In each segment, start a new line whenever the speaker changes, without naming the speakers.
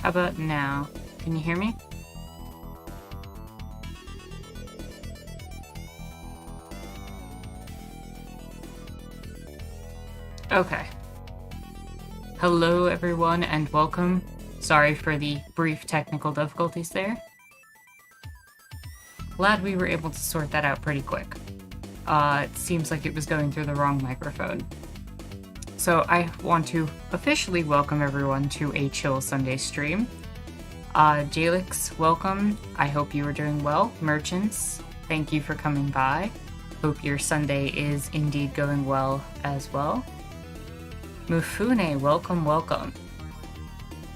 How about now? Can you hear me? Okay. Hello everyone and welcome. Sorry for the brief technical difficulties there. Glad we were able to sort that out pretty quick. It seems like it was going through the wrong microphone. So I want to officially welcome everyone to a chill Sunday stream. Jalix, welcome. I hope you are doing well. Merchants, thank you for coming by. Hope your Sunday is indeed going well as well. Mufune, welcome, welcome.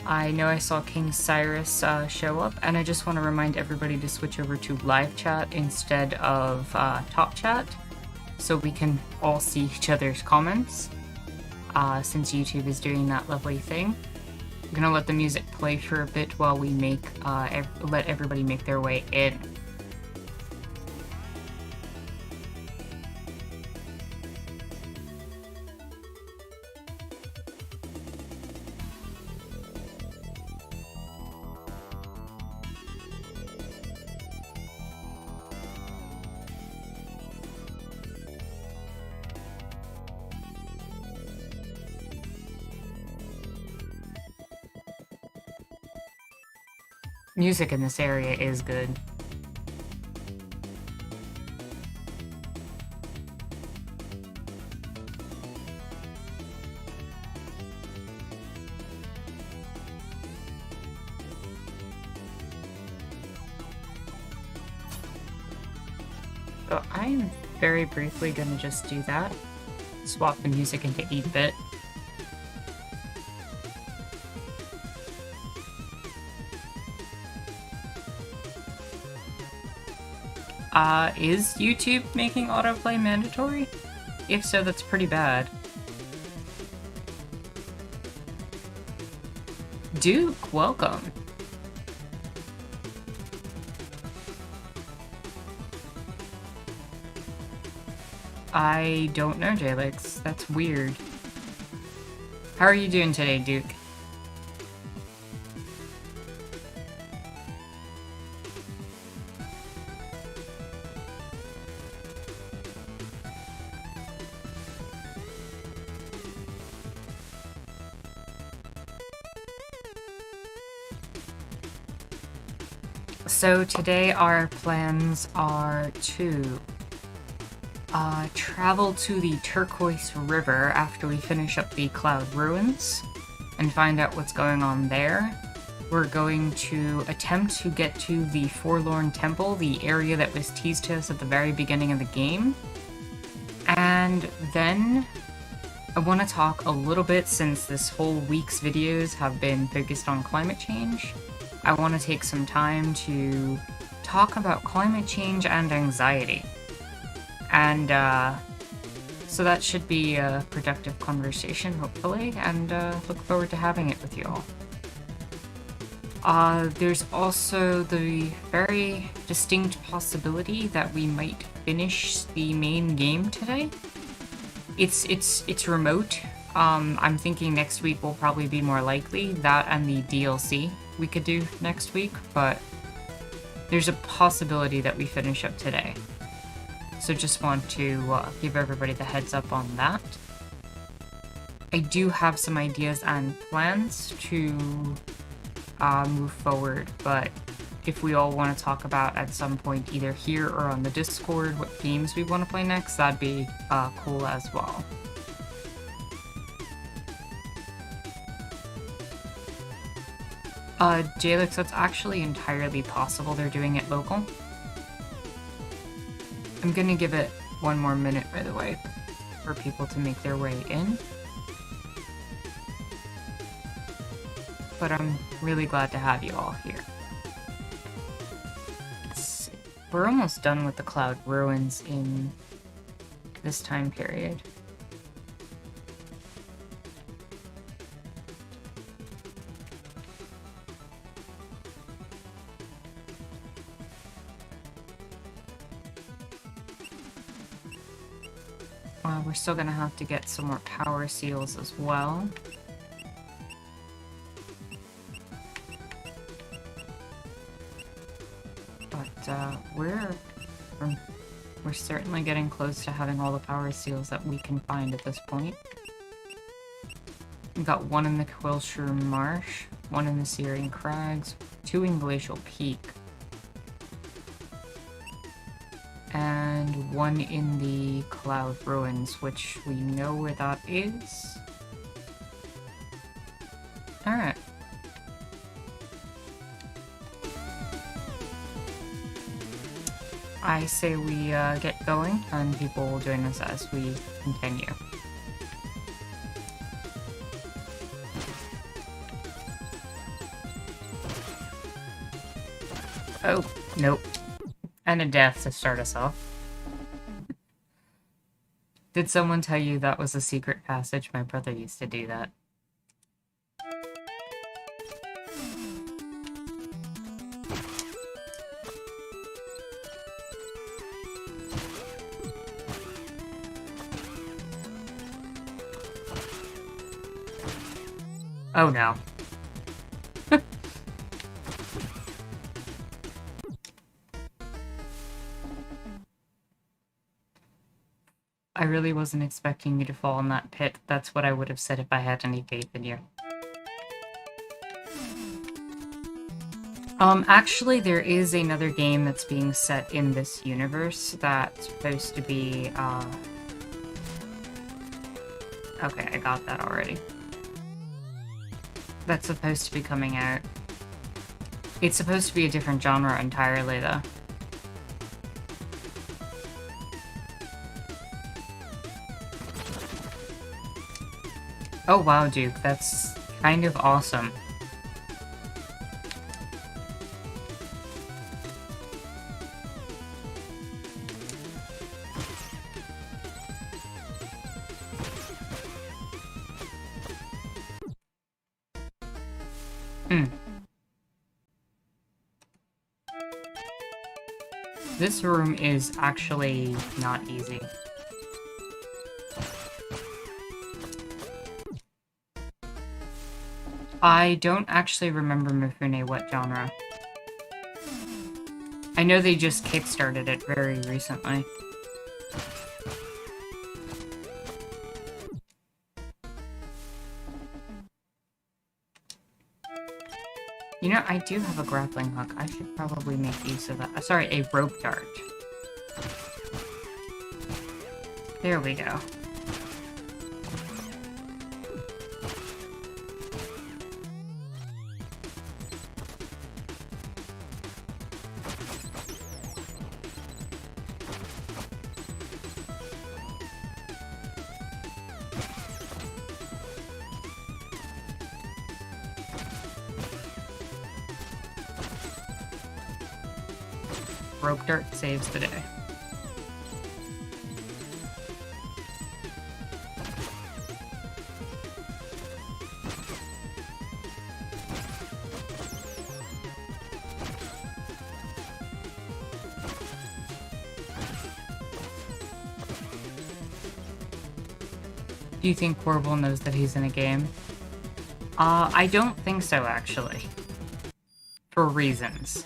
I know I saw King Cyrus show up, and I just want to remind everybody to switch over to live chat instead of top chat, so we can all see each other's comments. Since YouTube is doing that lovely thing. I'm gonna let the music play for a bit while we let everybody make their way in. Music in this area is good. So I'm very briefly gonna just do that. Swap the music into 8-bit. Is YouTube making autoplay mandatory? If so, that's pretty bad. Duke, welcome. I don't know, Jalix. That's weird. How are you doing today, Duke? So today our plans are to travel to the Turquoise River after we finish up the Cloud Ruins and find out what's going on there. We're going to attempt to get to the Forlorn Temple, the area that was teased to us at the very beginning of the game. And then I want to talk a little bit, since this whole week's videos have been focused on climate change. I want to take some time to talk about climate change and anxiety. And so that should be a productive conversation, hopefully, and look forward to having it with you all. There's also the very distinct possibility that we might finish the main game today. It's remote. I'm thinking next week will probably be more likely, that and the DLC we could do next week, but there's a possibility that we finish up today. So just want to give everybody the heads up on that. I do have some ideas and plans to move forward, but if we all want to talk about at some point, either here or on the Discord, what games we want to play next, that'd be cool as well. Jalix, that's actually entirely possible they're doing it local. I'm gonna give it one more minute, by the way, for people to make their way in. But I'm really glad to have you all here. Let's see. We're almost done with the Cloud Ruins in this time period. We're still gonna have to get some more power seals as well. But we're certainly getting close to having all the power seals that we can find at this point. We've got one in the Quilshroom Marsh, one in the Syrian Crags, 2 in Glacial Peak, and 1 in the Cloud Ruins, which we know where that is. Alright. I say we get going, and people will join us as we continue. Oh, nope. And a death to start us off. Did someone tell you that was a secret passage? My brother used to do that. Oh no. I really wasn't expecting you to fall in that pit. That's what I would have said if I had any faith in you. Actually, there is another game that's being set in this universe that's supposed to be, Okay, I got that already. That's supposed to be coming out. It's supposed to be a different genre entirely, though. Oh wow, Duke, that's kind of awesome. This room is actually not easy. I don't actually remember Mifune what genre. I know they just kickstarted it very recently. You know, I do have a grappling hook. I should probably make use of that. Sorry, a rope dart. There we go. Rope dart saves the day. Do you think Corbel knows that he's in a game? I don't think so, actually. For reasons.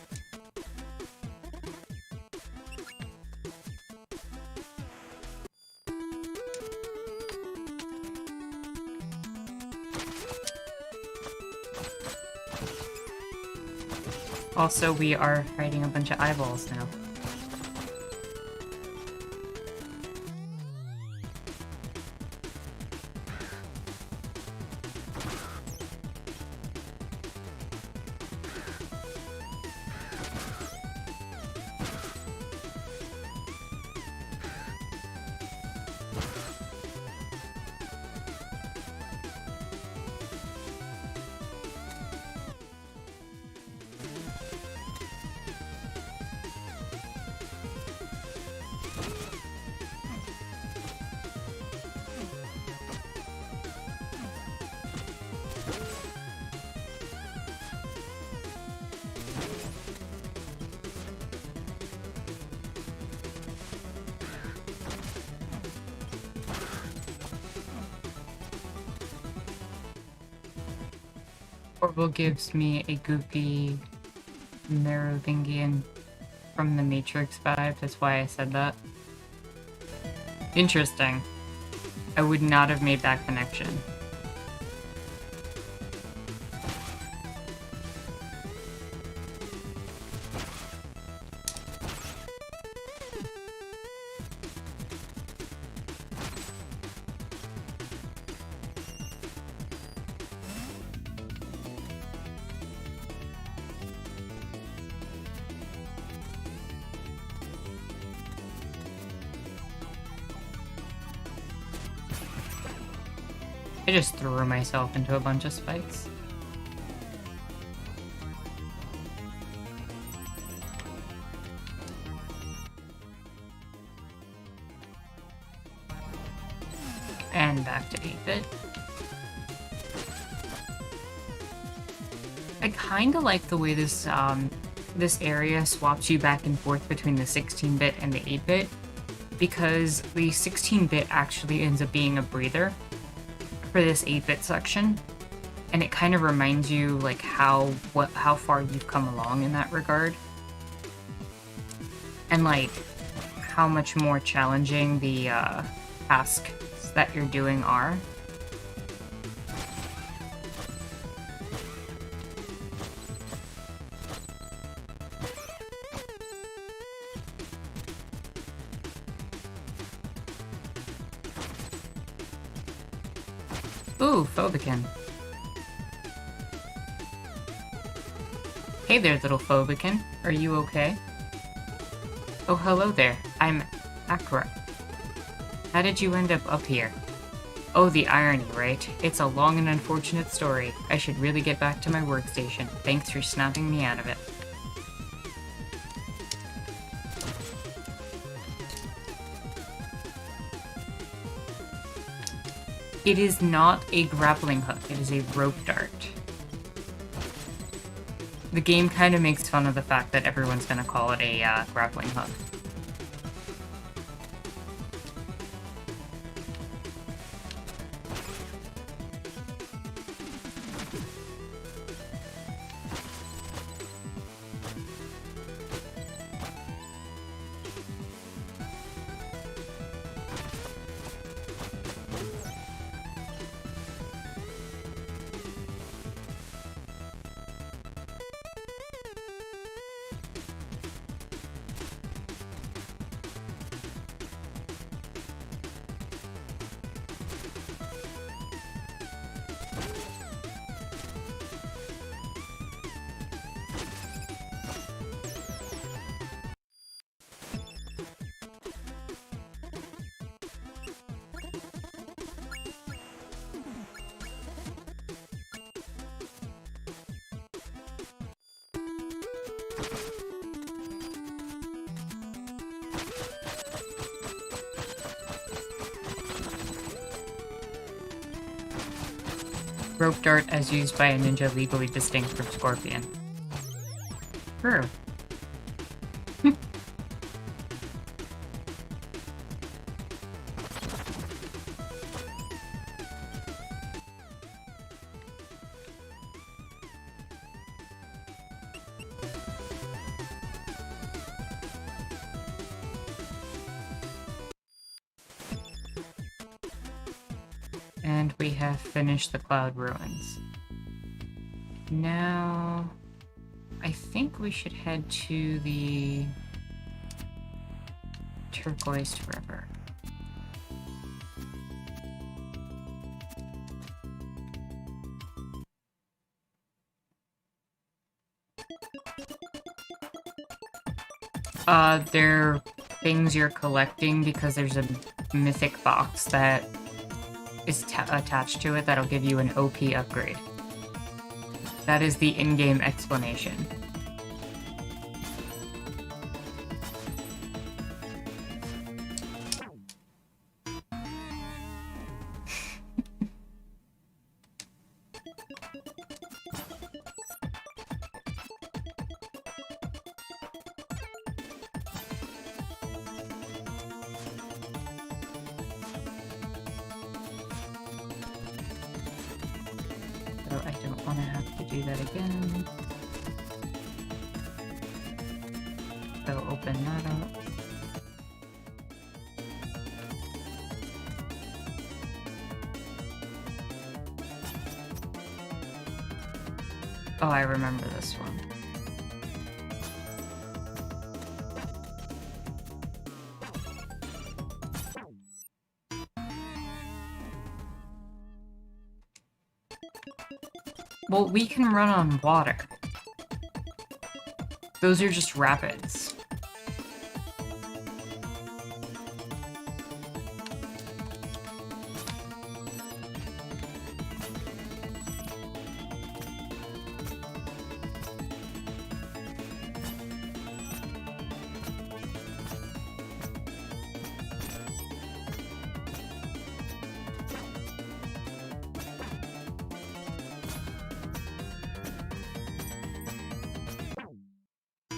Also, we are fighting a bunch of eyeballs now. Orville gives me a goofy Merovingian from the Matrix vibe, that's why I said that. Interesting. I would not have made that connection. I just threw myself into a bunch of spikes. And back to 8-bit. I kinda like the way this this area swaps you back and forth between the 16-bit and the 8-bit, because the 16-bit actually ends up being a breather for this 8-bit section, and it kind of reminds you like how far you've come along in that regard, and like how much more challenging the tasks that you're doing are. Ooh, Phobican. Hey there, little Phobican. Are you okay? Oh, hello there. I'm Akra. How did you end up here? Oh, the irony, right? It's a long and unfortunate story. I should really get back to my workstation. Thanks for snapping me out of it. It is not a grappling hook, it is a rope dart. The game kind of makes fun of the fact that everyone's gonna call it a grappling hook. Rope dart as used by a ninja legally distinct from Scorpion. True. And we have finished the Cloud Ruins. Now, I think we should head to the Turquoise River. They're things you're collecting because there's a mythic box that is attached to it that'll give you an OP upgrade. That is the in-game explanation. So I don't want to have to do that again. So open that up. Oh, I remember this one. Well, we can run on water. Those are just rapids.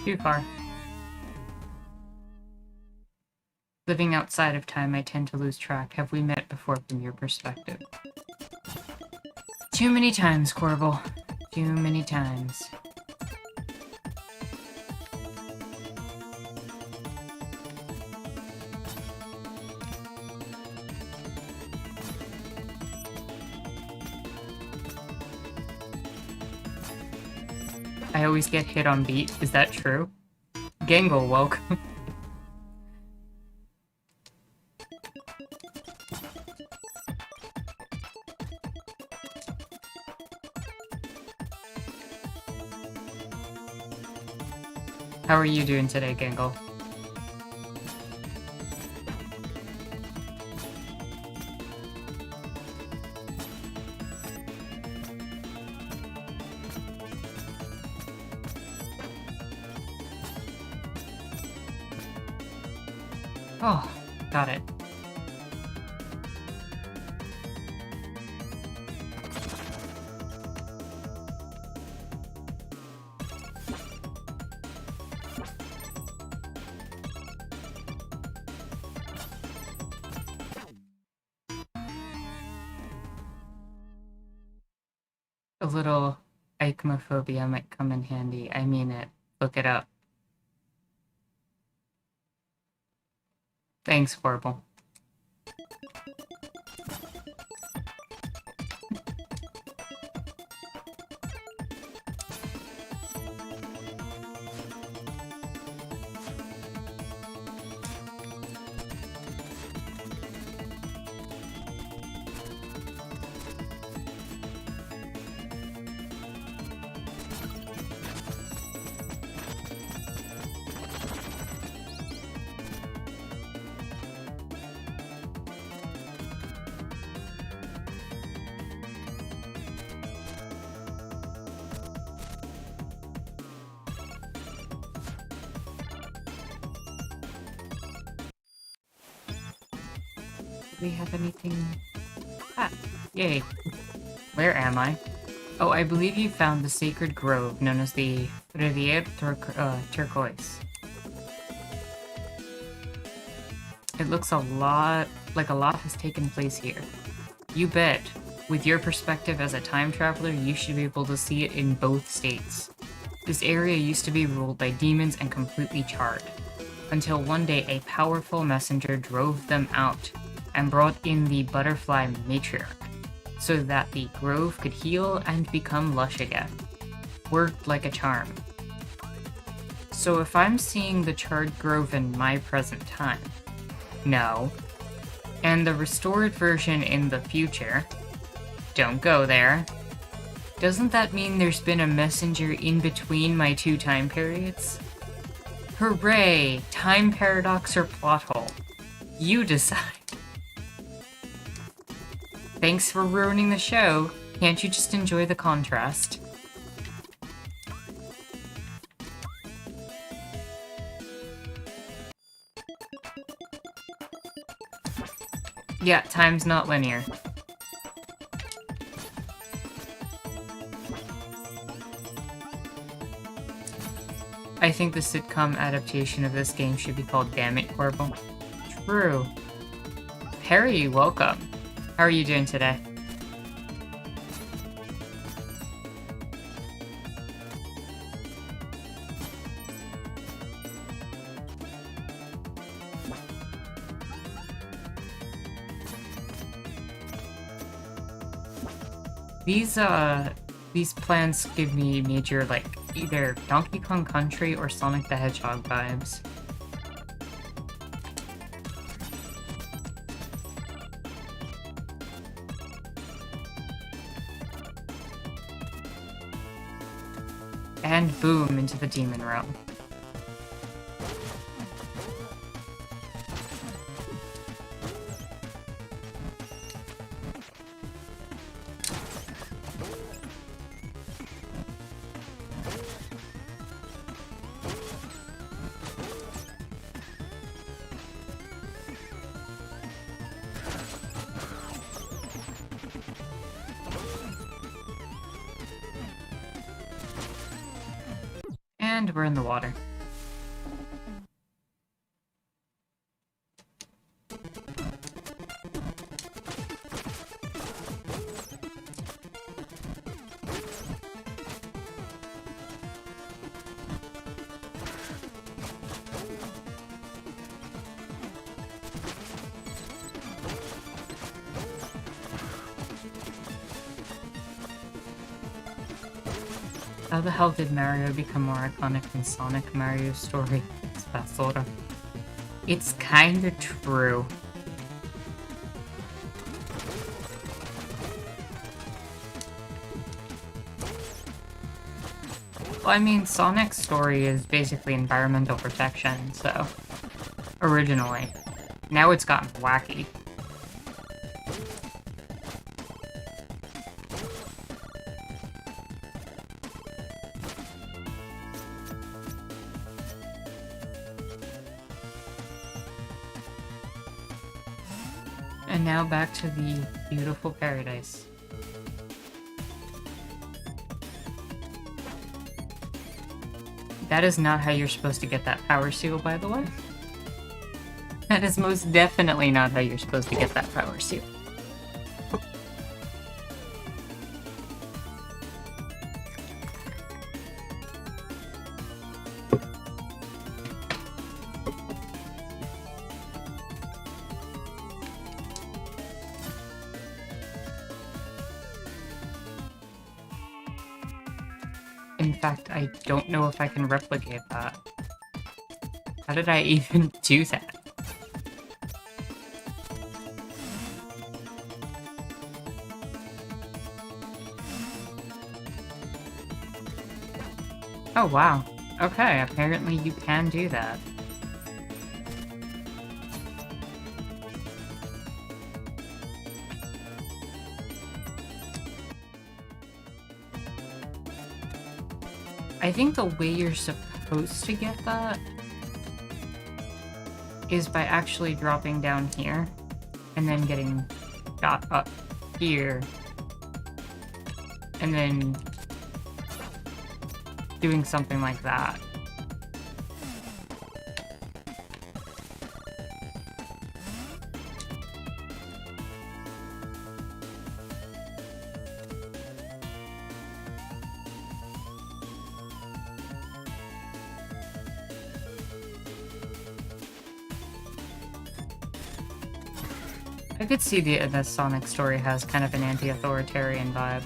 Too far. Living outside of time, I tend to lose track. Have we met before from your perspective? Too many times, Corbel. Too many times. I always get hit on beat. Is that true? Gangle, welcome. How are you doing today, Gangle? Oh, got it. A little ichnophobia might come in handy. I mean it. Look it up. Thanks, Corbel. Do we have anything? Ah, yay. Where am I? Oh, I believe you found the sacred grove known as the Rivière Turquoise. It looks like a lot has taken place here. You bet. With your perspective as a time traveler, you should be able to see it in both states. This area used to be ruled by demons and completely charred, until one day a powerful messenger drove them out and brought in the butterfly matriarch, so that the grove could heal and become lush again. Worked like a charm. So if I'm seeing the charred grove in my present time, no. And the restored version in the future, don't go there. Doesn't that mean there's been a messenger in between my two time periods? Hooray! Time paradox or plot hole? You decide. Thanks for ruining the show. Can't you just enjoy the contrast? Yeah, time's not linear. I think the sitcom adaptation of this game should be called Damn It, Corvo. True. Perry, welcome. How are you doing today? These plans give me major, like, either Donkey Kong Country or Sonic the Hedgehog vibes. And boom, into the Demon Realm. And we're in the water. How the hell did Mario become more iconic than Sonic? Mario's story is basura. It's kinda true. Well, I mean, Sonic's story is basically environmental protection, so... Originally. Now it's gotten wacky. And now back to the beautiful paradise. That is not how you're supposed to get that power seal, by the way. That is most definitely not how you're supposed to get that power seal. In fact, I don't know if I can replicate that. How did I even do that? Oh wow. Okay, apparently you can do that. I think the way you're supposed to get that is by actually dropping down here and then getting shot up here and then doing something like that. I could see the Sonic story has kind of an anti-authoritarian vibe.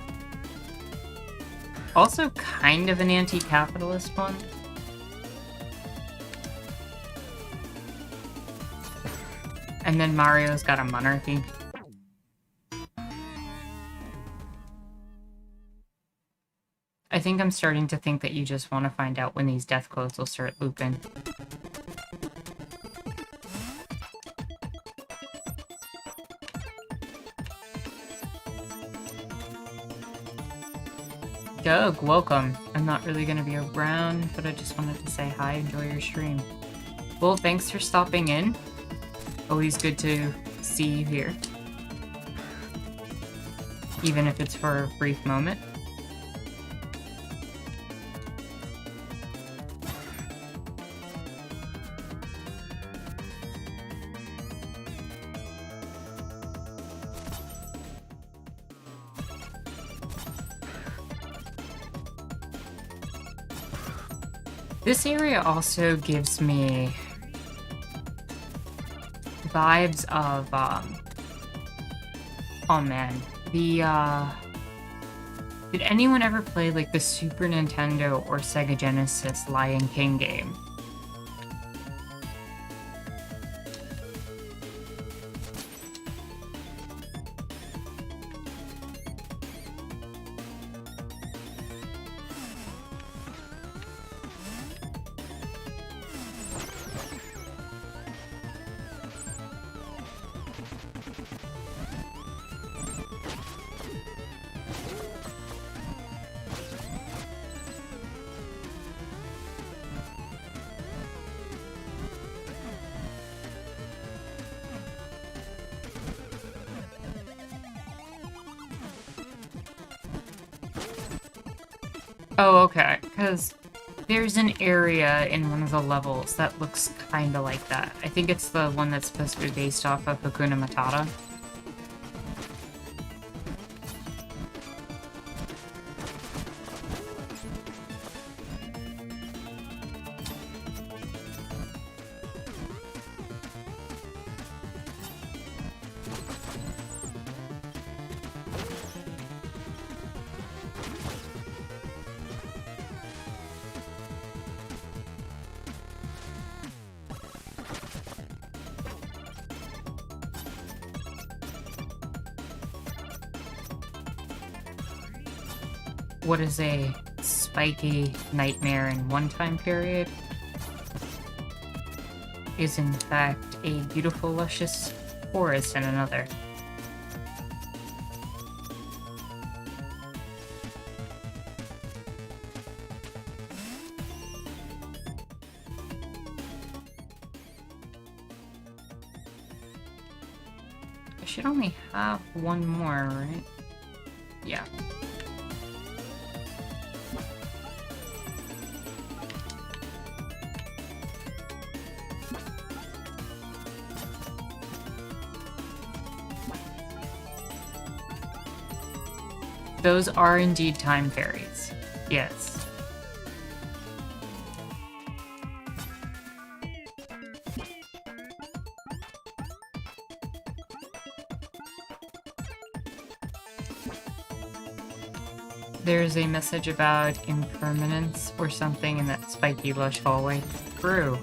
Also kind of an anti-capitalist one. And then Mario's got a monarchy. I think I'm starting to think that you just want to find out when these death codes will start looping. Doug, welcome. I'm not really going to be around, but I just wanted to say hi, enjoy your stream. Well, thanks for stopping in. Always good to see you here. Even if it's for a brief moment. This area also gives me vibes of, oh man, did anyone ever play, like, the Super Nintendo or Sega Genesis Lion King game? Oh, okay, because there's an area in one of the levels that looks kind of like that. I think it's the one that's supposed to be based off of Hakuna Matata. What is a spiky nightmare in one time period is in fact a beautiful, luscious forest in another. I should only have one more, right? Yeah. Those are indeed time fairies. Yes. There's a message about impermanence or something in that spiky lush hallway. True.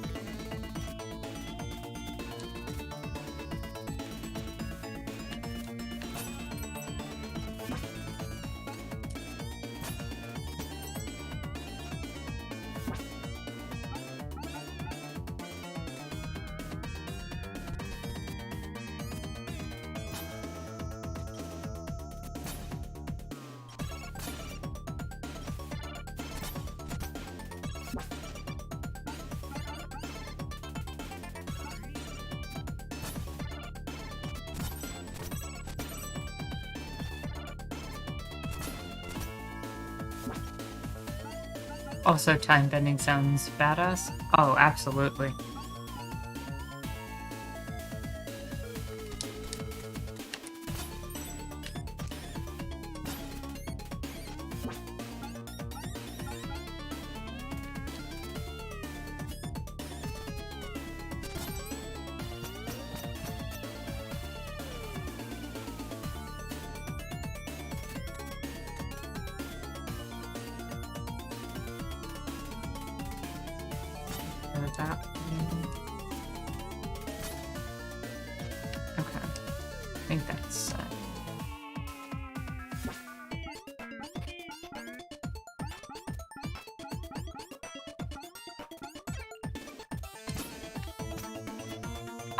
Also, time bending sounds badass. Oh, absolutely.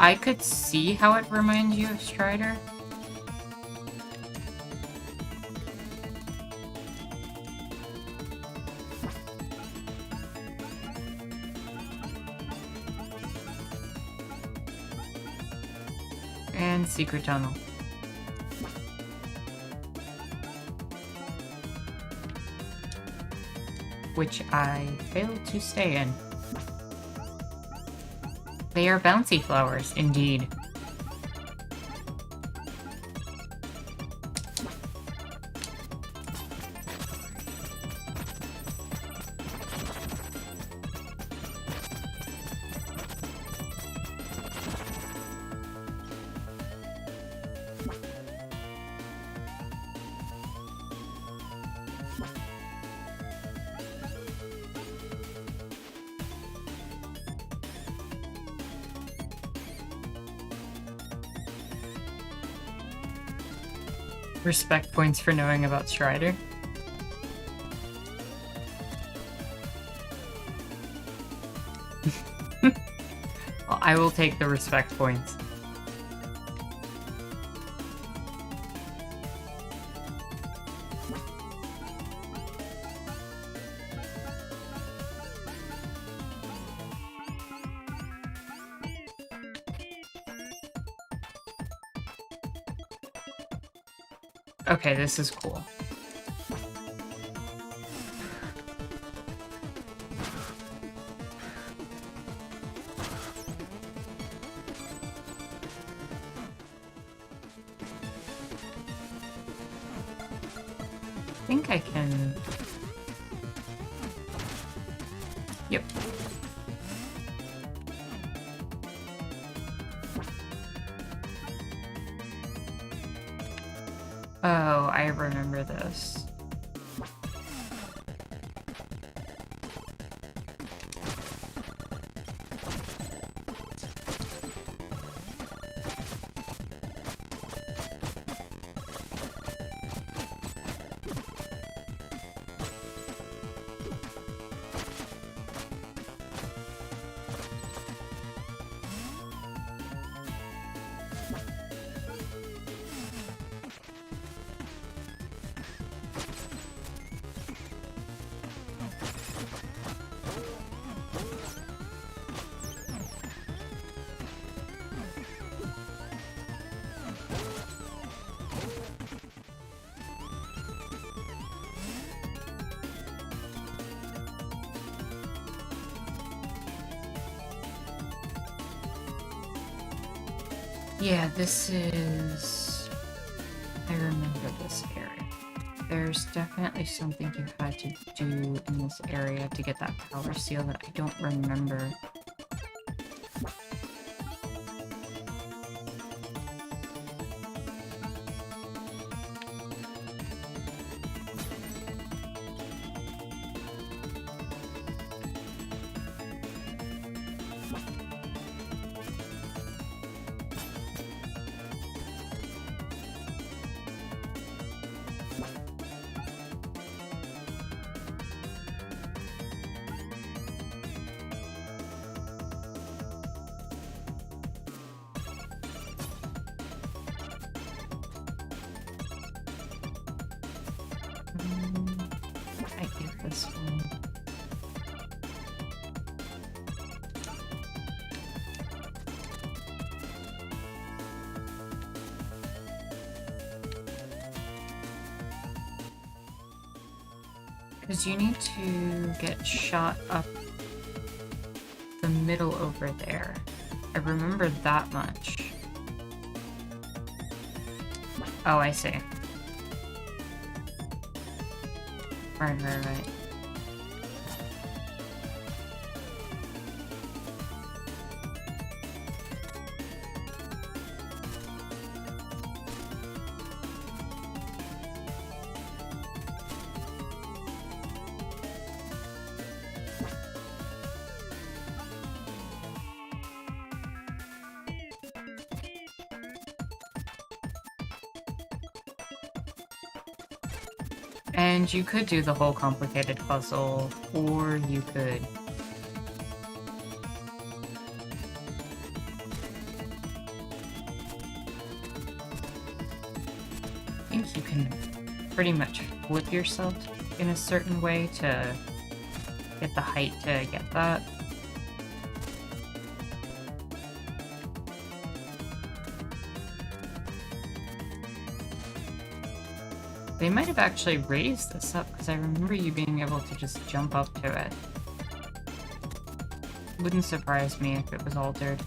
I could see how it reminds you of Strider. And secret tunnel. Which I failed to stay in. They are bouncy flowers, indeed. Respect points for knowing about Strider. Well, I will take the respect points. Okay, this is cool. I think I can... Yep. Oh, I remember this. Yeah, this is... I remember this area. There's definitely something you had to do in this area to get that power seal that I don't remember. I get this one. Because you need to get shot up the middle over there. I remember that much. Oh, I see. Right. And you could do the whole complicated puzzle, or you could... can pretty much flip yourself in a certain way to get the height to get that. They might have actually raised this up, because I remember you being able to just jump up to it. Wouldn't surprise me if it was altered.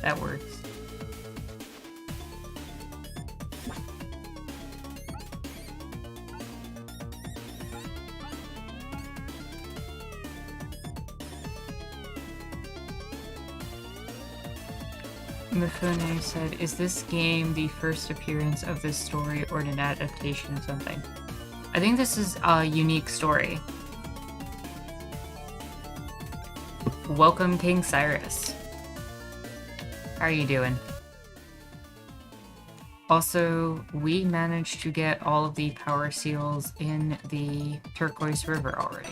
That works. Mifune said, is this game the first appearance of this story or an adaptation of something? I think this is a unique story. Welcome, King Cyrus. How are you doing? Also, we managed to get all of the power seals in the Turquoise River already.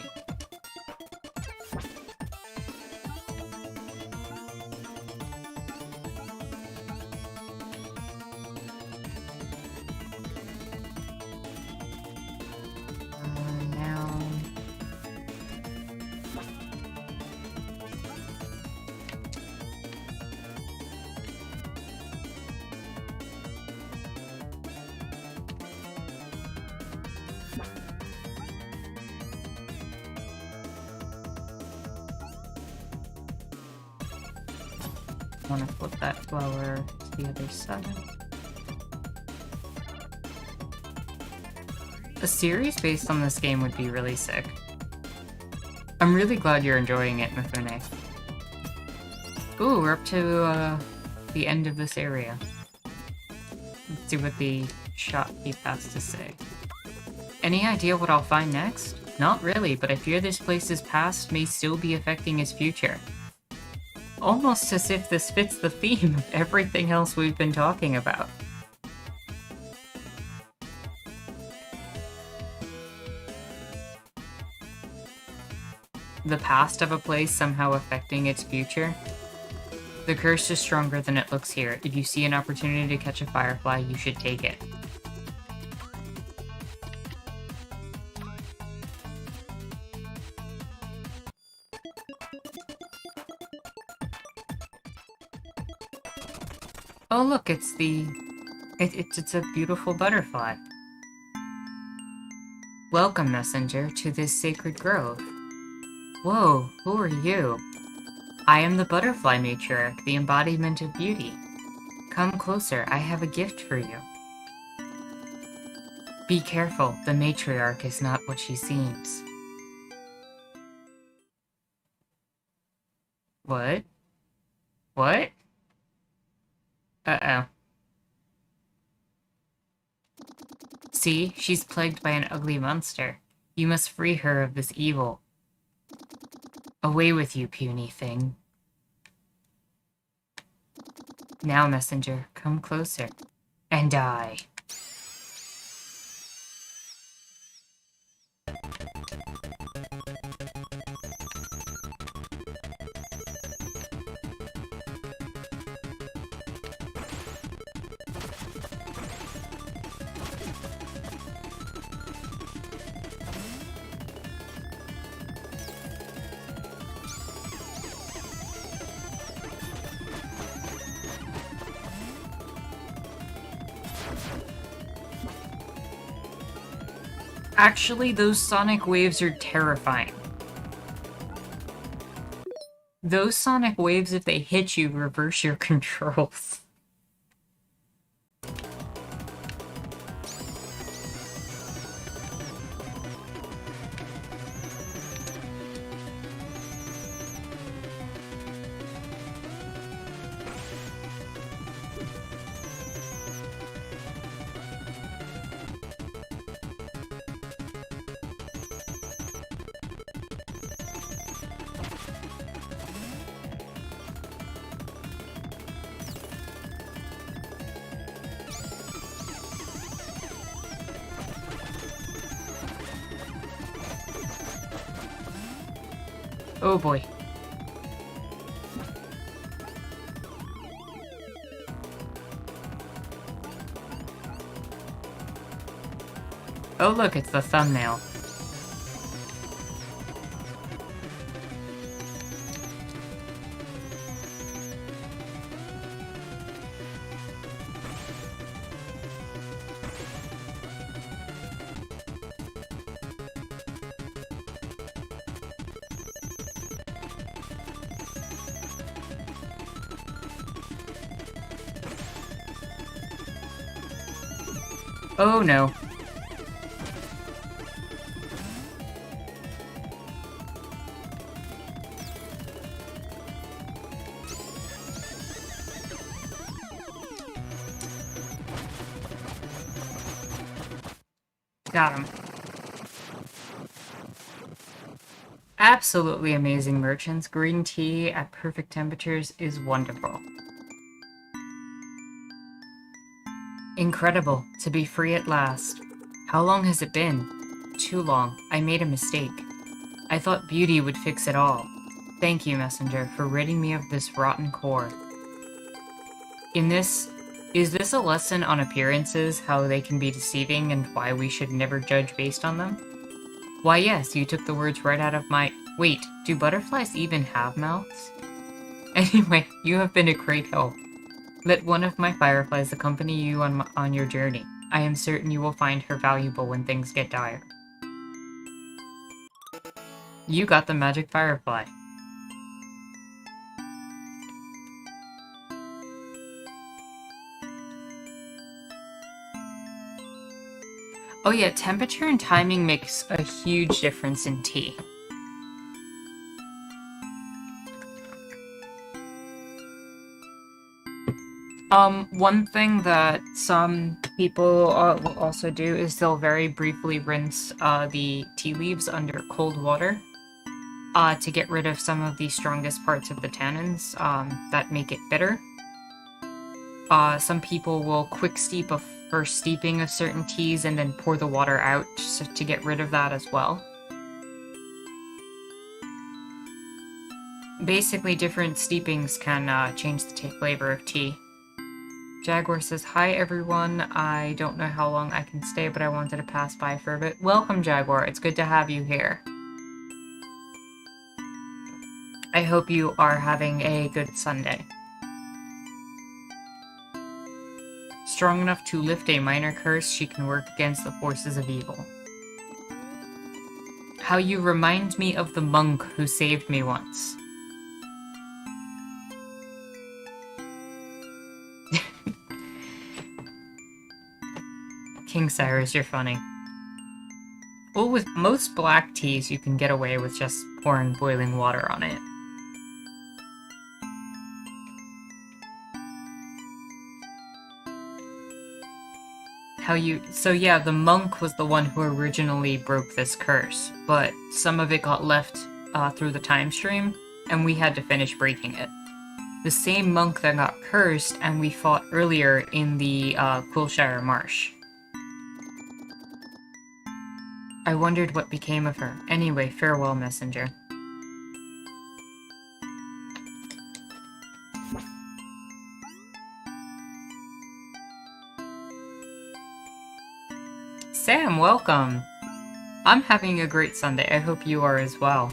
I want to flip that flower to the other side. A series based on this game would be really sick. I'm really glad you're enjoying it, Mifune. Ooh, we're up to the end of this area. Let's see what the shopkeep has to say. Any idea what I'll find next? Not really, but I fear this place's past may still be affecting his future. Almost as if this fits the theme of everything else we've been talking about. The past of a place somehow affecting its future? The curse is stronger than it looks here. If you see an opportunity to catch a firefly, you should take it. Oh look, it's it's a beautiful butterfly. Welcome, messenger, to this sacred grove. Whoa, who are you? I am the butterfly matriarch, the embodiment of beauty. Come closer, I have a gift for you. Be careful, the matriarch is not what she seems. What? What? Uh-oh. See, she's plagued by an ugly monster. You must free her of this evil. Away with you, puny thing. Now, messenger, come closer. And die. Actually, those sonic waves are terrifying. Those sonic waves, if they hit you, reverse your controls. Oh boy. Oh look, it's the thumbnail. Oh no. Got him. Absolutely amazing merchants. Green tea at perfect temperatures is wonderful. Incredible to be free at last. How long has it been? Too long. I made a mistake. I thought beauty would fix it all. Thank you, Messenger, for ridding me of this rotten core. Is this a lesson on appearances, how they can be deceiving, and why we should never judge based on them? Why yes, you took the words right out of my— Wait, do butterflies even have mouths? Anyway, you have been a great help. Let one of my fireflies accompany you on your journey. I am certain you will find her valuable when things get dire. You got the magic firefly. Oh yeah, temperature and timing makes a huge difference in tea. One thing that some people will also do is they'll very briefly rinse the tea leaves under cold water to get rid of some of the strongest parts of the tannins that make it bitter. Some people will quick steep a first steeping of certain teas and then pour the water out to get rid of that as well. Basically, different steepings can change the flavor of tea. Jaguar says, hi everyone, I don't know how long I can stay, but I wanted to pass by for a bit. Welcome, Jaguar, it's good to have you here. I hope you are having a good Sunday. Strong enough to lift a minor curse, she can work against the forces of evil. How you remind me of the monk who saved me once. King Cyrus, you're funny. Well, with most black teas, you can get away with just pouring boiling water on it. So yeah, the monk was the one who originally broke this curse, but some of it got left through the time stream, and we had to finish breaking it. The same monk that got cursed, and we fought earlier in the Quillshire Marsh. I wondered what became of her. Anyway, farewell, Messenger. Sam, welcome! I'm having a great Sunday. I hope you are as well.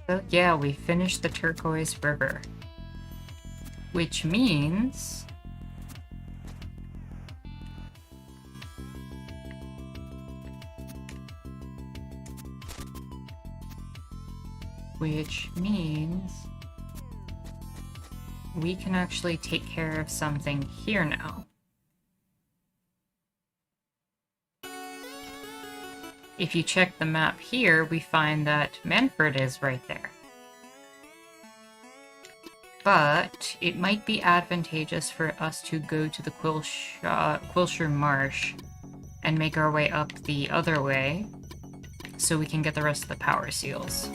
So yeah, we finished the Turquoise River. Which means... we can actually take care of something here now. If you check the map here, we find that Manfred is right there. But it might be advantageous for us to go to the Quillshire Marsh and make our way up the other way, so we can get the rest of the power seals.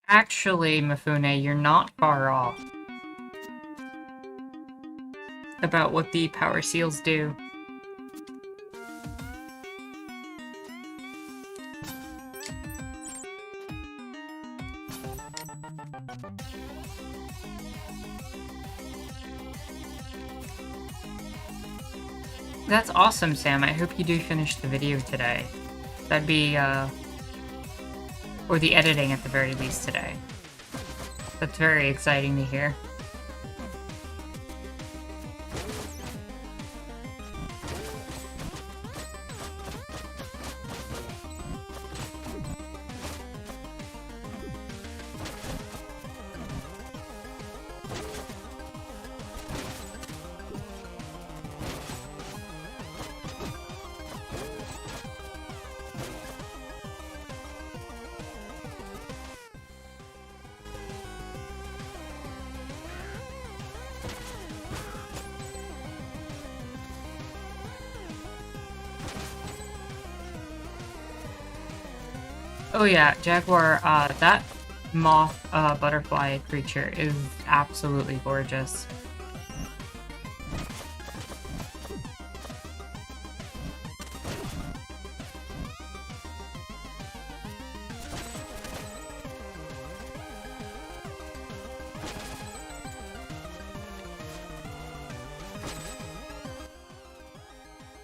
Actually, Mifune, you're not far off about what the power seals do. That's awesome, Sam. I hope you do finish the video today. That'd be, or the editing at the very least today. That's very exciting to hear. Oh yeah, Jaguar, that moth butterfly creature is absolutely gorgeous.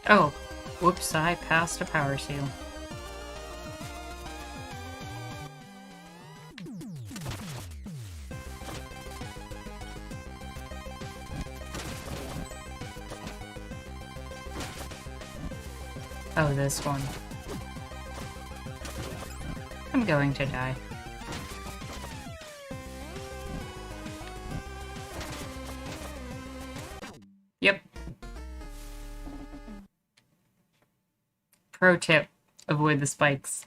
Oh, whoops, I passed a power seal. Oh, this one. I'm going to die. Yep. Pro tip, avoid the spikes.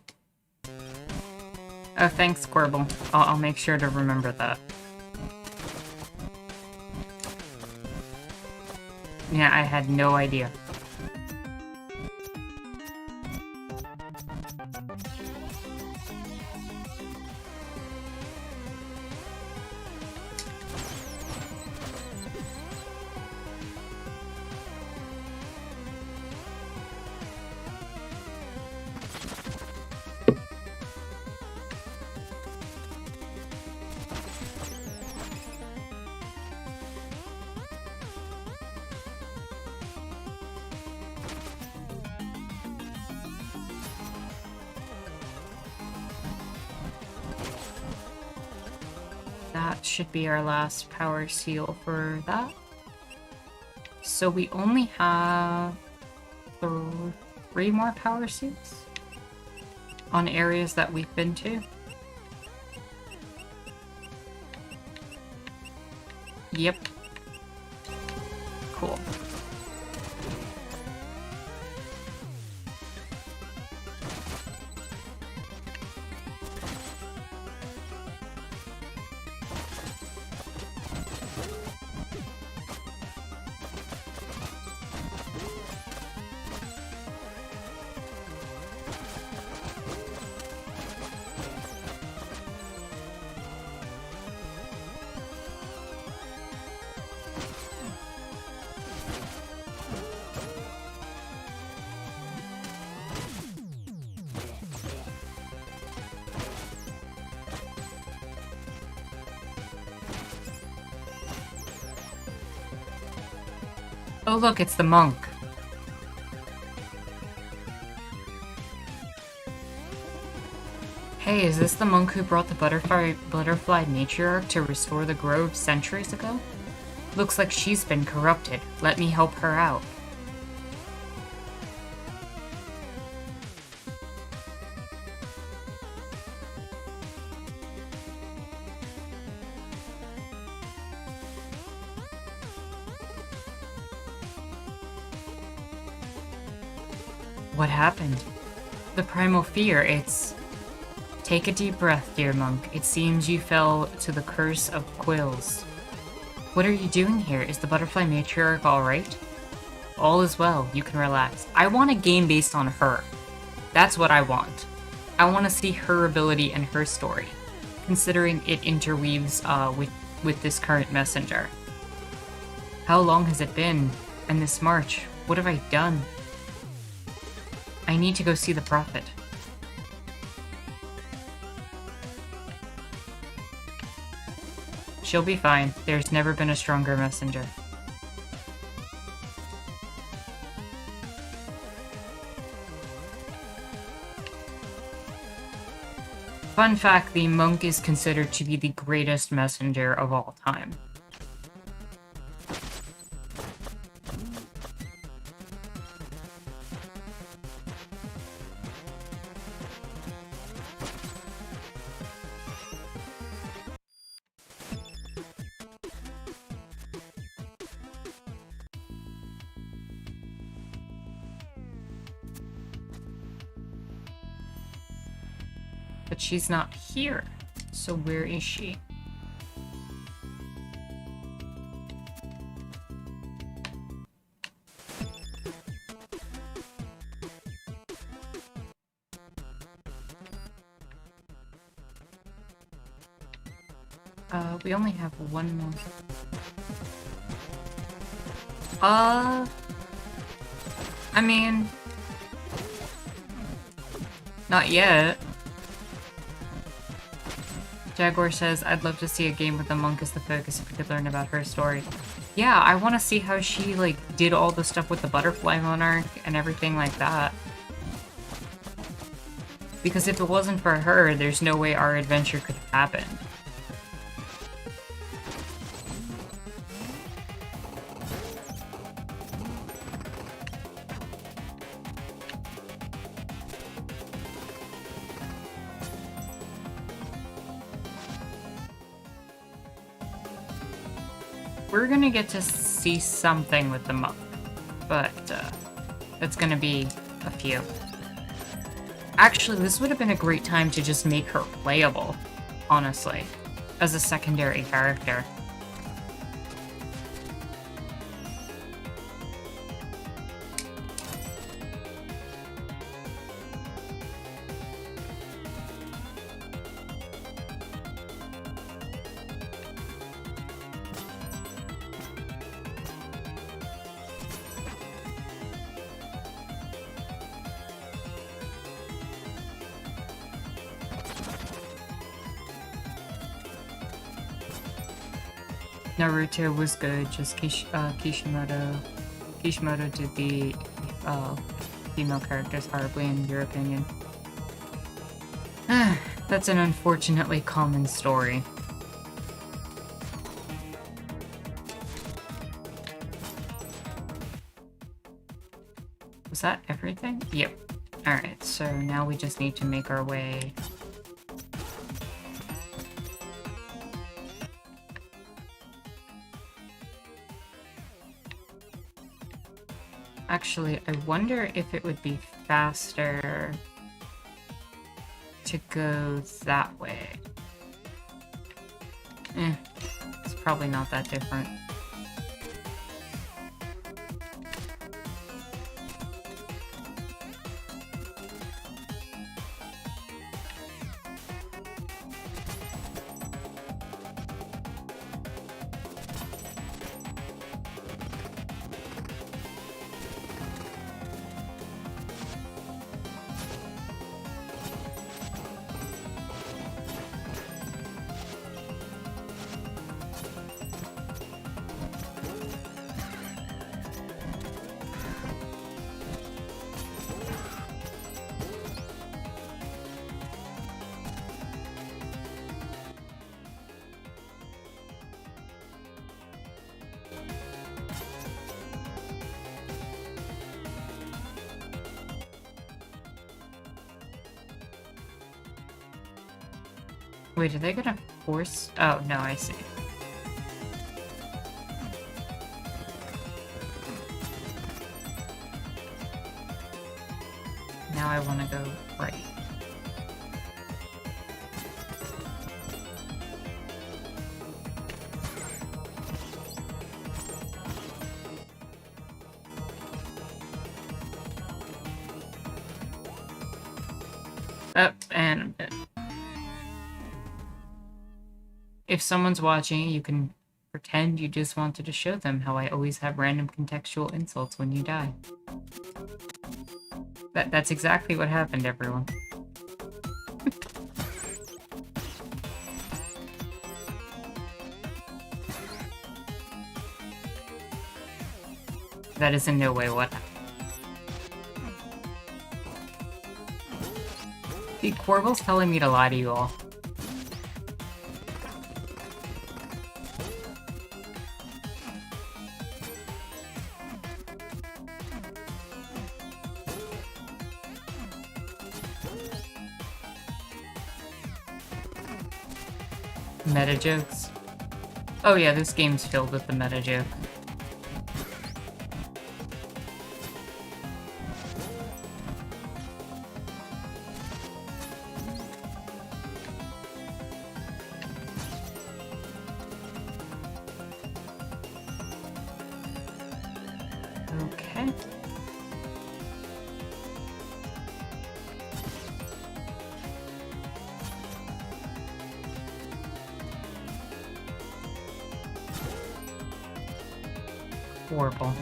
Oh, thanks, Squirble. I'll make sure to remember that. Yeah, I had no idea. That should be our last power seal for that. So we only have 3 more power seals on areas that we've been to. Yep. Cool. Oh look, it's the monk. Hey, is this the monk who brought the butterfly matriarch to restore the grove centuries ago? Looks like she's been corrupted. Let me help her out. What happened? The primal fear, it's... Take a deep breath, dear monk. It seems you fell to the curse of quills. What are you doing here? Is the butterfly matriarch alright? All is well. You can relax. I want a game based on her. That's what I want. I want to see her ability and her story, considering it interweaves with this current messenger. How long has it been? And this march, what have I done? I need to go see the prophet. She'll be fine. There's never been a stronger messenger. Fun fact, the monk is considered to be the greatest messenger of all time. But she's not here. So where is she? We only have one more. I mean... Not yet. Jaguar says, I'd love to see a game with the monk as the focus if we could learn about her story. Yeah, I want to see how she, like, did all the stuff with the butterfly monarch and everything like that. Because if it wasn't for her, there's no way our adventure could have happened. We're gonna get to see something with the monk, but it's gonna be a few. Actually, this would have been a great time to just make her playable, honestly, as a secondary character. Naruto was good, just Kishimoto did the female characters horribly in your opinion. That's an unfortunately common story. Was that everything? Yep. Alright, so now we just need to make our way... Actually, I wonder if it would be faster to go that way. It's probably not that different. Wait, are they gonna force? Oh, no, I see. now I want to go right. Up and if someone's watching, you can pretend you just wanted to show them how I always have random contextual insults when you die. That's exactly what happened, everyone. That is in no way what happened. See, Corbel's telling me to lie to you all. Meta jokes. Oh yeah, this game's filled with the meta joke. Okay. Horrible.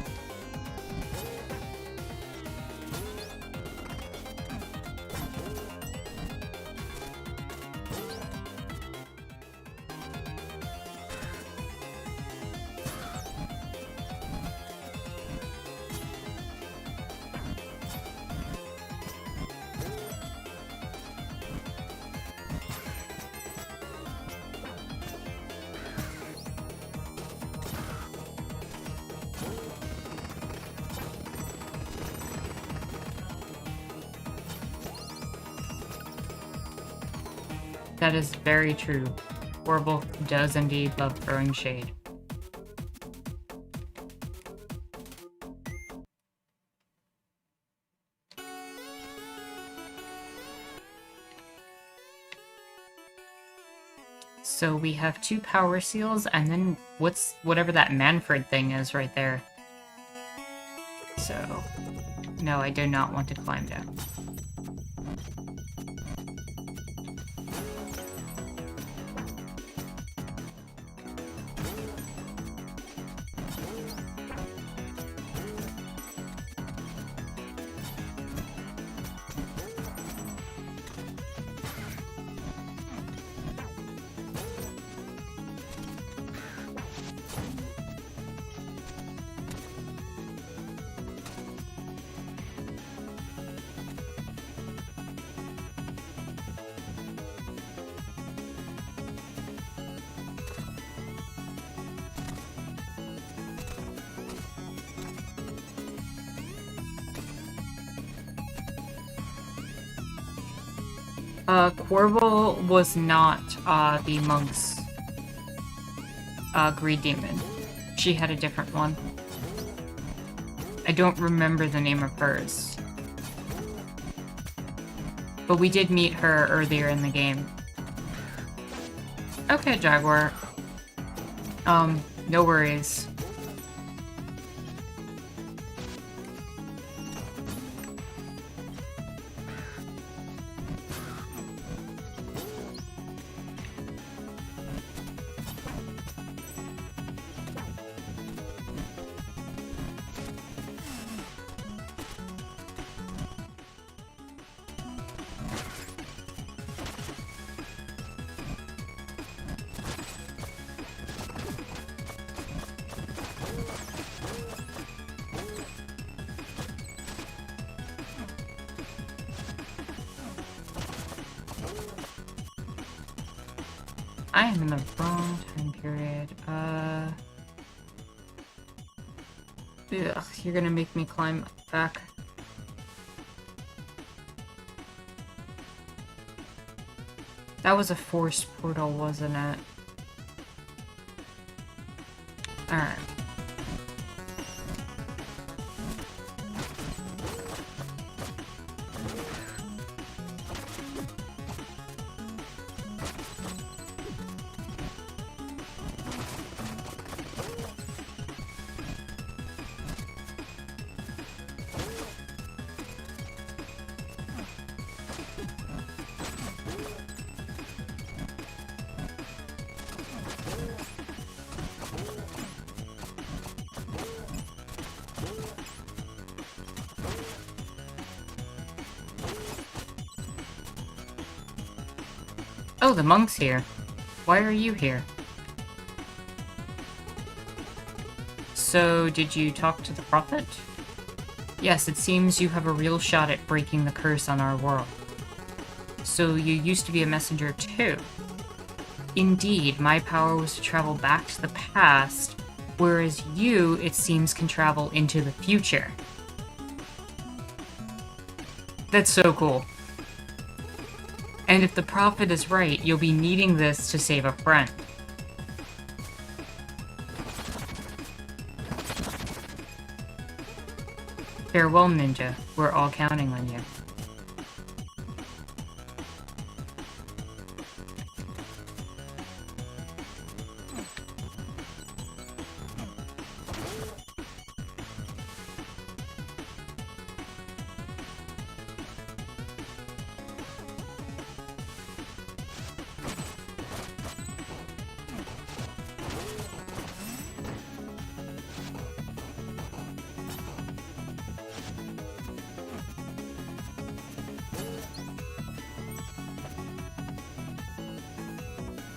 That is very true. Horrible does indeed love throwing shade. So we have 2 power seals, and then whatever that Manfred thing is right there. So, no, I do not want to climb down. Corval was not, the monk's, greed demon. She had a different one. I don't remember the name of hers. But we did meet her earlier in the game. Okay, Jaguar. No worries. I am in the wrong time period. Ugh, you're gonna make me climb back. That was a forced portal, wasn't it? Alright. Oh, the monk's here. Why are you here? So, did you talk to the prophet? Yes, it seems you have a real shot at breaking the curse on our world. So, you used to be a messenger too? Indeed, my power was to travel back to the past, whereas you, it seems, can travel into the future. That's so cool. And if the prophet is right, you'll be needing this to save a friend. Farewell, Ninja. We're all counting on you.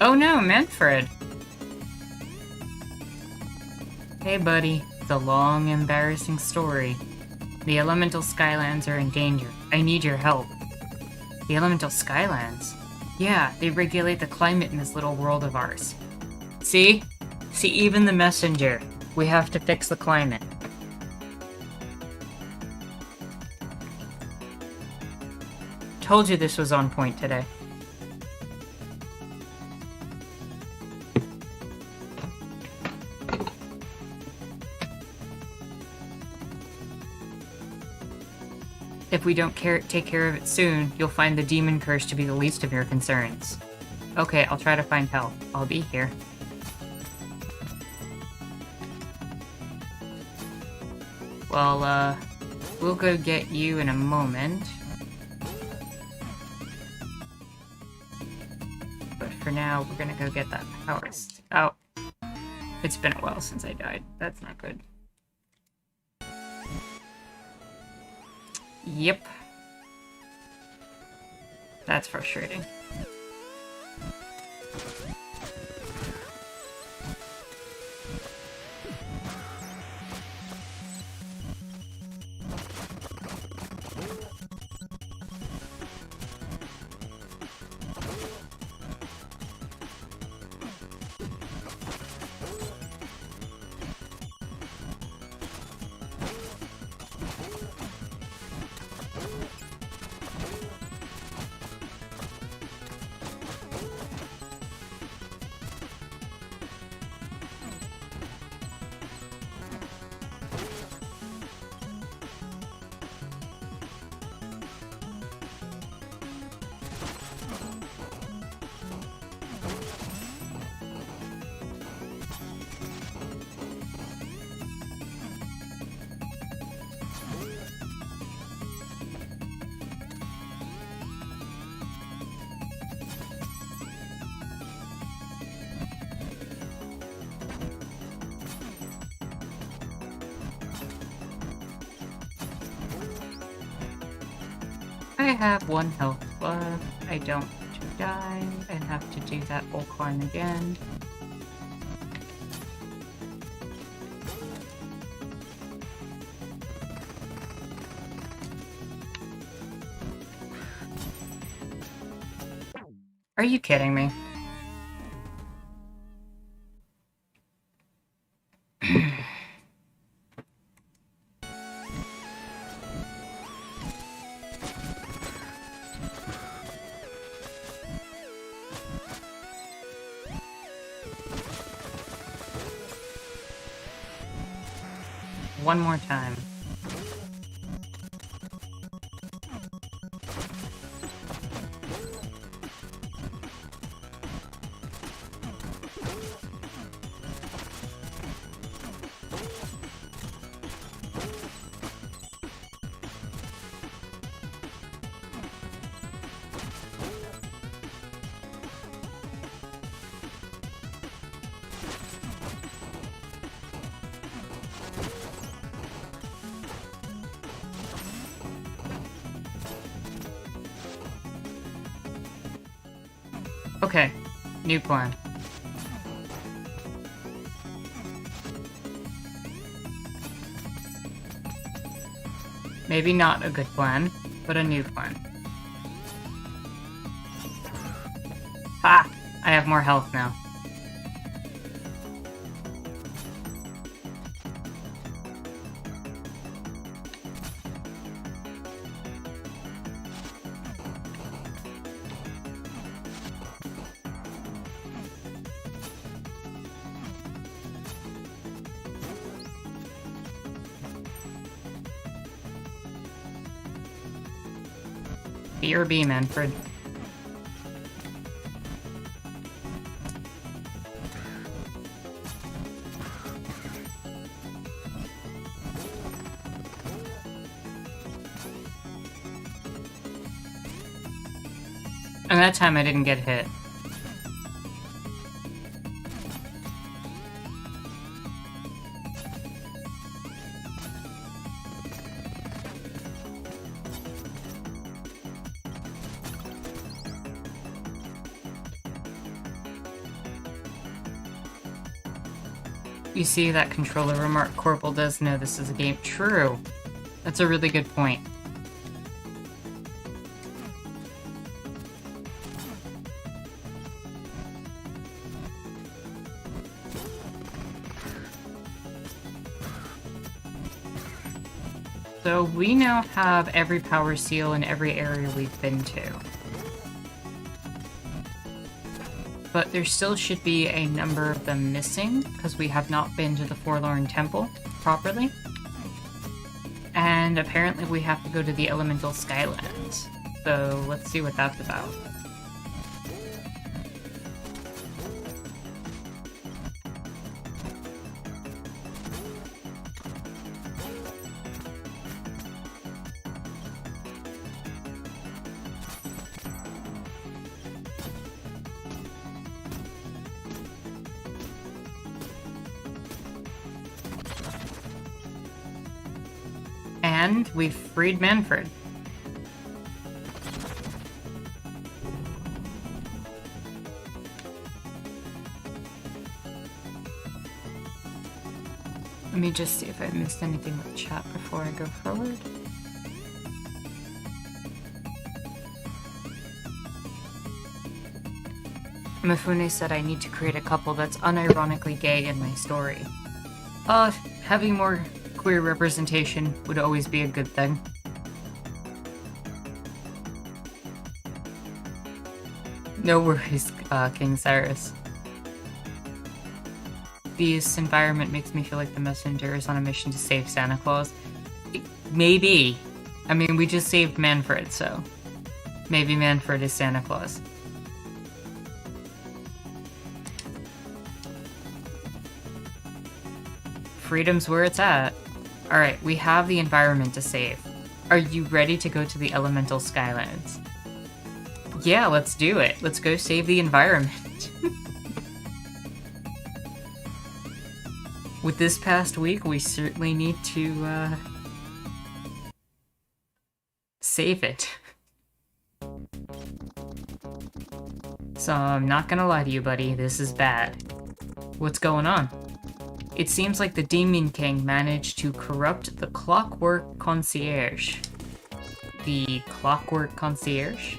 Oh no, Manfred! Hey buddy, it's a long, embarrassing story. The elemental Skylands are in danger. I need your help. The elemental Skylands? Yeah, they regulate the climate in this little world of ours. See? See, even the messenger. We have to fix the climate. Told you this was on point today. If we don't take care of it soon, you'll find the demon curse to be the least of your concerns. Okay, I'll try to find help. I'll be here. Well, we'll go get you in a moment. But for now, we're gonna go get that power stick. Oh. It's been a while since I died. That's not good. Yep. That's frustrating. I have 1 health left. I don't want to die and have to do that whole climb again. Are you kidding me? One more time. Okay, new plan. Maybe not a good plan, but a new plan. Ha! I have more health now. BRB, Manfred. And that time I didn't get hit. You see, that controller remark Corporal does know this is a game. True. That's a really good point. So we now have every power seal in every area we've been to. But there still should be a number of them missing, because we have not been to the Forlorn Temple properly. And apparently we have to go to the Elemental Skylands. So let's see what that's about. And we've freed Manfred. Let me just see if I missed anything with chat before I go forward. Mifune said I need to create a couple that's unironically gay in my story. Having more queer representation would always be a good thing. No worries, King Cyrus. This environment makes me feel like the messenger is on a mission to save Santa Claus. Maybe. I mean, we just saved Manfred, so maybe Manfred is Santa Claus. Freedom's where it's at. Alright, we have the environment to save. Are you ready to go to the Elemental Skylands? Yeah, let's do it. Let's go save the environment. With this past week, we certainly need to, save it. So, I'm not gonna lie to you, buddy. This is bad. What's going on? It seems like the Demon King managed to corrupt the Clockwork Concierge. The Clockwork Concierge?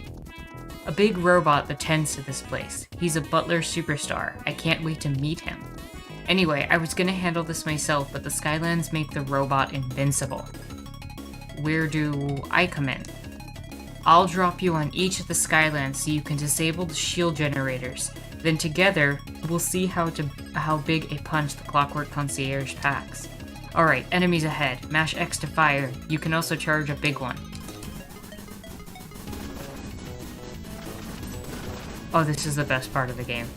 A big robot that tends to this place. He's a butler superstar. I can't wait to meet him. Anyway, I was gonna handle this myself, but the Skylands make the robot invincible. Where do I come in? I'll drop you on each of the Skylands so you can disable the shield generators. Then together, we'll see how big a punch the Clockwork Concierge packs. Alright, enemies ahead. Mash X to fire. You can also charge a big one. Oh, this is the best part of the game.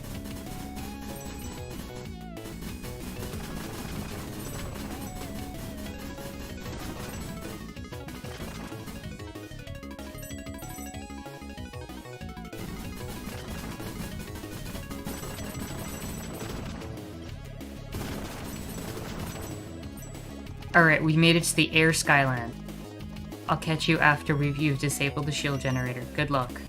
Alright, we made it to the Air Skyland. I'll catch you after you've disabled the shield generator. Good luck.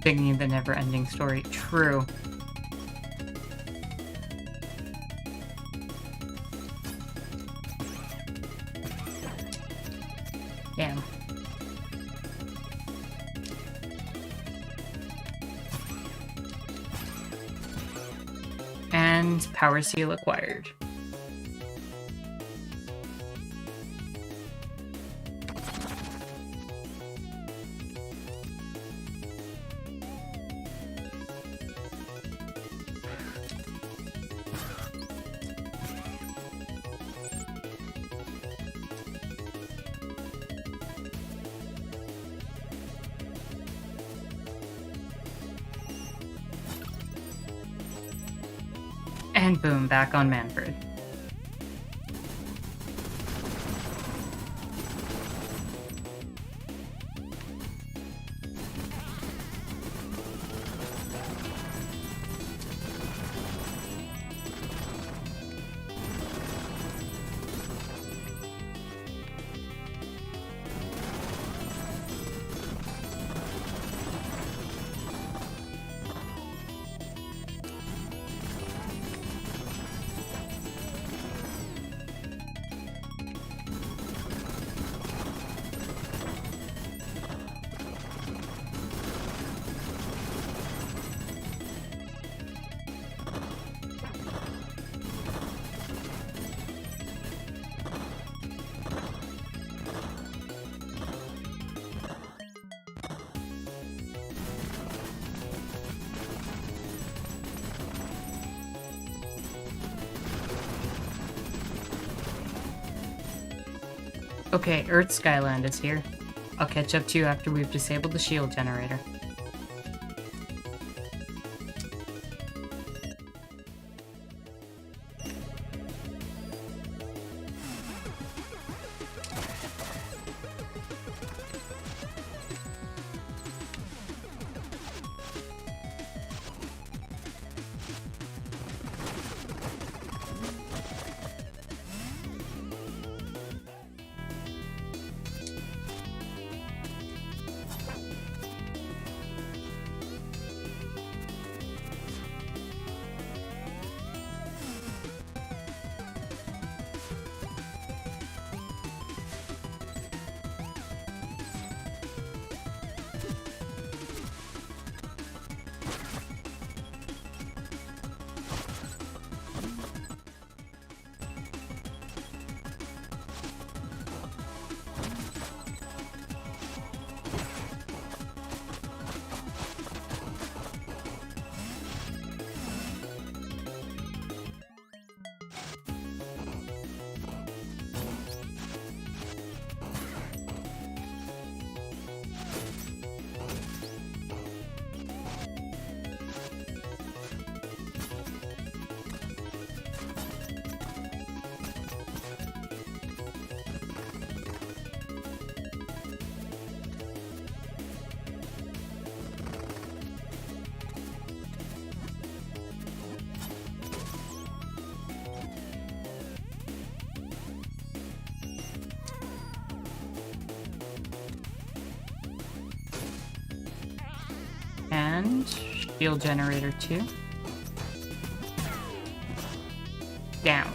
Thinking of the never-ending story. True. Damn. And power seal acquired. And boom, back on Manfred. Okay, Earth Skyland is here. I'll catch up to you after we've disabled the shield generator. And shield generator 2. Down.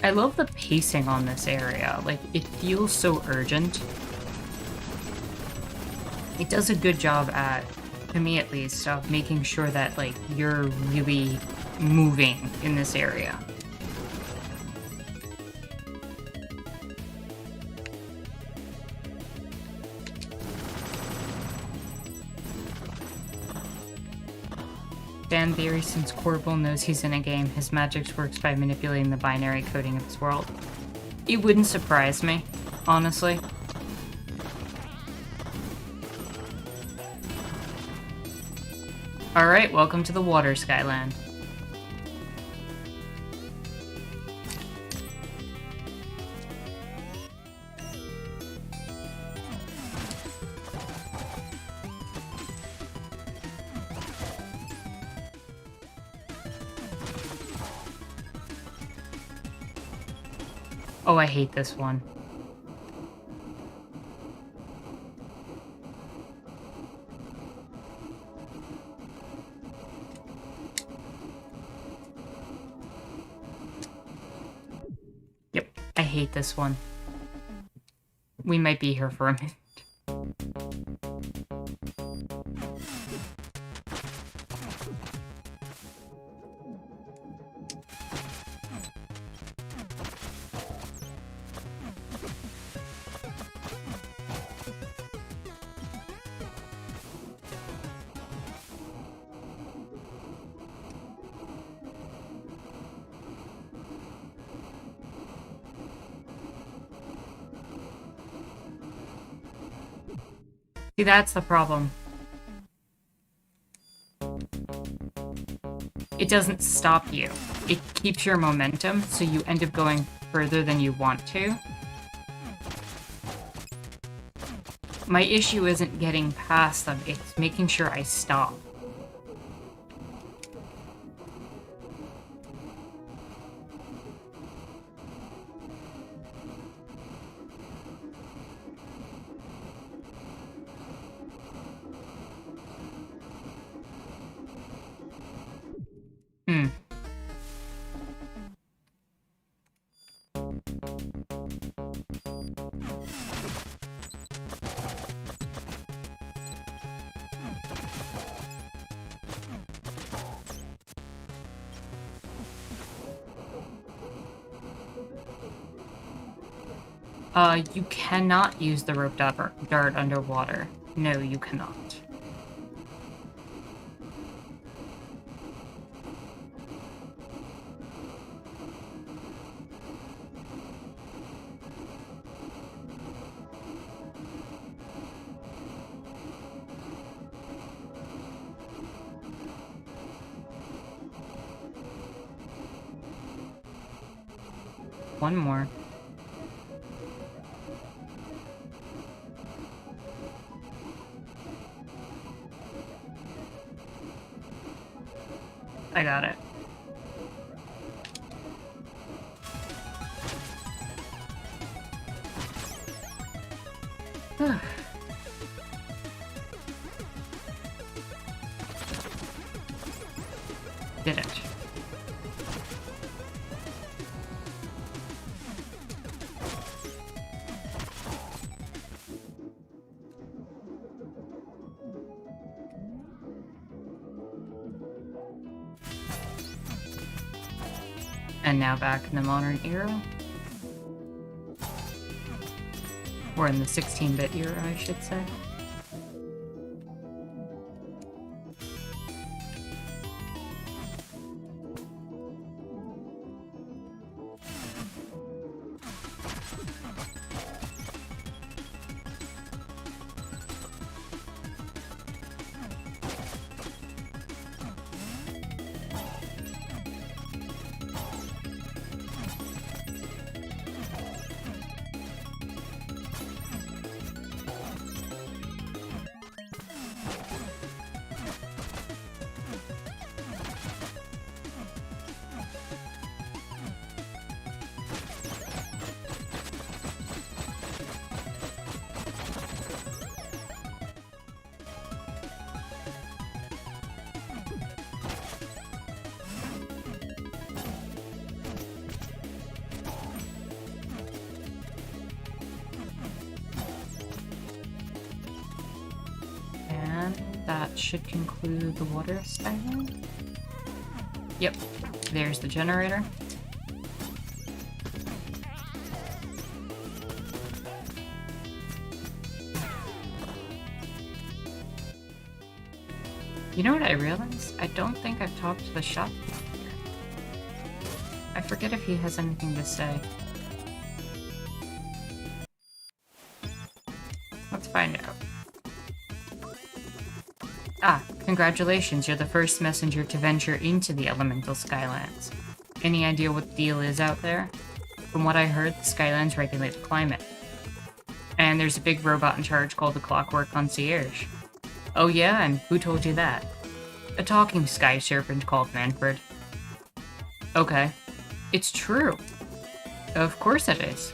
I love the pacing on this area. Like, it feels so urgent. It does a good job at, to me at least, of making sure that, like, you're really moving in this area. Fan theory, since Corbel knows he's in a game, his magic works by manipulating the binary coding of his world. It wouldn't surprise me, honestly. Alright, welcome to the Water Skyland. Oh, I hate this one. Yep, I hate this one. We might be here for a minute. See, that's the problem. It doesn't stop you. It keeps your momentum, so you end up going further than you want to. My issue isn't getting past them, it's making sure I stop. You cannot use the rope dart underwater. No, you cannot. One more. I got it. Did it. And now back in the modern era. Or in the 16-bit era, I should say. That should conclude the water skyline. Yep, there's the generator. You know what I realized? I don't think I've talked to the shopkeeper here. I forget if he has anything to say. Let's find out. Ah, congratulations, you're the first messenger to venture into the elemental Skylands. Any idea what the deal is out there? From what I heard, the Skylands regulate the climate. And there's a big robot in charge called the Clockwork Concierge. Oh yeah, and who told you that? A talking sky serpent called Manfred. Okay. It's true. Of course it is.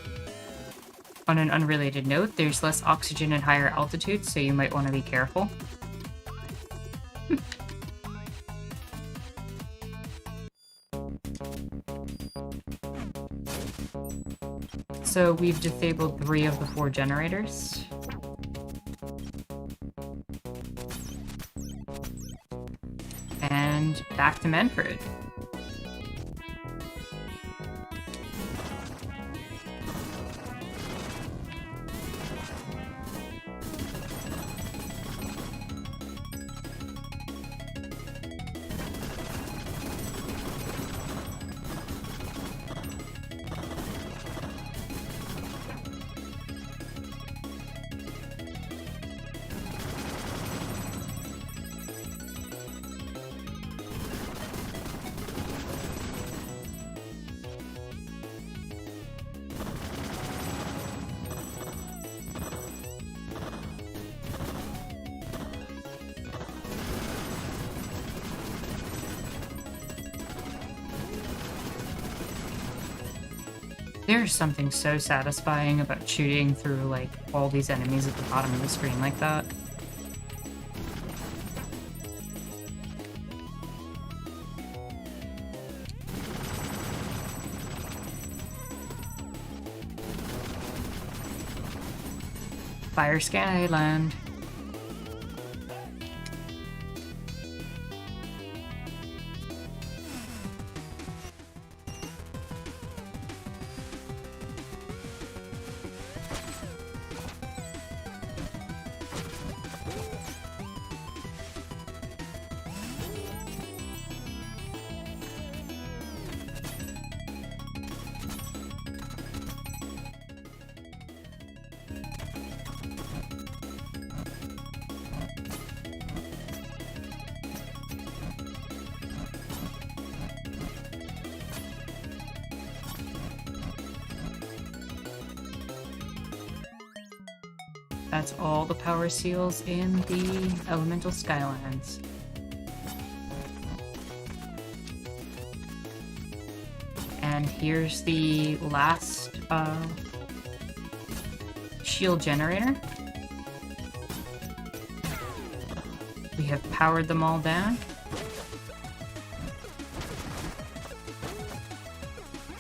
On an unrelated note, there's less oxygen at higher altitudes, so you might want to be careful. So we've disabled 3 of the 4 generators. And back to Manfred. There's something so satisfying about shooting through, like, all these enemies at the bottom of the screen like that. Fire Skyland. That's all the power seals in the elemental Skylands. And here's the last shield generator. We have powered them all down.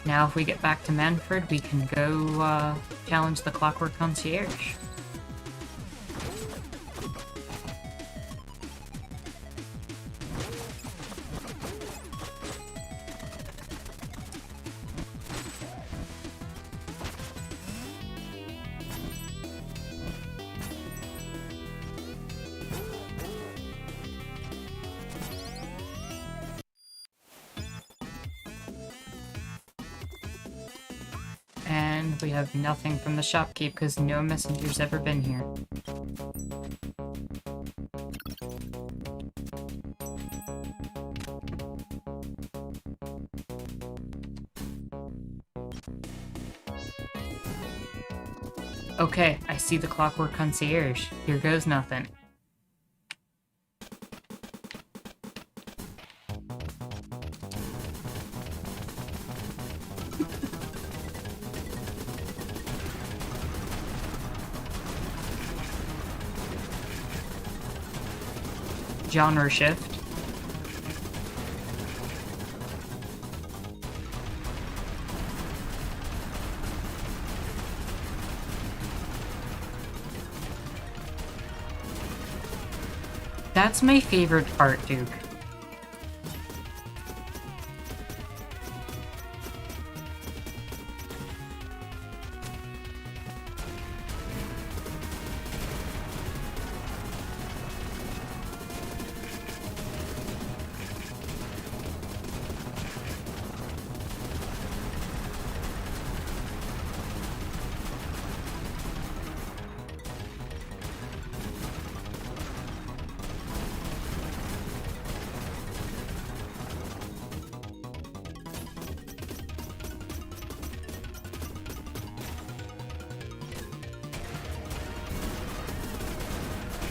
Now if we get back to Manfred, we can go challenge the Clockwork Concierge. And we have nothing from the shopkeep because no messenger's ever been here. Okay, I see the Clockwork Concierge. Here goes nothing. Genre shift. That's my favorite part, Duke.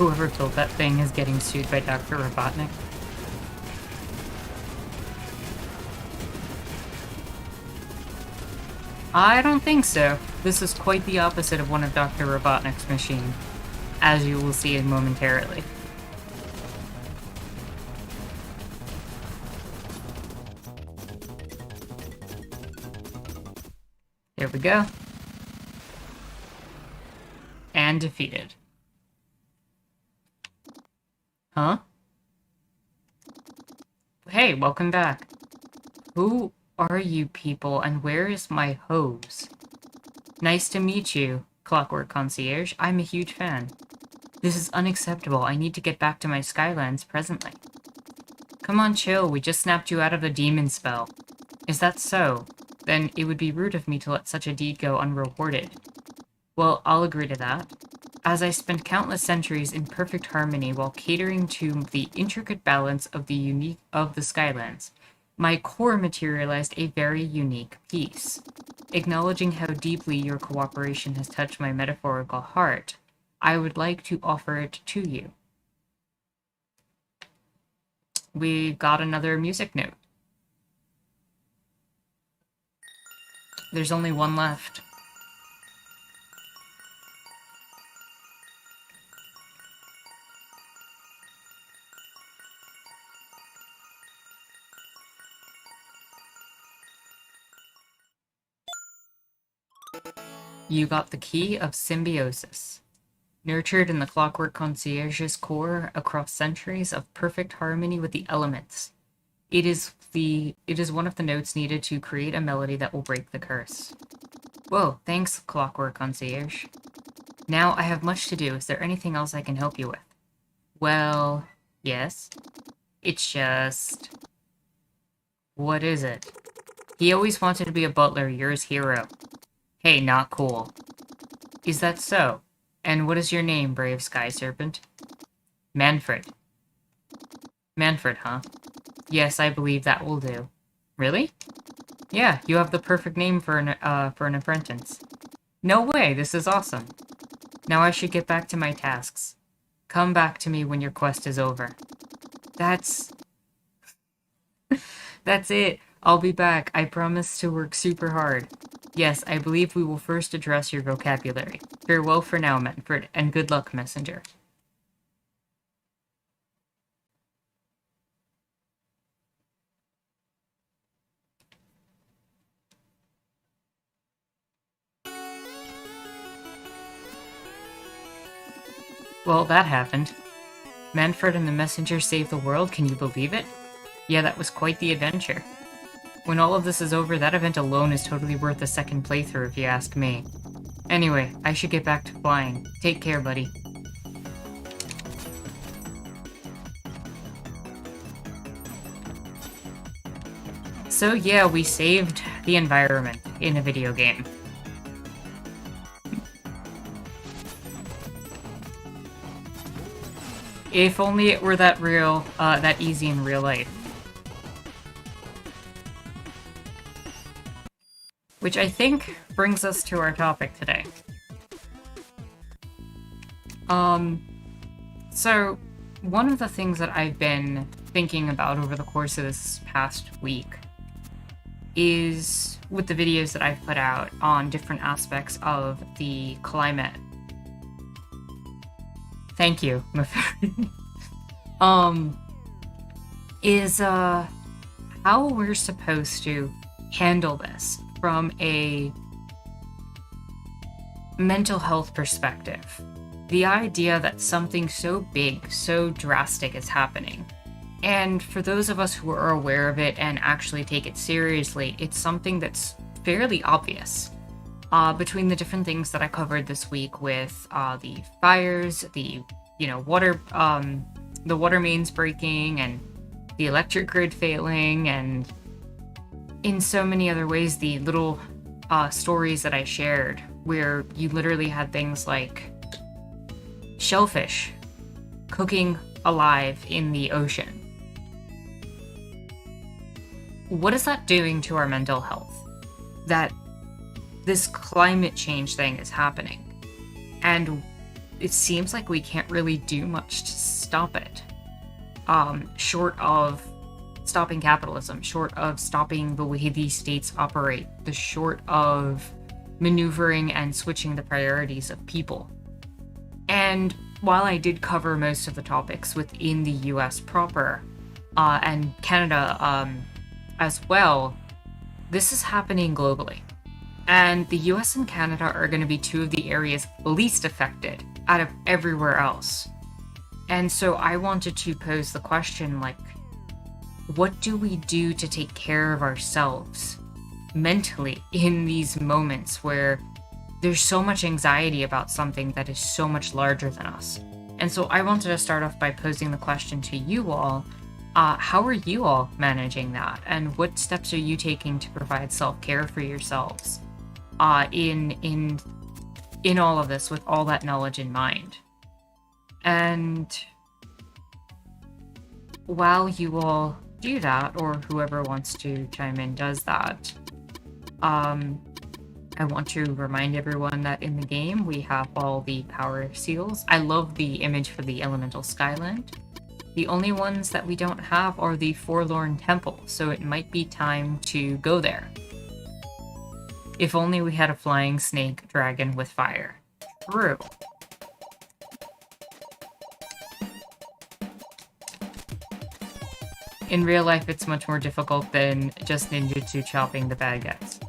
whoever built that thing is getting sued by Dr. Robotnik. I don't think so. This is quite the opposite of one of Dr. Robotnik's machines, as you will see momentarily. Here we go. And defeated. Huh? Hey, welcome back. Who are you people, and where is my hose? Nice to meet you, Clockwork Concierge. I'm a huge fan. This is unacceptable. I need to get back to my Skylands presently. Come on, chill. We just snapped you out of a demon spell. Is that so? Then it would be rude of me to let such a deed go unrewarded. Well, I'll agree to that. As I spent countless centuries in perfect harmony while catering to the intricate balance of the Skylands, my core materialized a very unique piece. Acknowledging how deeply your cooperation has touched my metaphorical heart, I would like to offer it to you. We got another music note. There's only one left. You got the key of symbiosis. Nurtured in the Clockwork Concierge's core across centuries of perfect harmony with the elements. It is one of the notes needed to create a melody that will break the curse. Whoa, thanks, Clockwork Concierge. Now I have much to do. Is there anything else I can help you with? Well, yes. It's just... What is it? He always wanted to be a butler, you're his hero. Hey, not cool. Is that so? And what is your name, brave sky serpent? Manfred. Manfred, huh? Yes, I believe that will do. Really? Yeah, you have the perfect name for an apprentice. No way, this is awesome. Now I should get back to my tasks. Come back to me when your quest is over. That's it. I'll be back. I promise to work super hard. Yes, I believe we will first address your vocabulary. Farewell for now, Manfred, and good luck, messenger. Well, that happened. Manfred and the messenger saved the world, can you believe it? Yeah, that was quite the adventure. When all of this is over, that event alone is totally worth a second playthrough if you ask me. Anyway, I should get back to flying. Take care, buddy. So yeah, we saved the environment in a video game. If only it were that easy in real life. Which I think brings us to our topic today. So one of the things that I've been thinking about over the course of this past week is with the videos that I've put out on different aspects of the climate. Thank you, Mafari. How we're supposed to handle this from a mental health perspective. The idea that something so big, so drastic is happening. And for those of us who are aware of it and actually take it seriously, it's something that's fairly obvious. Between the different things that I covered this week with the fires, the water mains breaking, and the electric grid failing, and in so many other ways, the little stories that I shared, where you literally had things like shellfish cooking alive in the ocean. What is that doing to our mental health? That this climate change thing is happening. And it seems like we can't really do much to stop it. Short of stopping capitalism, short of stopping the way these states operate, short of maneuvering and switching the priorities of people. And while I did cover most of the topics within the US proper, and Canada as well, this is happening globally. And the US and Canada are going to be two of the areas least affected out of everywhere else. And so I wanted to pose the question, like, what do we do to take care of ourselves mentally in these moments where there's so much anxiety about something that is so much larger than us? And so I wanted to start off by posing the question to you all. How are you all managing that? And what steps are you taking to provide self-care for yourselves in all of this, with all that knowledge in mind? And while you all do that, or whoever wants to chime in does that, I want to remind everyone that in the game we have all the power seals. I love the image for the elemental skyland. The only ones that we don't have are the Forlorn temple, so it might be time to go there. If only we had a flying snake dragon with fire. True. In real life, it's much more difficult than just ninjutsu chopping the bad guys.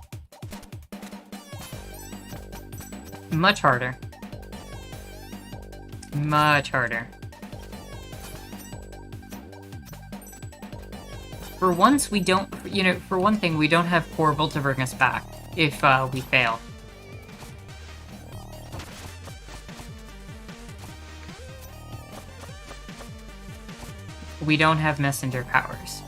Much harder. Much harder. For once, we don't, for one thing, we don't have Corval to bring us back if we fail. We don't have messenger powers.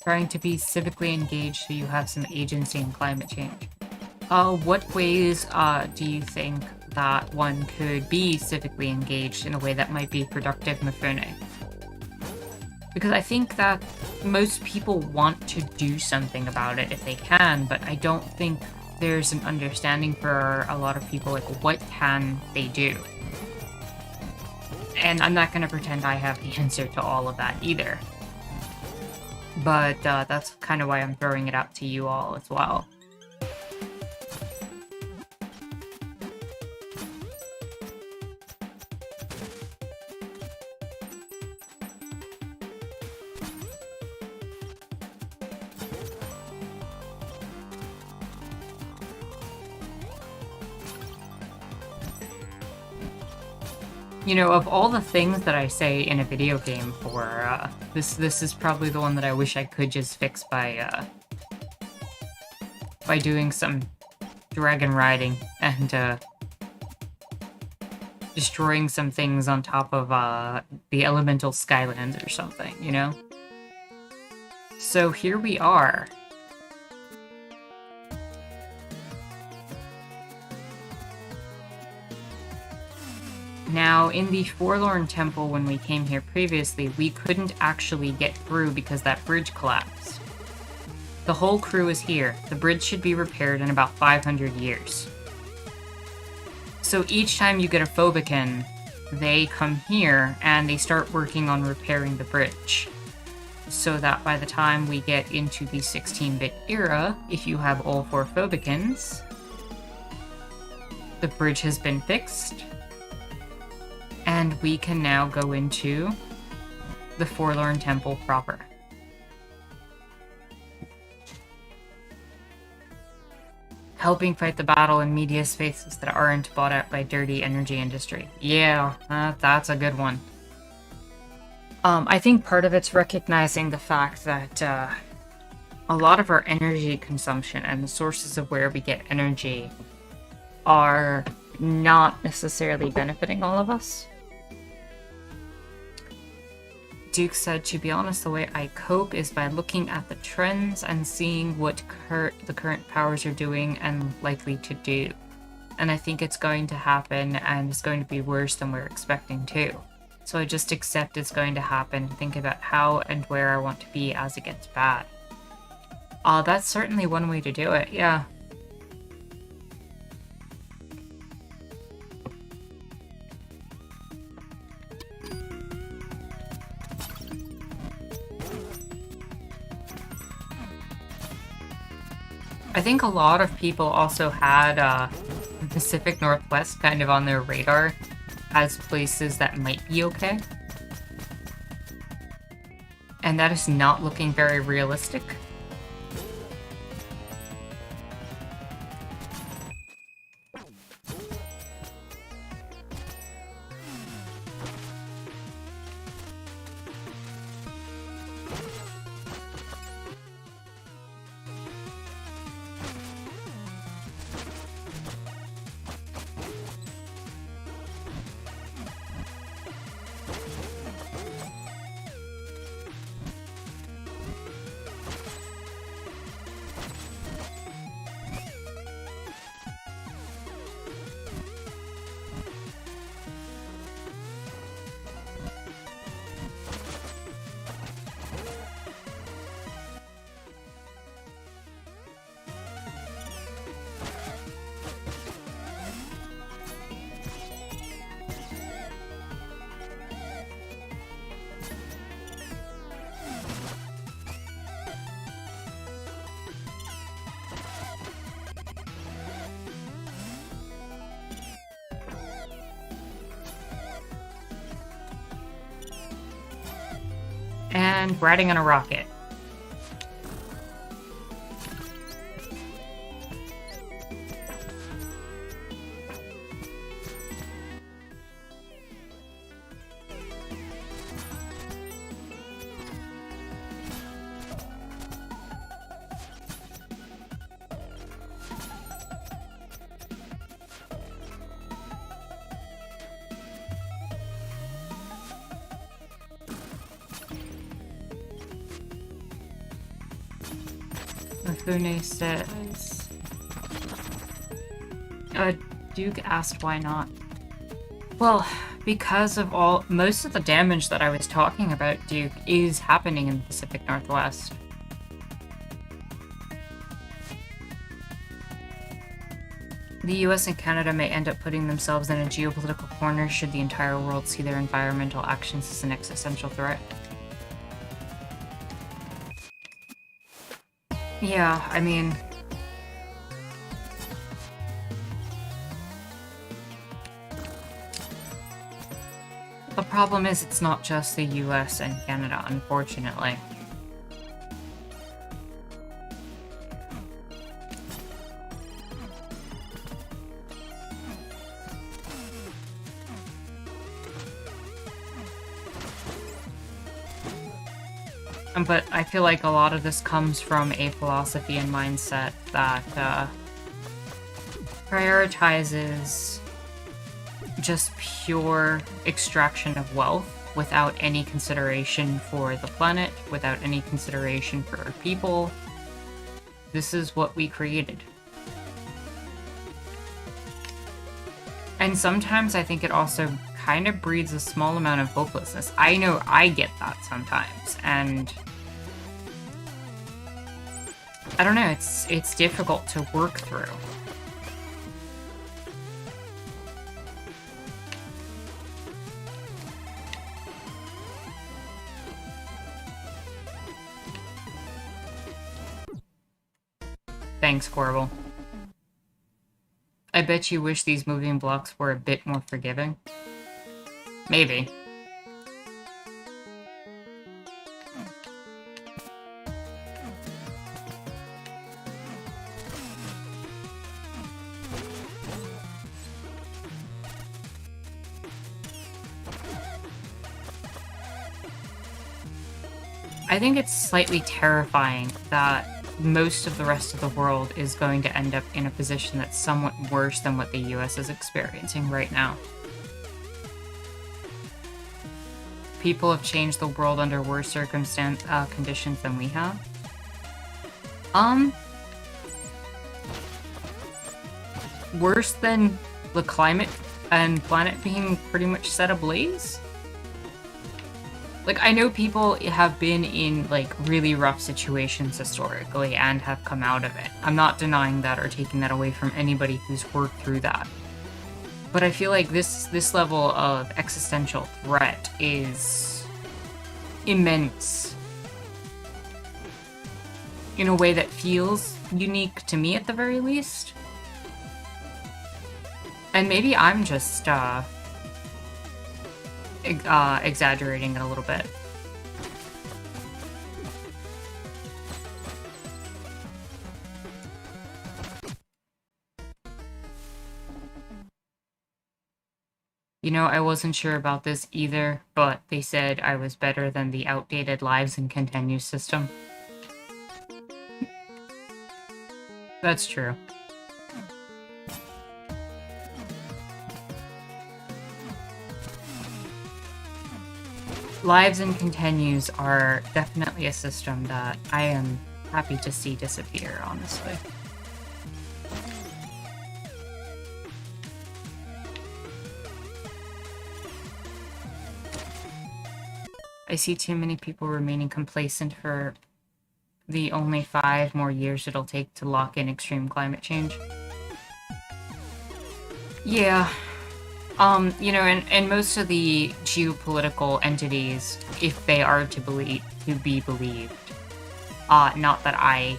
Trying to be civically engaged so you have some agency in climate change. What ways do you think that one could be civically engaged in a way that might be productive, Mifune? Because I think that most people want to do something about it if they can, but I don't think there's an understanding for a lot of people, like, what can they do? And I'm not going to pretend I have the answer to all of that either. But that's kind of why I'm throwing it out to you all as well. You know, of all the things that I say in a video game for, this is probably the one that I wish I could just fix by doing some dragon riding and, destroying some things on top of, the elemental skylands or something, you know? So here we are. Now, in the Forlorn Temple, when we came here previously, we couldn't actually get through because that bridge collapsed. The whole crew is here. The bridge should be repaired in about 500 years. So each time you get a Phobican, they come here and they start working on repairing the bridge. So that by the time we get into the 16-bit era, if you have all 4 Phobicans, the bridge has been fixed. And we can now go into the Forlorn Temple proper. Helping fight the battle in media spaces that aren't bought out by dirty energy industry. Yeah, that's a good one. I think part of it's recognizing the fact that a lot of our energy consumption and the sources of where we get energy are not necessarily benefiting all of us. Duke said, to be honest, the way I cope is by looking at the trends and seeing what the current powers are doing and likely to do. And I think it's going to happen, and it's going to be worse than we're expecting too. So I just accept it's going to happen, think about how and where I want to be as it gets bad. That's certainly one way to do it, yeah. I think a lot of people also had the Pacific Northwest kind of on their radar as places that might be okay. And that is not looking very realistic. And riding on a rocket. Mifune says... Duke asked why not. Well, because of most of the damage that I was talking about, Duke, is happening in the Pacific Northwest. The US and Canada may end up putting themselves in a geopolitical corner should the entire world see their environmental actions as an existential threat. Yeah, I mean... The problem is it's not just the US and Canada, unfortunately. But I feel like a lot of this comes from a philosophy and mindset that prioritizes just pure extraction of wealth without any consideration for the planet, without any consideration for our people. This is what we created. And sometimes I think it also kind of breeds a small amount of hopelessness. I know I get that sometimes, and I don't know, it's difficult to work through. Thanks, Corbel. I bet you wish these moving blocks were a bit more forgiving. Maybe. I think it's slightly terrifying that most of the rest of the world is going to end up in a position that's somewhat worse than what the US is experiencing right now. People have changed the world under worse conditions than we have. Worse than the climate and planet being pretty much set ablaze? Like, I know people have been in, like, really rough situations historically and have come out of it. I'm not denying that or taking that away from anybody who's worked through that. But I feel like this level of existential threat is immense. In a way that feels unique to me at the very least. And maybe I'm just, exaggerating it a little bit. You know, I wasn't sure about this either, but they said I was better than the outdated lives and continues system. That's true. Lives and continues are definitely a system that I am happy to see disappear, honestly. I see too many people remaining complacent for the only 5 more years it'll take to lock in extreme climate change. Yeah. You know, and most of the geopolitical entities, if they are to be believed, not that I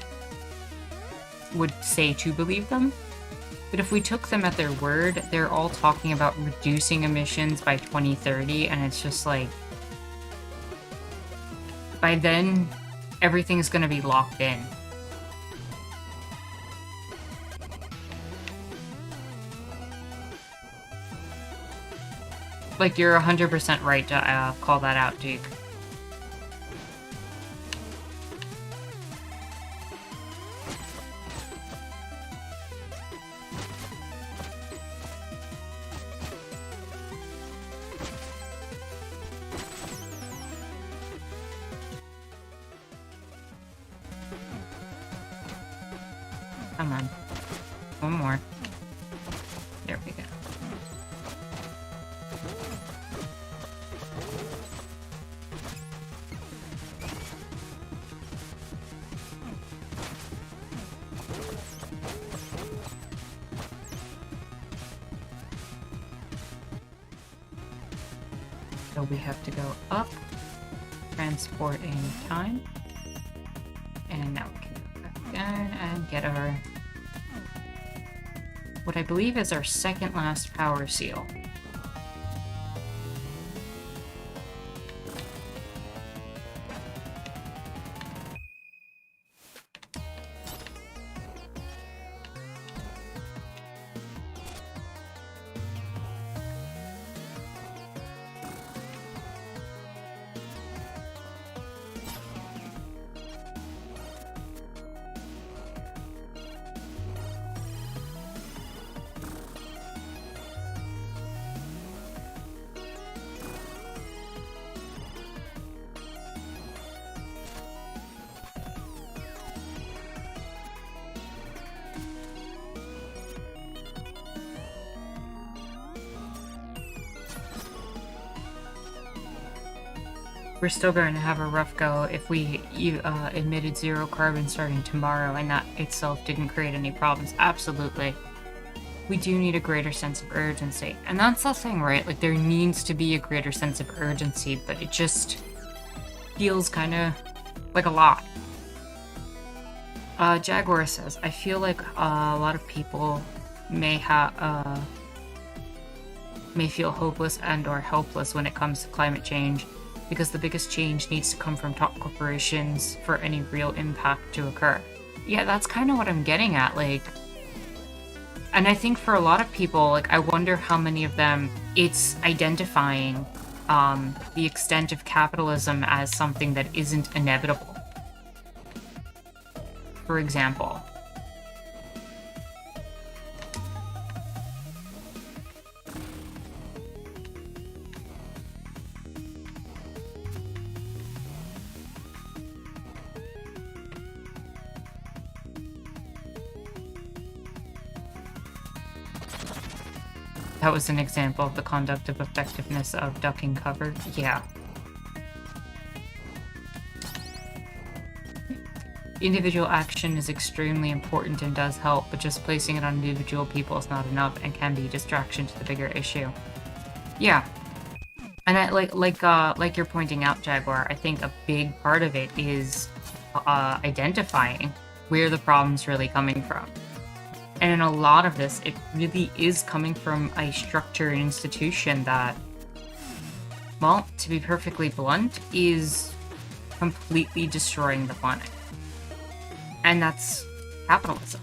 would say to believe them, but if we took them at their word, they're all talking about reducing emissions by 2030, and it's just like, by then, everything's gonna be locked in. Like, you're 100% right to call that out, Duke. Come on. One more. There we go. So we have to go up, transport in time, and now we can go back down and get our, what I believe is our second last power seal. We're still going to have a rough go if we emitted 0 carbon starting tomorrow and that itself didn't create any problems. Absolutely. We do need a greater sense of urgency. And that's the thing, right? Like, there needs to be a greater sense of urgency, but it just feels kind of like a lot. Jaguar says, I feel like a lot of people may feel hopeless and or helpless when it comes to climate change, because the biggest change needs to come from top corporations for any real impact to occur. Yeah, that's kind of what I'm getting at, like, and I think for a lot of people, like, I wonder how many of them it's identifying the extent of capitalism as something that isn't inevitable. for example. That was an example of the conduct of effectiveness of ducking cover. Yeah. Individual action is extremely important and does help, but just placing it on individual people is not enough and can be a distraction to the bigger issue. Yeah. And I, like you're pointing out, Jaguar, I think a big part of it is identifying where the problem's really coming from. And in a lot of this, it really is coming from a structure and institution that, well, to be perfectly blunt, is completely destroying the planet. And that's capitalism.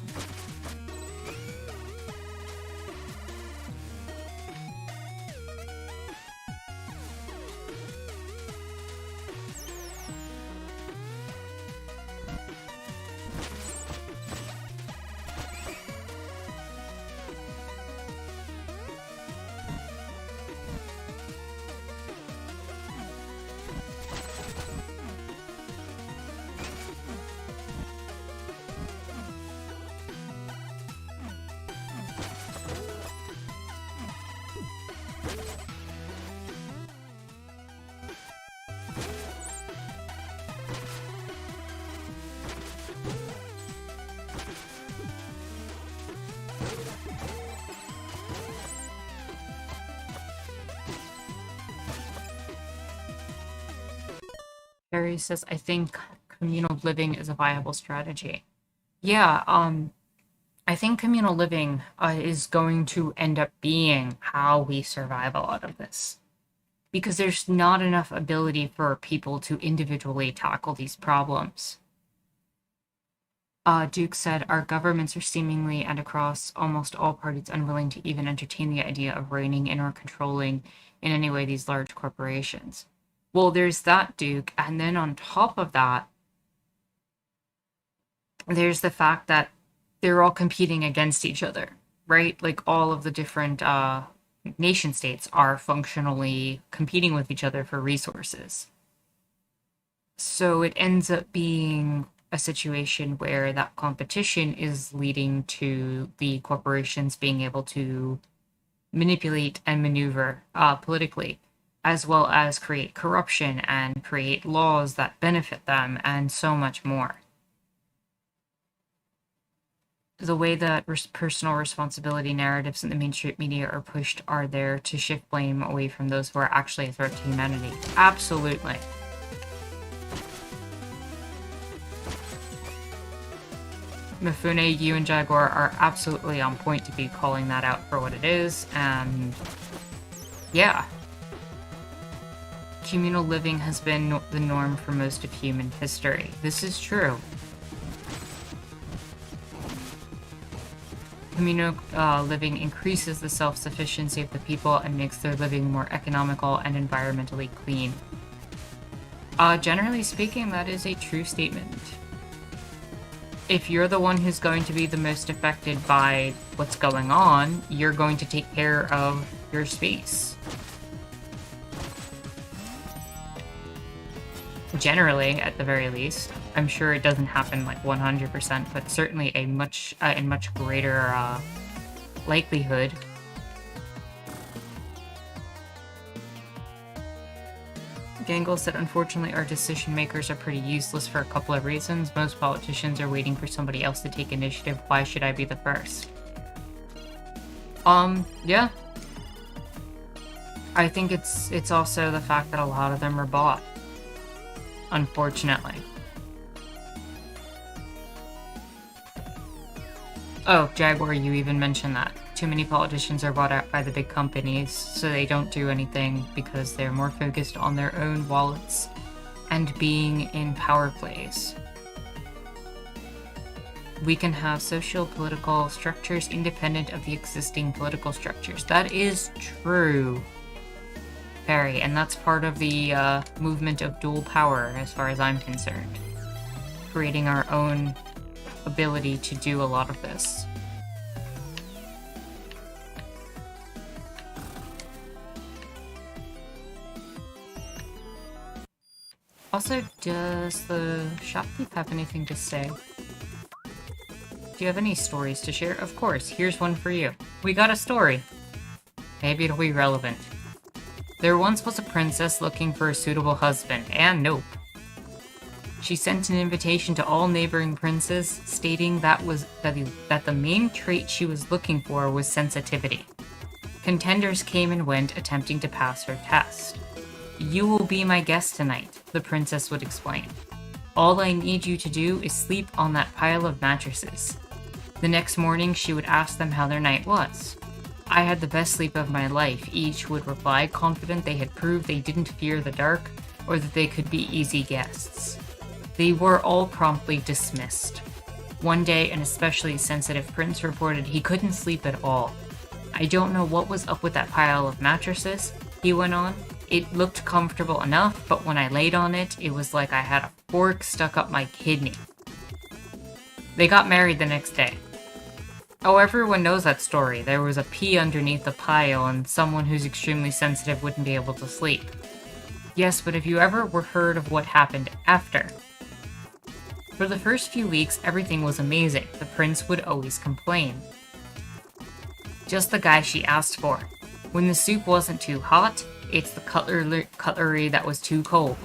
Harry says, I think communal living is a viable strategy. Yeah, I think communal living is going to end up being how we survive a lot of this. Because there's not enough ability for people to individually tackle these problems. Duke said, our governments are seemingly and across almost all parties unwilling to even entertain the idea of reining in or controlling in any way these large corporations. Well, there's that, Duke, and then on top of that, there's the fact that they're all competing against each other, right? Like, all of the different nation states are functionally competing with each other for resources. So it ends up being a situation where that competition is leading to the corporations being able to manipulate and maneuver politically, as well as create corruption and create laws that benefit them, and so much more. The way that personal responsibility narratives in the mainstream media are pushed are there to shift blame away from those who are actually a threat to humanity. Absolutely. Mifune, you and Jaguar are absolutely on point to be calling that out for what it is, and yeah. Communal living has been the norm for most of human history. This is true. Communal living increases the self-sufficiency of the people and makes their living more economical and environmentally clean. Generally speaking, that is a true statement. If you're the one who's going to be the most affected by what's going on, you're going to take care of your space. Generally, at the very least. I'm sure it doesn't happen like 100%, but certainly a much greater likelihood. Gangle said, unfortunately, our decision makers are pretty useless for a couple of reasons. Most politicians are waiting for somebody else to take initiative. Why should I be the first? Yeah. I think it's also the fact that a lot of them are bought. Unfortunately. Oh, Jaguar, you even mentioned that. Too many politicians are bought out by the big companies, so they don't do anything because they're more focused on their own wallets and being in power plays. We can have social-political structures independent of the existing political structures. That is true, Perry, and that's part of the movement of dual power, as far as I'm concerned. Creating our own ability to do a lot of this. Also, does the shopkeep have anything to say? Do you have any stories to share? Of course, here's one for you. We got a story. Maybe it'll be relevant. There once was a princess looking for a suitable husband, and nope. She sent an invitation to all neighboring princes, stating that the main trait she was looking for was sensitivity. Contenders came and went, attempting to pass her test. "You will be my guest tonight," the princess would explain. "All I need you to do is sleep on that pile of mattresses." The next morning, she would ask them how their night was. "I had the best sleep of my life," each would reply, confident they had proved they didn't fear the dark or that they could be easy guests. They were all promptly dismissed. One day, an especially sensitive prince reported he couldn't sleep at all. "I don't know what was up with that pile of mattresses," he went on. "It looked comfortable enough, but when I laid on it, it was like I had a fork stuck up my kidney." They got married the next day. Oh, everyone knows that story. There was a pea underneath the pile, and someone who's extremely sensitive wouldn't be able to sleep. Yes, but have you ever heard of what happened after? For the first few weeks, everything was amazing. The prince would always complain. Just the guy she asked for. When the soup wasn't too hot, it's the cutlery that was too cold.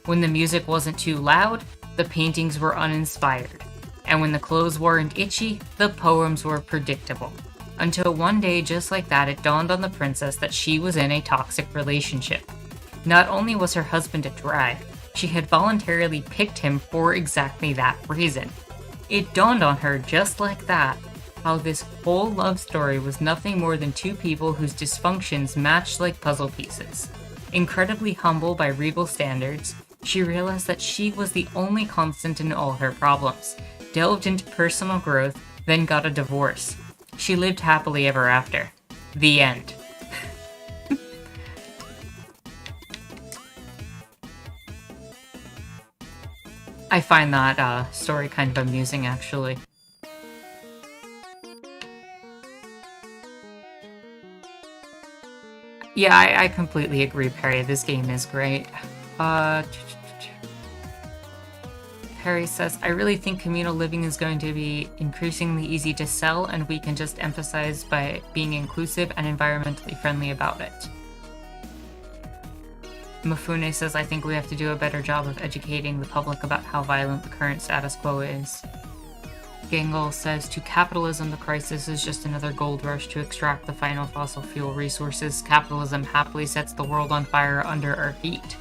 When the music wasn't too loud, the paintings were uninspired. And when the clothes weren't itchy, the poems were predictable. Until one day, just like that, it dawned on the princess that she was in a toxic relationship. Not only was her husband a drag, she had voluntarily picked him for exactly that reason. It dawned on her, just like that, how this whole love story was nothing more than two people whose dysfunctions matched like puzzle pieces. Incredibly humble by regal standards, she realized that she was the only constant in all her problems, delved into personal growth, then got a divorce. She lived happily ever after. The end. I find that story kind of amusing, actually. Yeah, I completely agree, Perry. This game is great. Perry says, "I really think communal living is going to be increasingly easy to sell, and we can just emphasize by being inclusive and environmentally friendly about it." Mafune says, "I think we have to do a better job of educating the public about how violent the current status quo is." Gangle says, "To capitalism, the crisis is just another gold rush to extract the final fossil fuel resources. Capitalism happily sets the world on fire under our feet."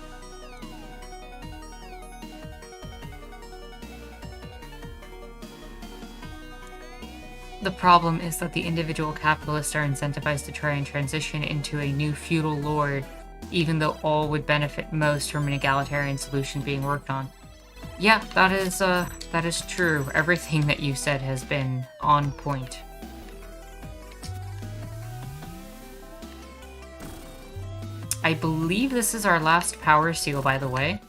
The problem is that the individual capitalists are incentivized to try and transition into a new feudal lord, even though all would benefit most from an egalitarian solution being worked on. Yeah, that is true. Everything that you said has been on point. I believe this is our last power seal, by the way.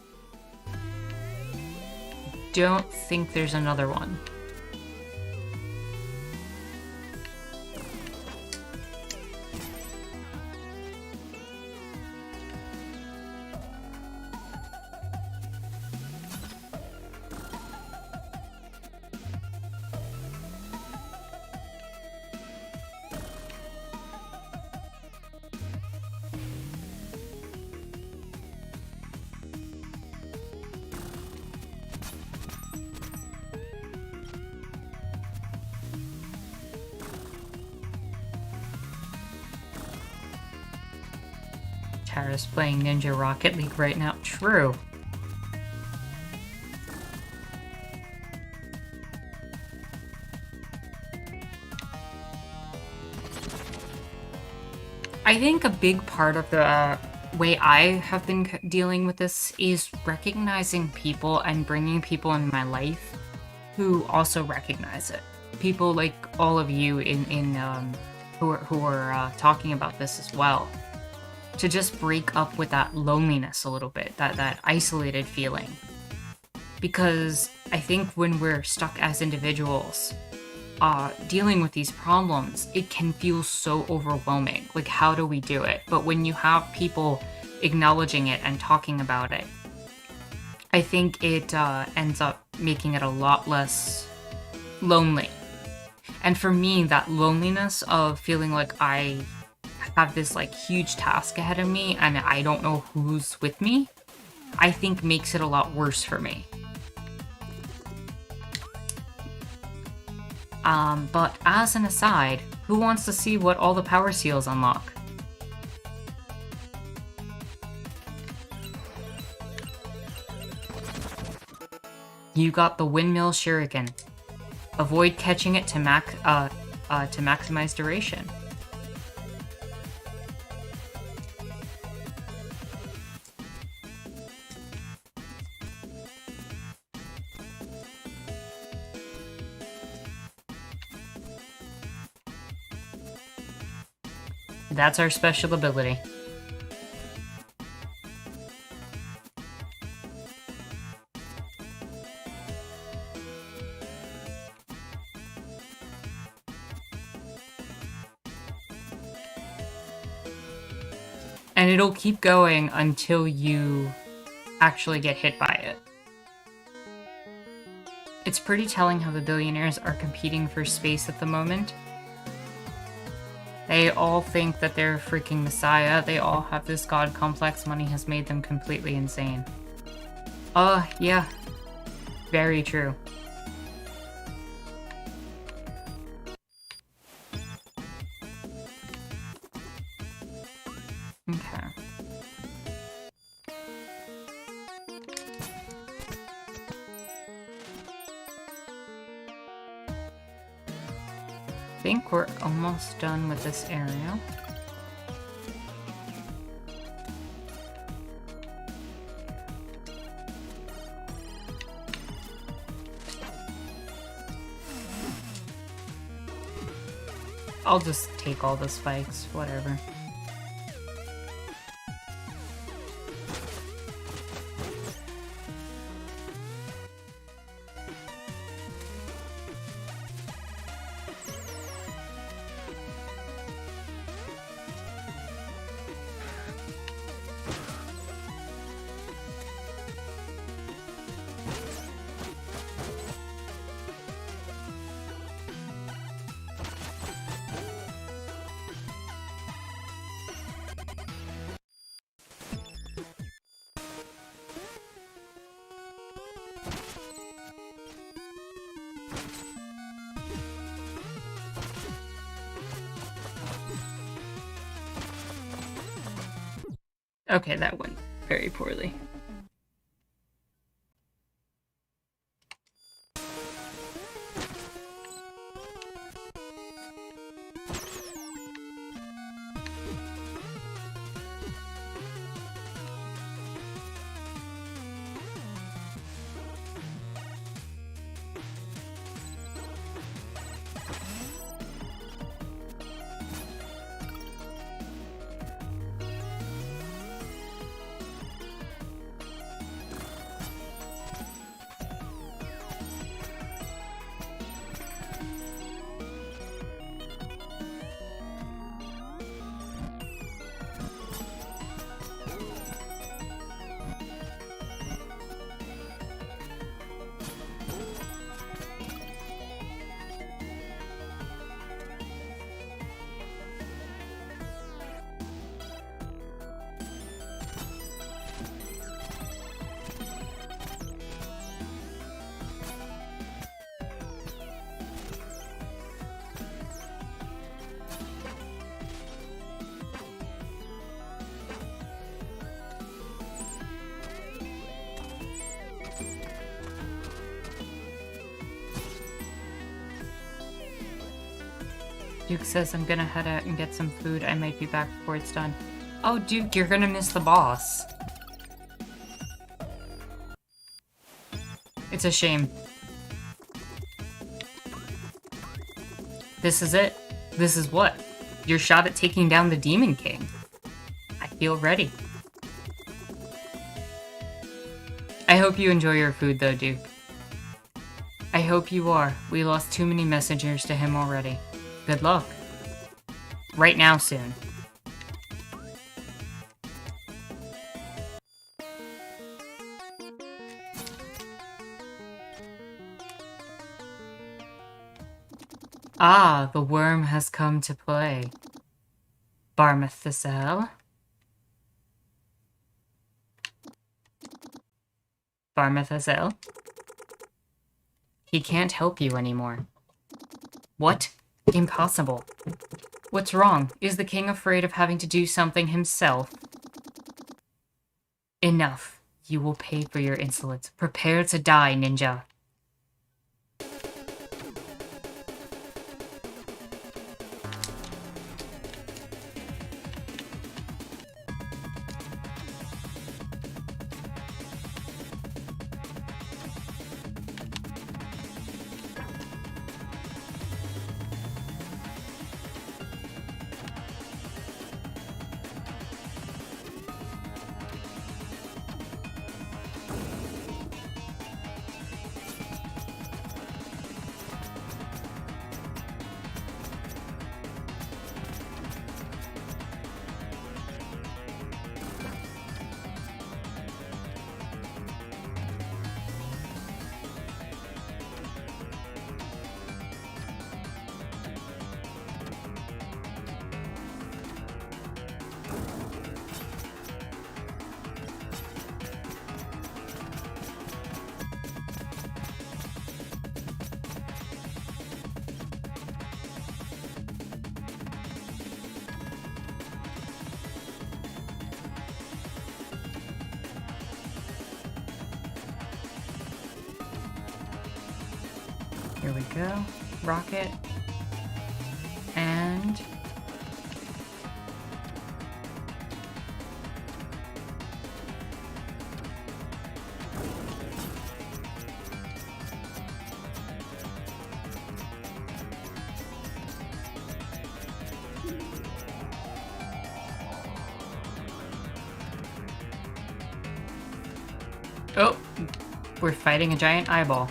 Don't think there's another one. Tara's playing Ninja Rocket League right now. True. I think a big part of the way I have been dealing with this is recognizing people and bringing people in my life who also recognize it. People like all of you who are talking about this as well. To just break up with that loneliness a little bit, that isolated feeling. Because I think when we're stuck as individuals, dealing with these problems, it can feel so overwhelming. Like, how do we do it? But when you have people acknowledging it and talking about it, I think it ends up making it a lot less lonely. And for me, that loneliness of feeling like I have this like huge task ahead of me and I don't know who's with me, I think makes it a lot worse for me. But as an aside, who wants to see what all the power seals unlock? You got the windmill shuriken. Avoid catching it to maximize duration. That's our special ability. And it'll keep going until you actually get hit by it. It's pretty telling how the billionaires are competing for space at the moment. They all think that they're a freaking messiah. They all have this god complex. Money has made them completely insane. Yeah. Very true. Okay. I think we're almost done with this area. I'll just take all the spikes, whatever. Okay, that went very poorly. Duke says I'm gonna head out and get some food. I might be back before it's done. Oh, Duke, you're gonna miss the boss. It's a shame. This is it. This is what? Your shot at taking down the Demon King. I feel ready. I hope you enjoy your food though, Duke. I hope you are. We lost too many messengers to him already. Good luck. Right now soon. Ah, the worm has come to play. Barmethazel? Barmethazel? He can't help you anymore. What? Impossible. What's wrong? Is the king afraid of having to do something himself? Enough. You will pay for your insolence. Prepare to die, ninja. Here we go. Rocket. And... oh! We're fighting a giant eyeball.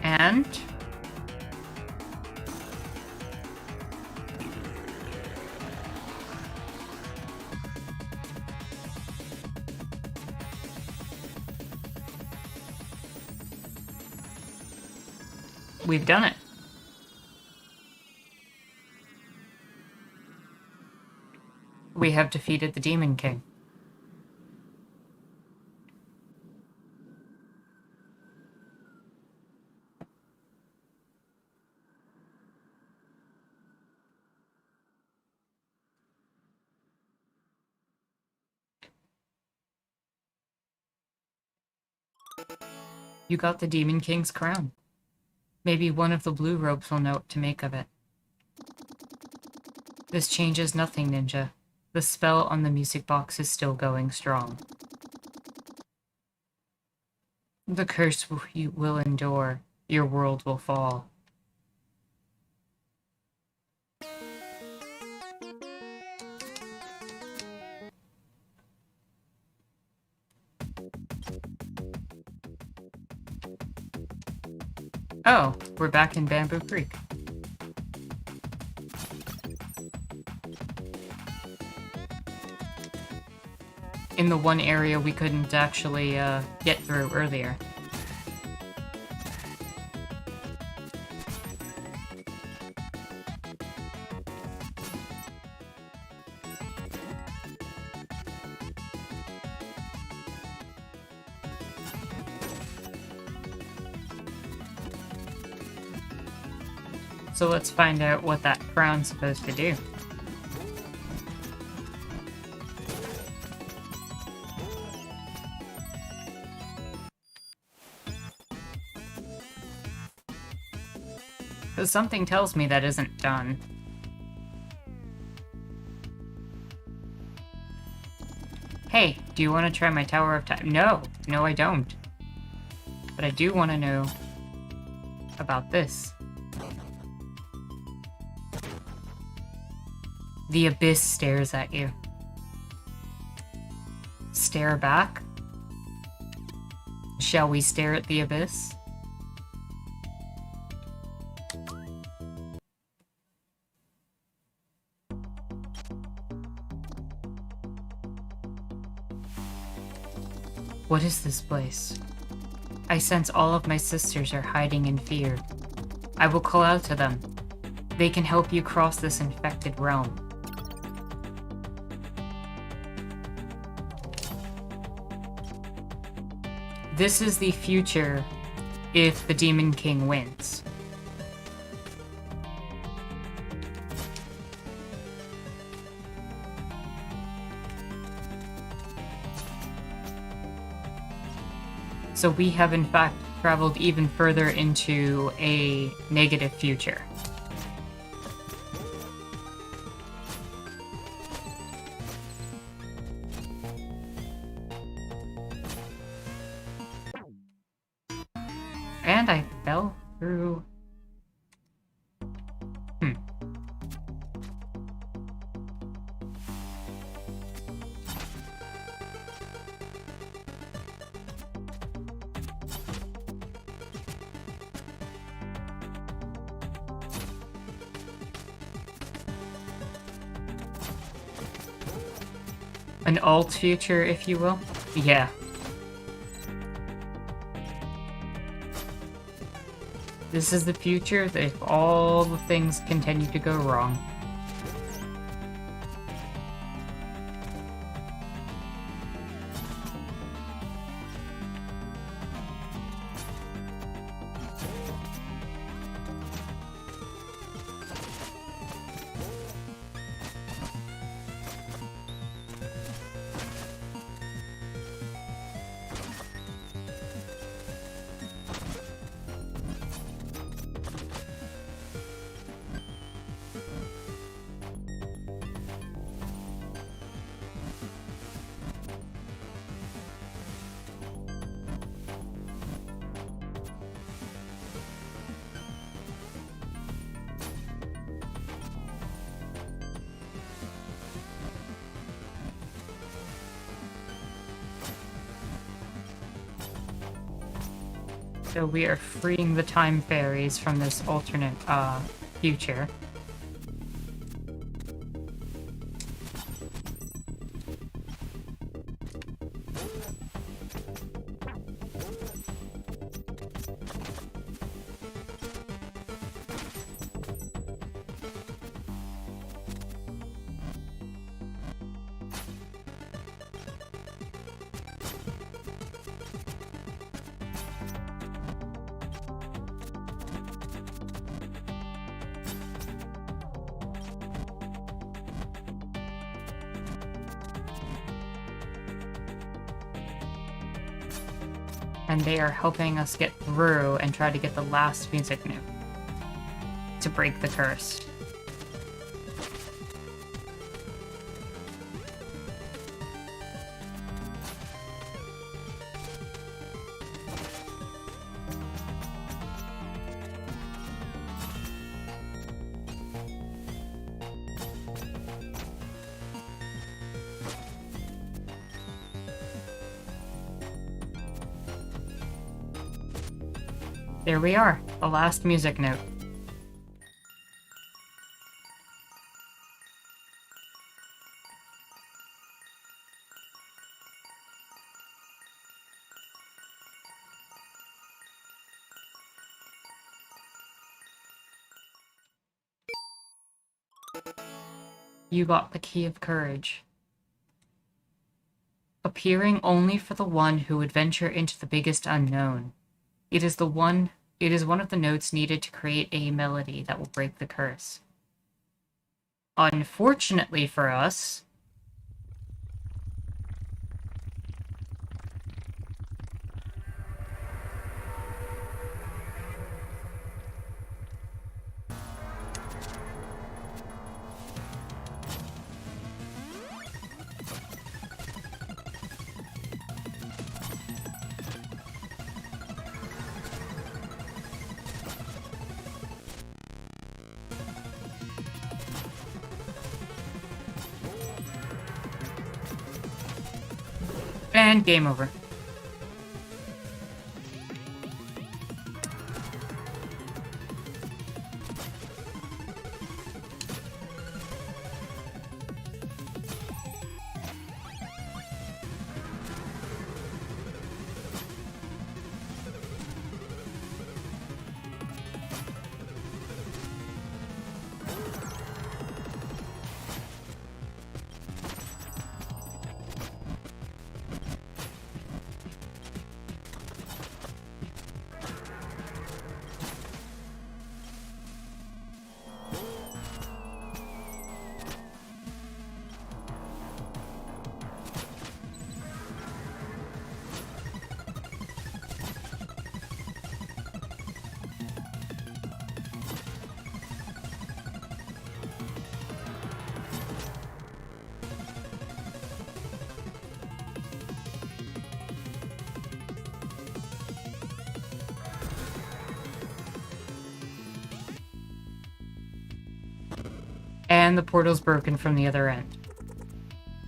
And... we've done it. We have defeated the Demon King. You got the Demon King's crown. Maybe one of the blue robes will know what to make of it. This changes nothing, Ninja. The spell on the music box is still going strong. The curse you will endure. Your world will fall. Oh, we're back in Bamboo Creek. In the one area we couldn't actually get through earlier. So let's find out what that crown's supposed to do. Because something tells me that isn't done. Hey, do you want to try my Tower of Time? No, no I don't. But I do want to know about this. The abyss stares at you. Stare back? Shall we stare at the abyss? What is this place? I sense all of my sisters are hiding in fear. I will call out to them. They can help you cross this infected realm. This is the future if the Demon King wins. So we have in fact traveled even further into a negative future. And I fell through... An alt future, if you will. Yeah. This is the future if all the things continue to go wrong. So we are freeing the time fairies from this alternate future. And they are helping us get through and try to get the last music note to break the curse. There we are, the last music note. You got the key of courage. Appearing only for the one who would venture into the biggest unknown. It is the one It is one of the notes needed to create a melody that will break the curse. Unfortunately for us, and game over. And the portal's broken from the other end.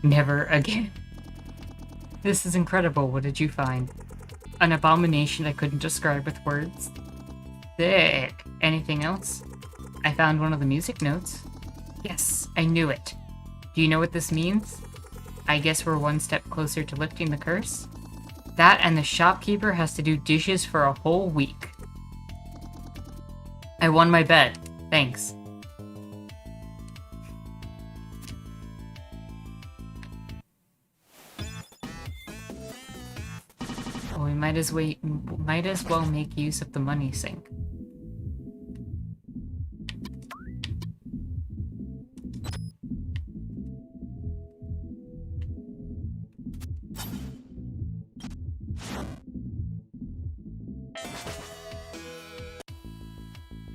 Never again. This is incredible. What did you find? An abomination I couldn't describe with words. Sick. Anything else? I found one of the music notes. Yes, I knew it. Do you know what this means? I guess we're one step closer to lifting the curse. That and the shopkeeper has to do dishes for a whole week. I won my bet. Thanks. Well, we might as well make use of the money sink.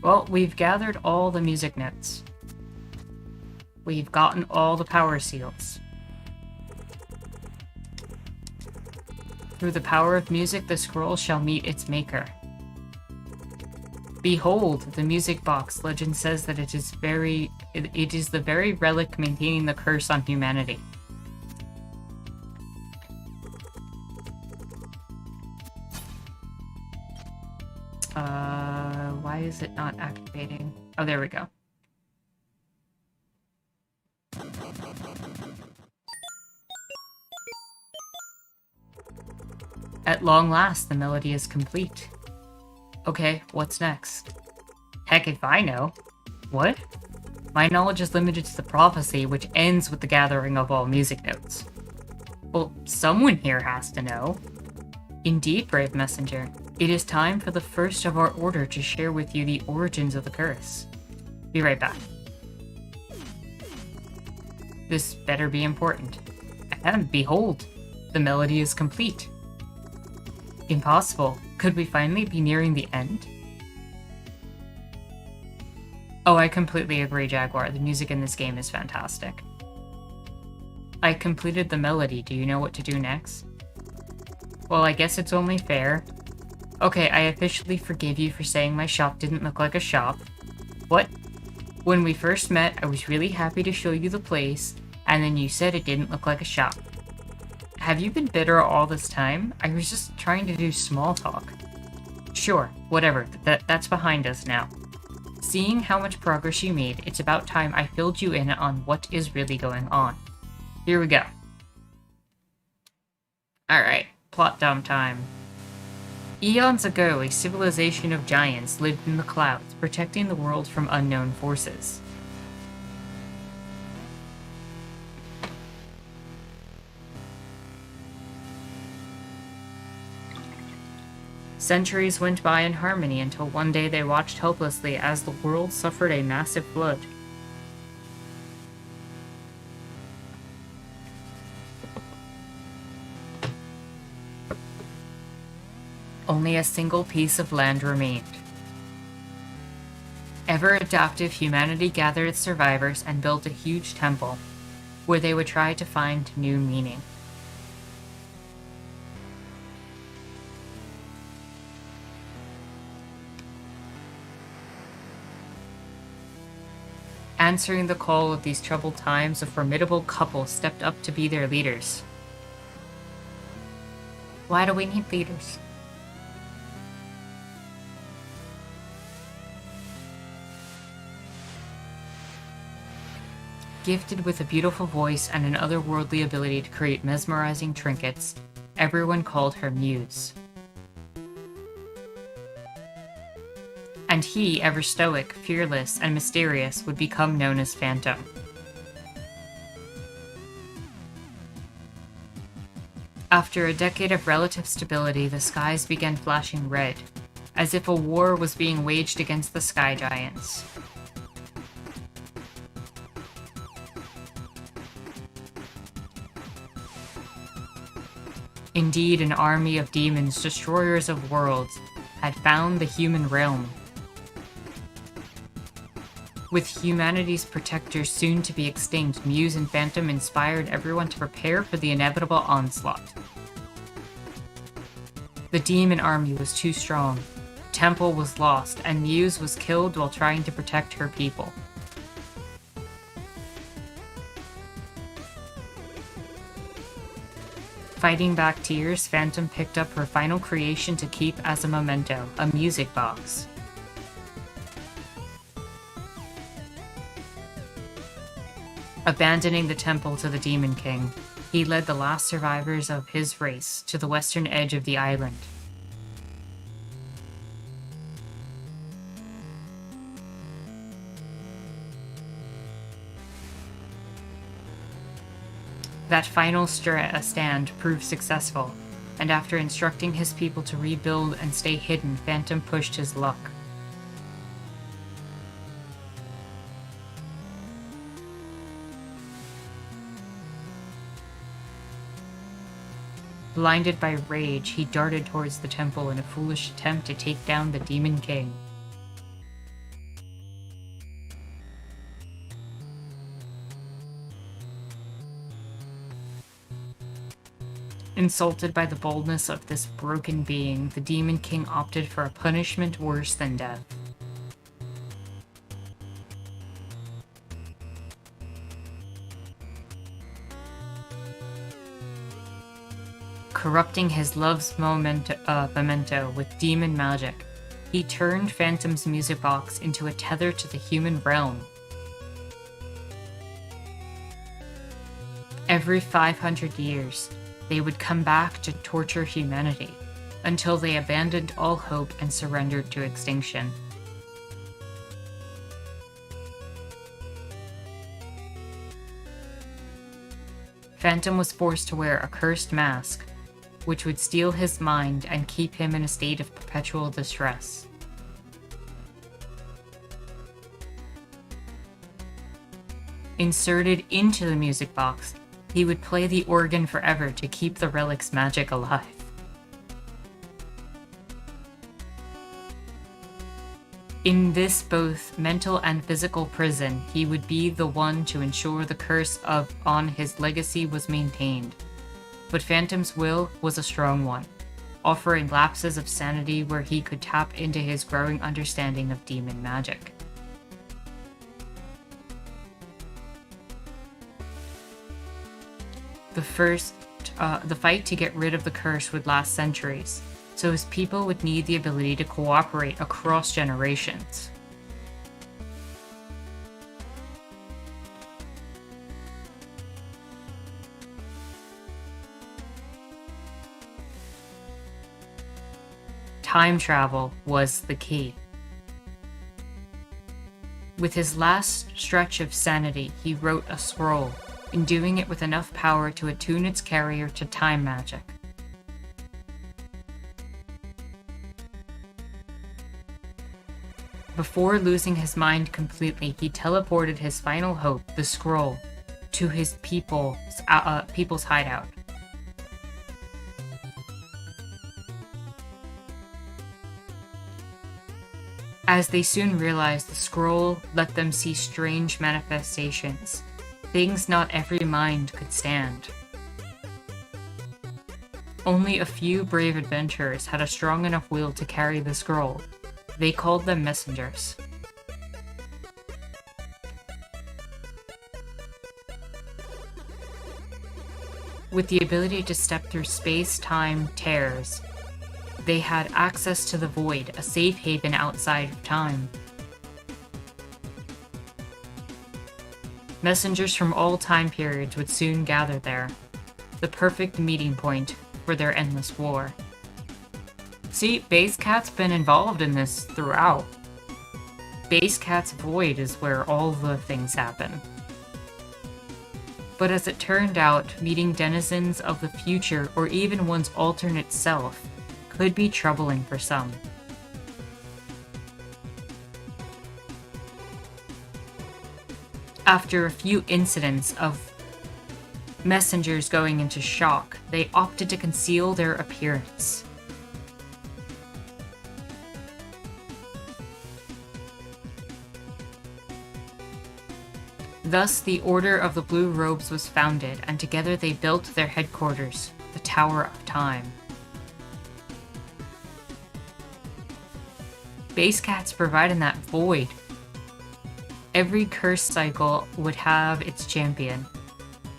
Well, we've gathered all the music notes. We've gotten all the power seals. Through the power of music, the scroll shall meet its maker. Behold, the music box. Legend says that it is the very relic maintaining the curse on humanity. Why is it not activating? Oh, there we go. At long last, the melody is complete. Okay, what's next? Heck if I know. What? My knowledge is limited to the prophecy, which ends with the gathering of all music notes. Well, someone here has to know. Indeed, brave messenger. It is time for the first of our order to share with you the origins of the curse. Be right back. This better be important. And behold, the melody is complete. Impossible. Could we finally be nearing the end? Oh, I completely agree, Jaguar. The music in this game is fantastic. I completed the melody. Do you know what to do next? Well, I guess it's only fair. Okay, I officially forgive you for saying my shop didn't look like a shop. What? When we first met, I was really happy to show you the place, and then you said it didn't look like a shop. Have you been bitter all this time? I was just trying to do small talk. Sure, whatever. That's behind us now. Seeing how much progress you made, it's about time I filled you in on what is really going on. Here we go. Alright, plot dump time. Eons ago, a civilization of giants lived in the clouds, protecting the world from unknown forces. Centuries went by in harmony until one day they watched helplessly as the world suffered a massive flood. Only a single piece of land remained. Ever adaptive humanity gathered its survivors and built a huge temple, where they would try to find new meaning. Answering the call of these troubled times, a formidable couple stepped up to be their leaders. Why do we need leaders? Gifted with a beautiful voice and an otherworldly ability to create mesmerizing trinkets, everyone called her Muse. And he, ever stoic, fearless, and mysterious, would become known as Phantom. After a decade of relative stability, the skies began flashing red, as if a war was being waged against the sky giants. Indeed, an army of demons, destroyers of worlds, had found the human realm. With humanity's protectors soon to be extinct, Muse and Phantom inspired everyone to prepare for the inevitable onslaught. The demon army was too strong, Temple was lost, and Muse was killed while trying to protect her people. Fighting back tears, Phantom picked up her final creation to keep as a memento, a music box. Abandoning the temple to the Demon King, he led the last survivors of his race to the western edge of the island. That final stand proved successful, and after instructing his people to rebuild and stay hidden, Phantom pushed his luck. Blinded by rage, he darted towards the temple in a foolish attempt to take down the Demon King. Insulted by the boldness of this broken being, the Demon King opted for a punishment worse than death. Corrupting his love's memento with demon magic, he turned Phantom's music box into a tether to the human realm. Every 500 years, they would come back to torture humanity, until they abandoned all hope and surrendered to extinction. Phantom was forced to wear a cursed mask, which would steal his mind and keep him in a state of perpetual distress. Inserted into the music box, he would play the organ forever to keep the relic's magic alive. In this both mental and physical prison, he would be the one to ensure the curse on his legacy was maintained. But Phantom's will was a strong one, offering lapses of sanity where he could tap into his growing understanding of demon magic. The fight to get rid of the curse would last centuries, so his people would need the ability to cooperate across generations. Time travel was the key. With his last stretch of sanity, he wrote a scroll, enduing it with enough power to attune its carrier to time magic. Before losing his mind completely, he teleported his final hope, the scroll, to his people's hideout. As they soon realized, the scroll let them see strange manifestations, things not every mind could stand. Only a few brave adventurers had a strong enough will to carry the scroll. They called them messengers. With the ability to step through space-time tears, they had access to the void, a safe haven outside of time. Messengers from all time periods would soon gather there, the perfect meeting point for their endless war. See, Base Cat's been involved in this throughout. Base Cat's void is where all the things happen. But as it turned out, meeting denizens of the future or even one's alternate self could be troubling for some. After a few incidents of messengers going into shock, they opted to conceal their appearance. Thus, the Order of the Blue Robes was founded, and together they built their headquarters, the Tower of Time. Base Cats providing that void. Every curse cycle would have its champion,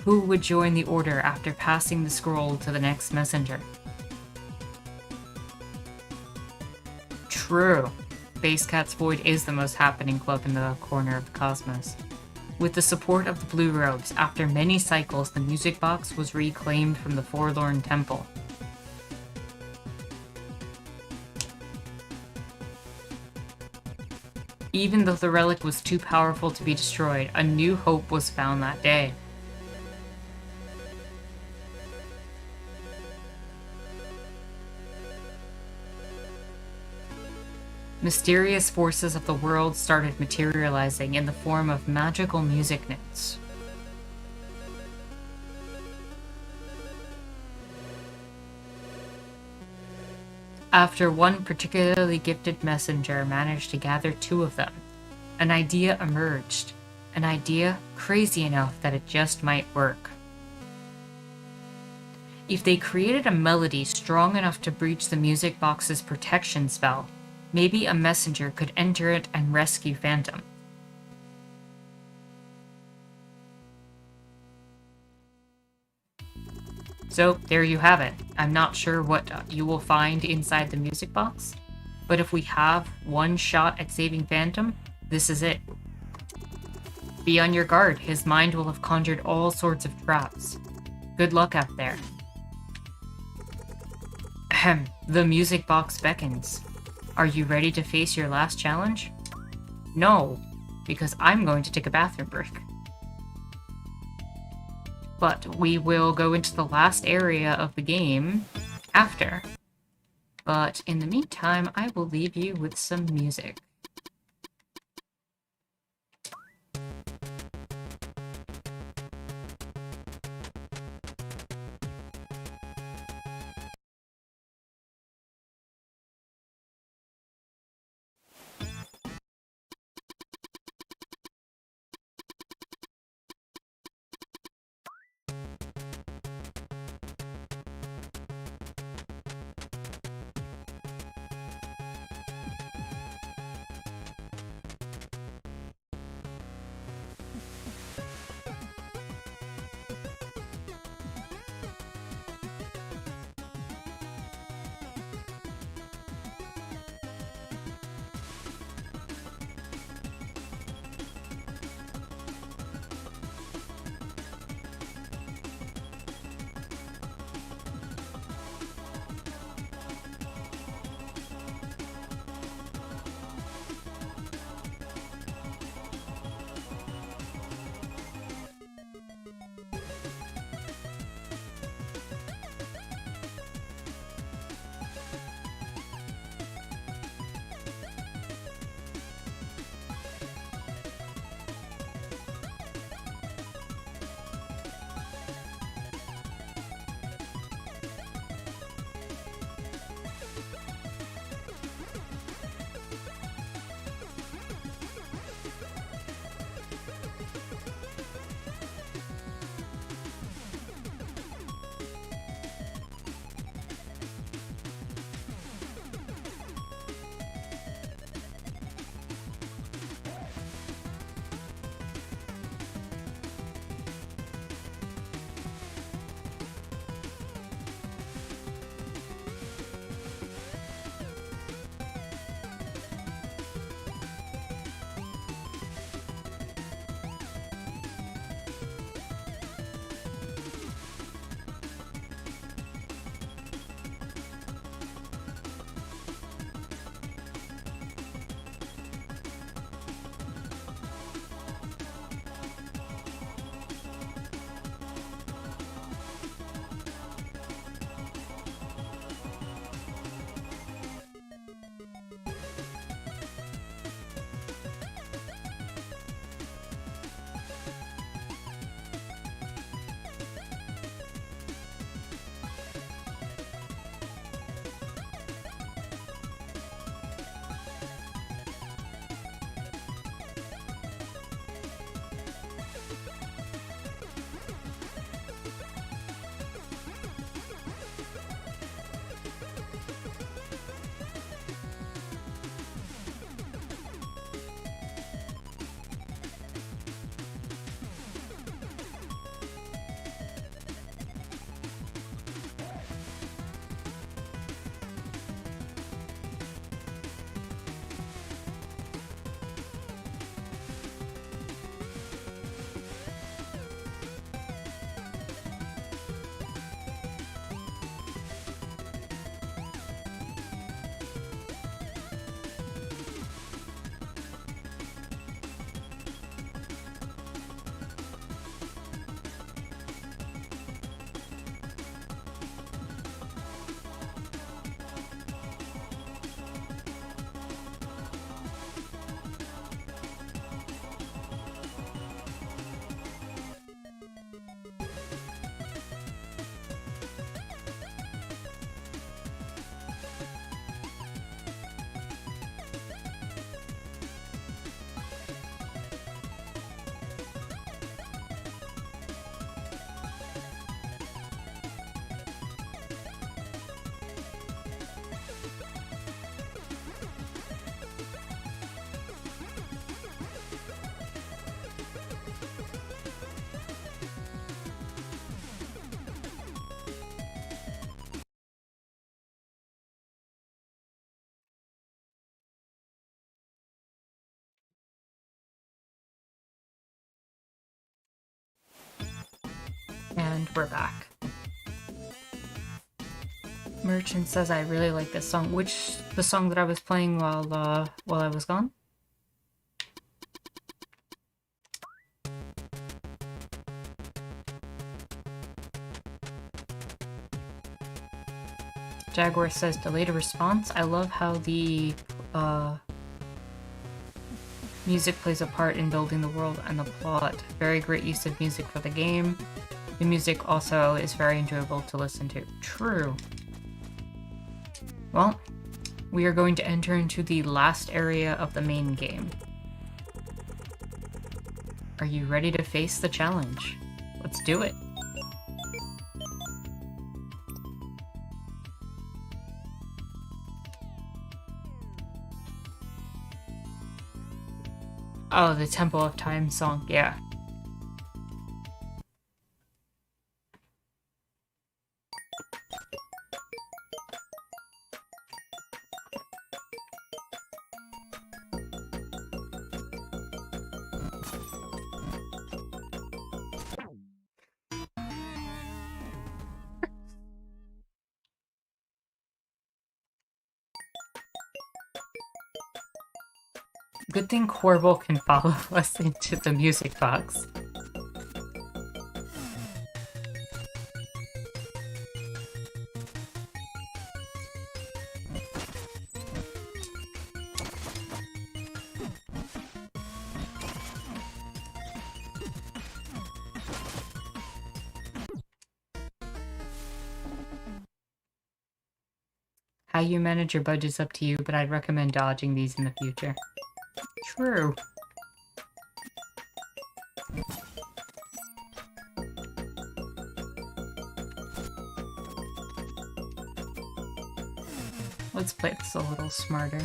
who would join the Order after passing the scroll to the next messenger. True, Base Cat's Void is the most happening club in the corner of the cosmos. With the support of the Blue Robes, after many cycles, the music box was reclaimed from the Forlorn Temple. Even though the relic was too powerful to be destroyed, a new hope was found that day. Mysterious forces of the world started materializing in the form of magical music notes. After one particularly gifted messenger managed to gather two of them, an idea emerged. An idea crazy enough that it just might work. If they created a melody strong enough to breach the music box's protection spell, maybe a messenger could enter it and rescue Phantom. So, there you have it. I'm not sure what you will find inside the music box, but if we have one shot at saving Phantom, this is it. Be on your guard, his mind will have conjured all sorts of traps. Good luck out there. Ahem, the music box beckons. Are you ready to face your last challenge? No, because I'm going to take a bathroom break. But we will go into the last area of the game after. But in the meantime, I will leave you with some music. And we're back. Merchant says I really like this song. The song that I was playing while I was gone? Jaguar says delayed a response. I love how the music plays a part in building the world and the plot. Very great use of music for the game. The music also is very enjoyable to listen to. True. Well, we are going to enter into the last area of the main game. Are you ready to face the challenge? Let's do it. Oh, the Temple of Time song, yeah. Good thing Corval can follow us into the music box. How you manage your budget's up to you, but I'd recommend dodging these in the future. True. Let's play this a little smarter.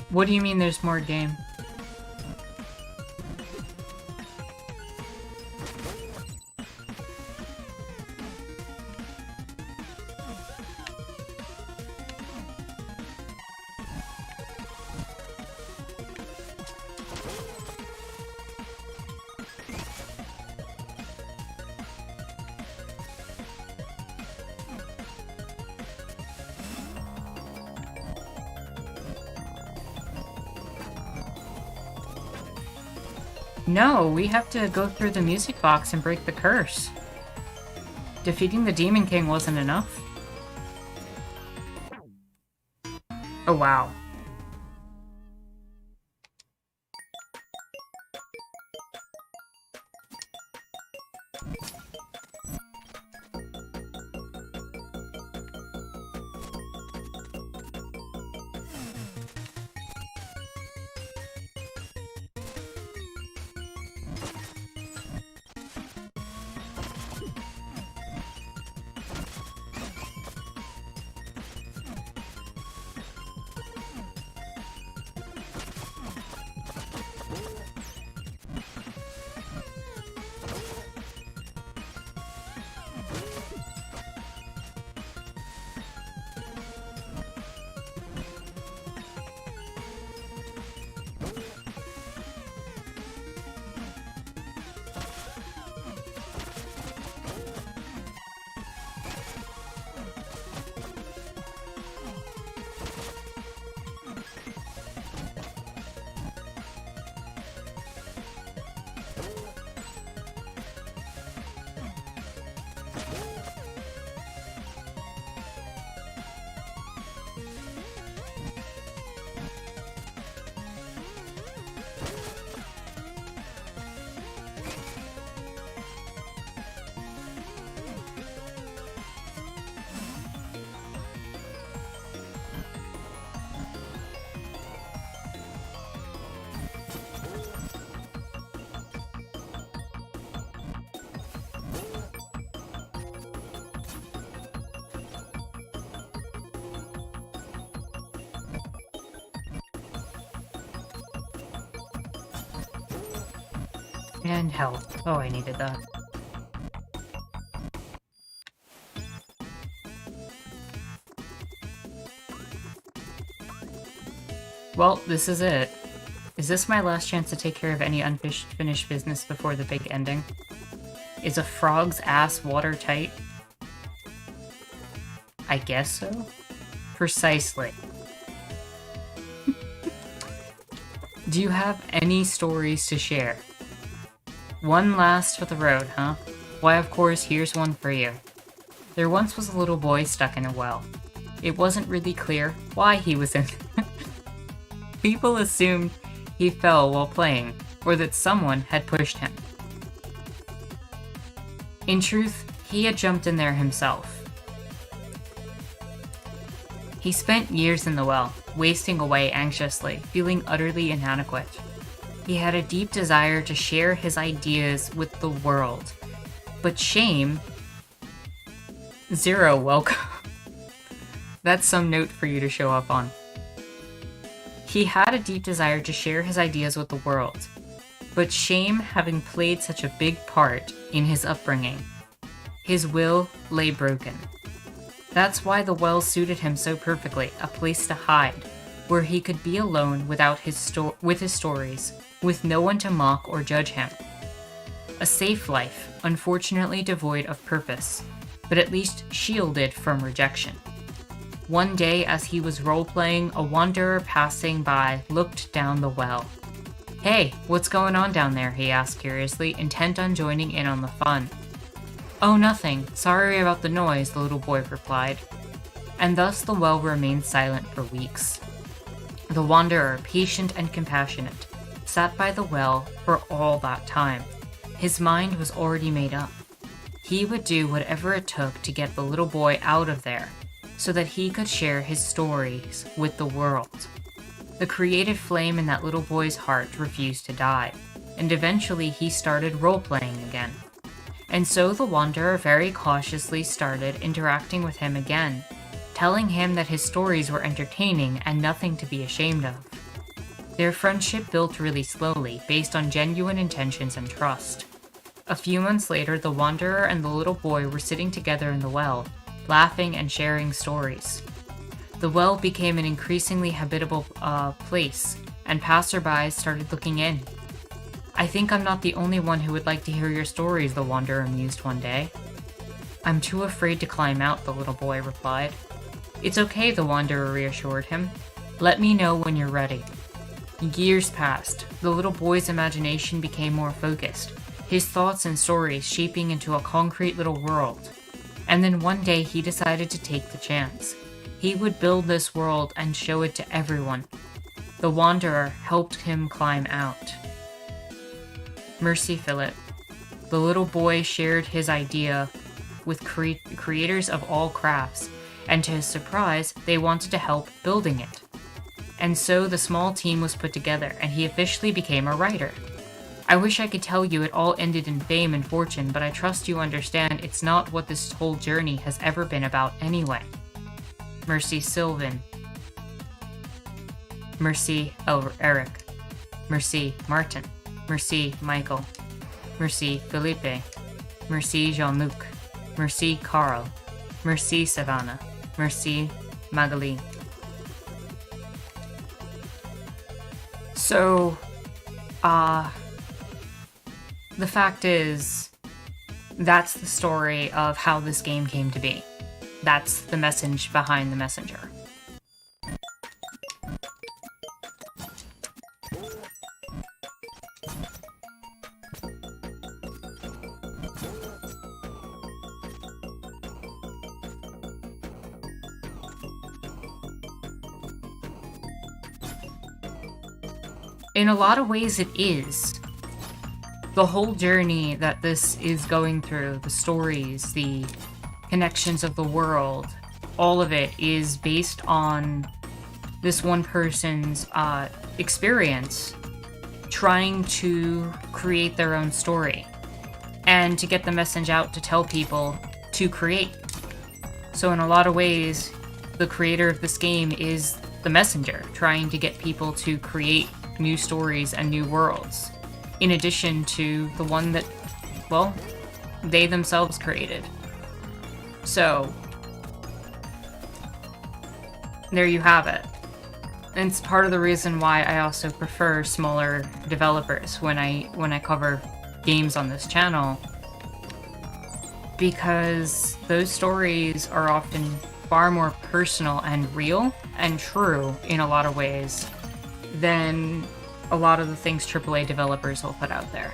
What do you mean there's more game? No, we have to go through the music box and break the curse. Defeating the Demon King wasn't enough. Oh wow. And health. Oh, I needed that. Well, this is it. Is this my last chance to take care of any unfinished business before the big ending? Is a frog's ass watertight? I guess so. Precisely. Do you have any stories to share? One last for the road, huh? Why, of course, here's one for you. There once was a little boy stuck in a well. It wasn't really clear why he was in. People assumed he fell while playing, or that someone had pushed him. In truth, he had jumped in there himself. He spent years in the well, wasting away anxiously, feeling utterly inadequate. He had a deep desire to share his ideas with the world, but shame... Zero, welcome. That's some note for you to show up on. He had a deep desire to share his ideas with the world, but shame having played such a big part in his upbringing, his will lay broken. That's why the well suited him so perfectly, a place to hide, where he could be alone without with his stories, with no one to mock or judge him. A safe life, unfortunately devoid of purpose, but at least shielded from rejection. One day, as he was role-playing, a wanderer passing by looked down the well. "Hey, what's going on down there?" he asked curiously, intent on joining in on the fun. "Oh, nothing. Sorry about the noise," the little boy replied. And thus the well remained silent for weeks. The wanderer, patient and compassionate, sat by the well for all that time. His mind was already made up. He would do whatever it took to get the little boy out of there, so that he could share his stories with the world. The creative flame in that little boy's heart refused to die, and eventually he started role-playing again. And so the wanderer very cautiously started interacting with him again, telling him that his stories were entertaining and nothing to be ashamed of. Their friendship built really slowly, based on genuine intentions and trust. A few months later, the wanderer and the little boy were sitting together in the well, laughing and sharing stories. The well became an increasingly habitable place, and passersby started looking in. "I think I'm not the only one who would like to hear your stories," the wanderer mused one day. "I'm too afraid to climb out," the little boy replied. "It's okay," the wanderer reassured him. "Let me know when you're ready." Years passed. The little boy's imagination became more focused, his thoughts and stories shaping into a concrete little world. And then one day he decided to take the chance. He would build this world and show it to everyone. The wanderer helped him climb out. Mercy Phillip. The little boy shared his idea with creators of all crafts, and to his surprise, they wanted to help building it. And so the small team was put together, and he officially became a writer. I wish I could tell you it all ended in fame and fortune, but I trust you understand it's not what this whole journey has ever been about anyway. Mercy Sylvan. Mercy Eric. Mercy Martin. Mercy Michael. Mercy Felipe. Mercy Jean-Luc. Mercy Carl. Mercy Savannah. Mercy Magali. So, the fact is, that's the story of how this game came to be. That's the message behind the messenger. In a lot of ways it is. The whole journey that this is going through, the stories, the connections of the world, all of it is based on this one person's experience trying to create their own story and to get the message out to tell people to create. So in a lot of ways, the creator of this game is the messenger, trying to get people to create new stories and new worlds. in addition to the one that, well, they themselves created. So, there you have it. And it's part of the reason why I also prefer smaller developers when I cover games on this channel, because those stories are often far more personal and real and true in a lot of ways than a lot of the things AAA developers will put out there.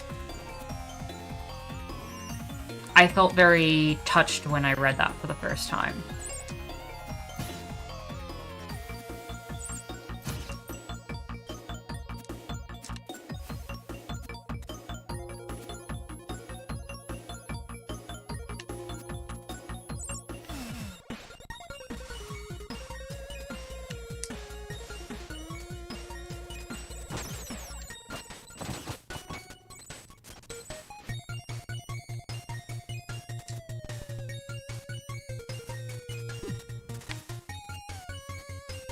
I felt very touched when I read that for the first time.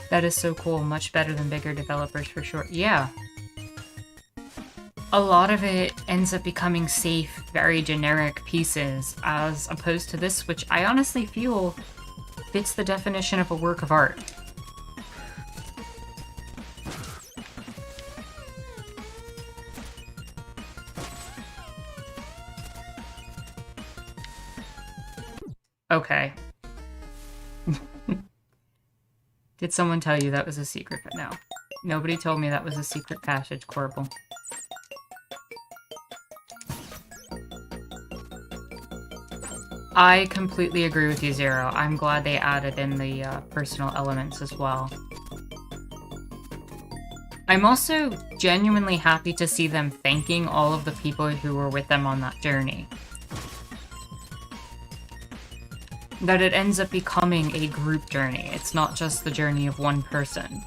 That is so cool. Much better than bigger developers for sure. Yeah. A lot of it ends up becoming safe, very generic pieces, as opposed to this, which I honestly feel fits the definition of a work of art. Okay. Did someone tell you that was a secret? But no. Nobody told me that was a secret passage, Corbel. I completely agree with you, Zero. I'm glad they added in the personal elements as well. I'm also genuinely happy to see them thanking all of the people who were with them on that journey. That it ends up becoming a group journey. It's not just the journey of one person.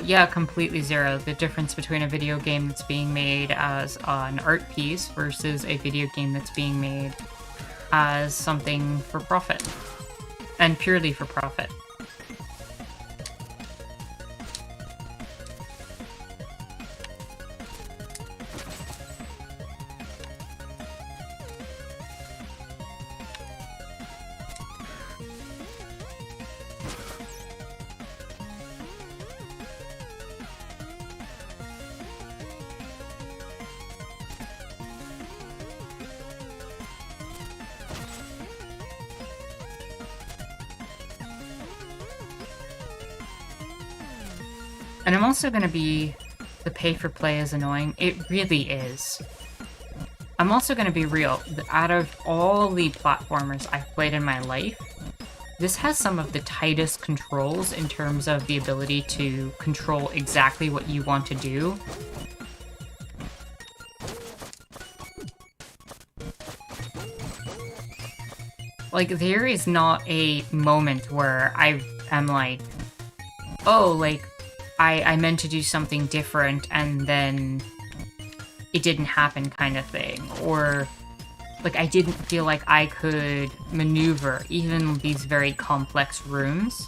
Yeah, completely, Zero. The difference between a video game that's being made as an art piece versus a video game that's being made as something for profit. And purely for profit. And I'm also going to be... The pay-for-play is annoying. It really is. I'm also going to be real. Out of all the platformers I've played in my life, this has some of the tightest controls in terms of the ability to control exactly what you want to do. Like, there is not a moment where I am like, oh, like, I meant to do something different and then it didn't happen kind of thing. Or, like, I didn't feel like I could maneuver even these very complex rooms.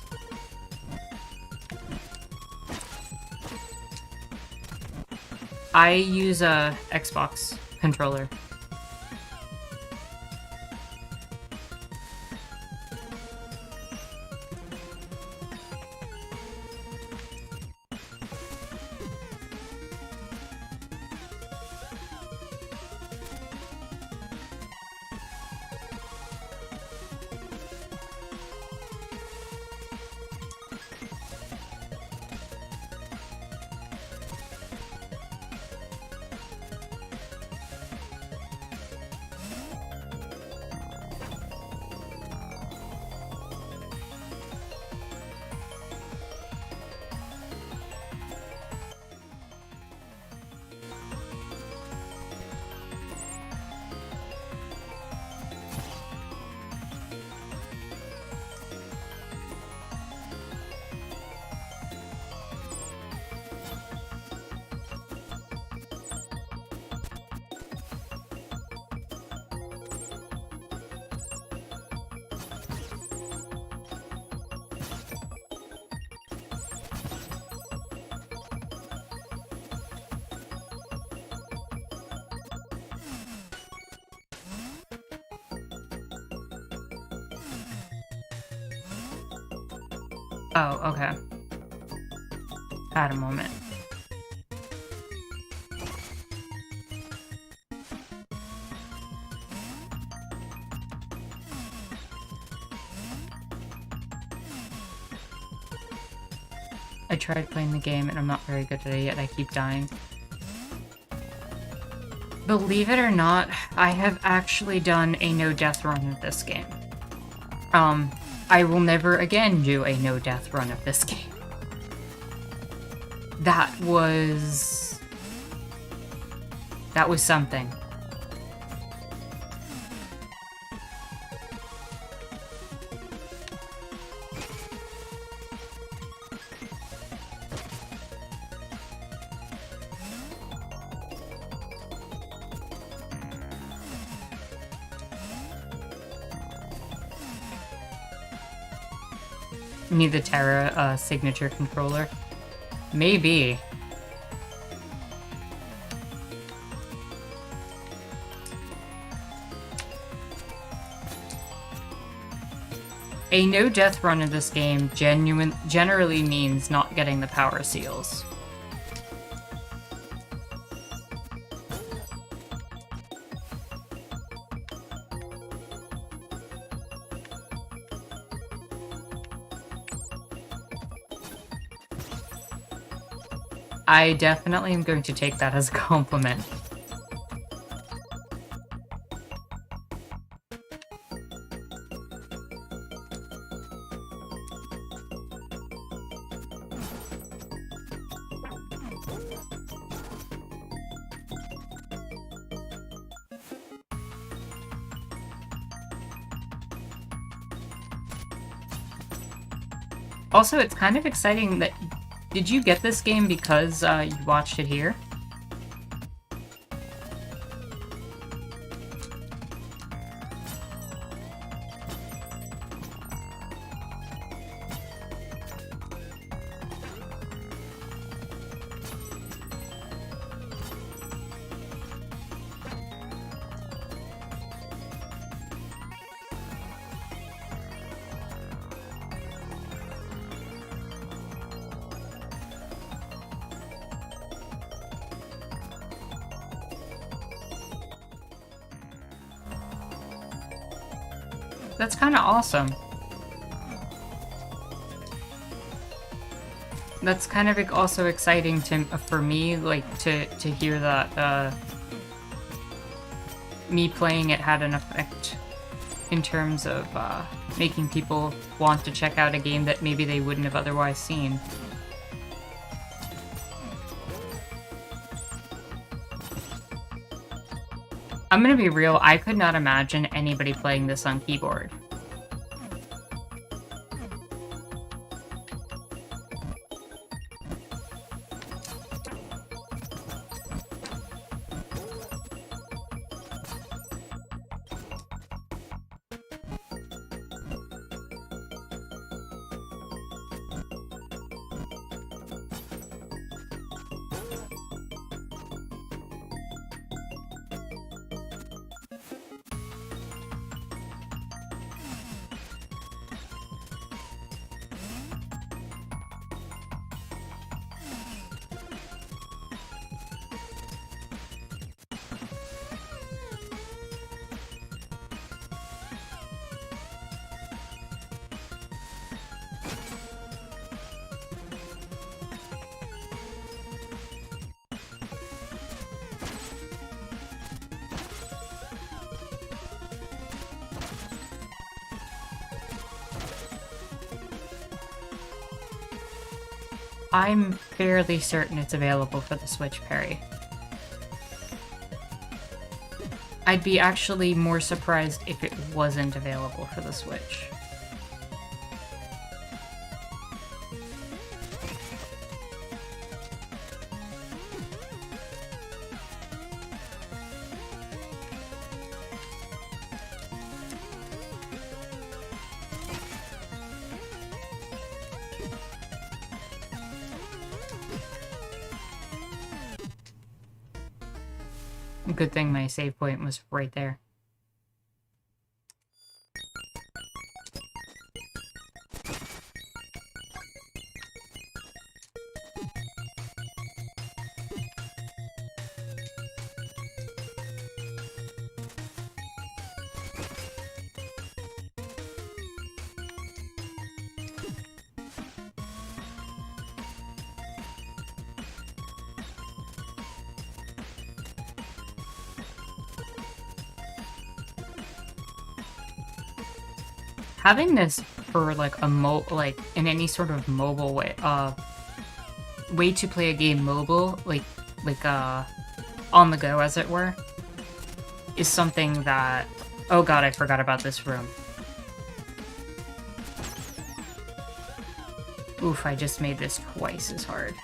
I use a Xbox controller. Oh, okay. Had a moment. I tried playing the game and I'm not very good at it yet. I keep dying. Believe it or not, I have actually done a no-death run of this game. I will never again do a no-death run of this game. That was something. Need the Terra signature controller? Maybe. A no-death run of this game generally means not getting the power seals. I definitely am going to take that as a compliment. Also, it's kind of exciting that... Did you get this game because you watched it here? That's kind of awesome. That's kind of also exciting for me, like, to hear that, me playing it had an effect in terms of, making people want to check out a game that maybe they wouldn't have otherwise seen. I'm gonna be real, I could not imagine anybody playing this on keyboard. I'm fairly certain it's available for the Switch, Perry. I'd be actually more surprised if it wasn't available for the Switch. Good thing my save point was right there. Having this for like like in any sort of mobile way to play a game mobile, like on the go as it were, is something that, oh god, I forgot about this room. Oof, I just made this twice as hard.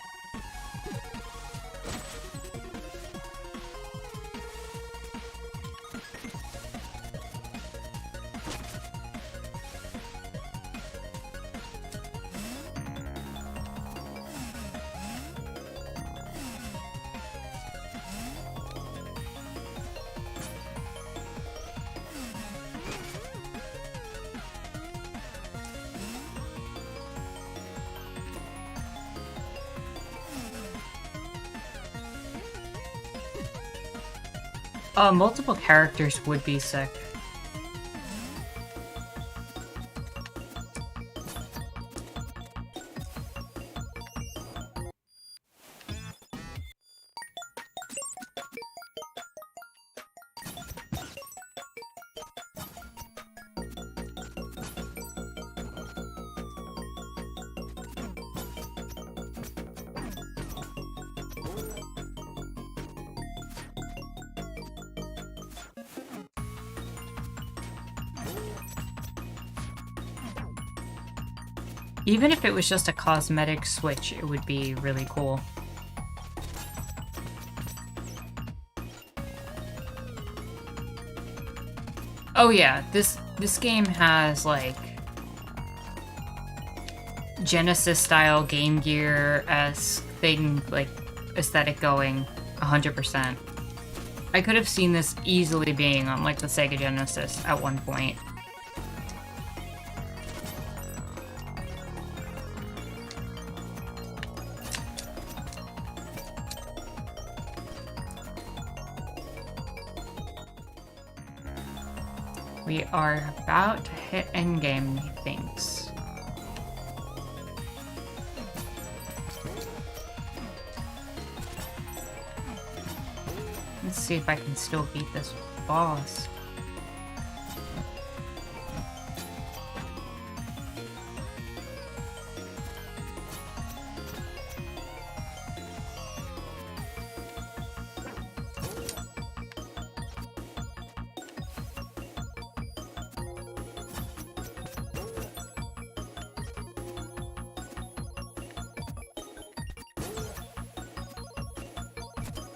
Multiple characters would be sick. Even if it was just a cosmetic switch, it would be really cool. Oh yeah, this game has like Genesis-style Game Gear-esque thing, like aesthetic going 100%. I could have seen this easily being on like the Sega Genesis at one point. We are about to hit endgame, methinks. Let's see if I can still beat this boss.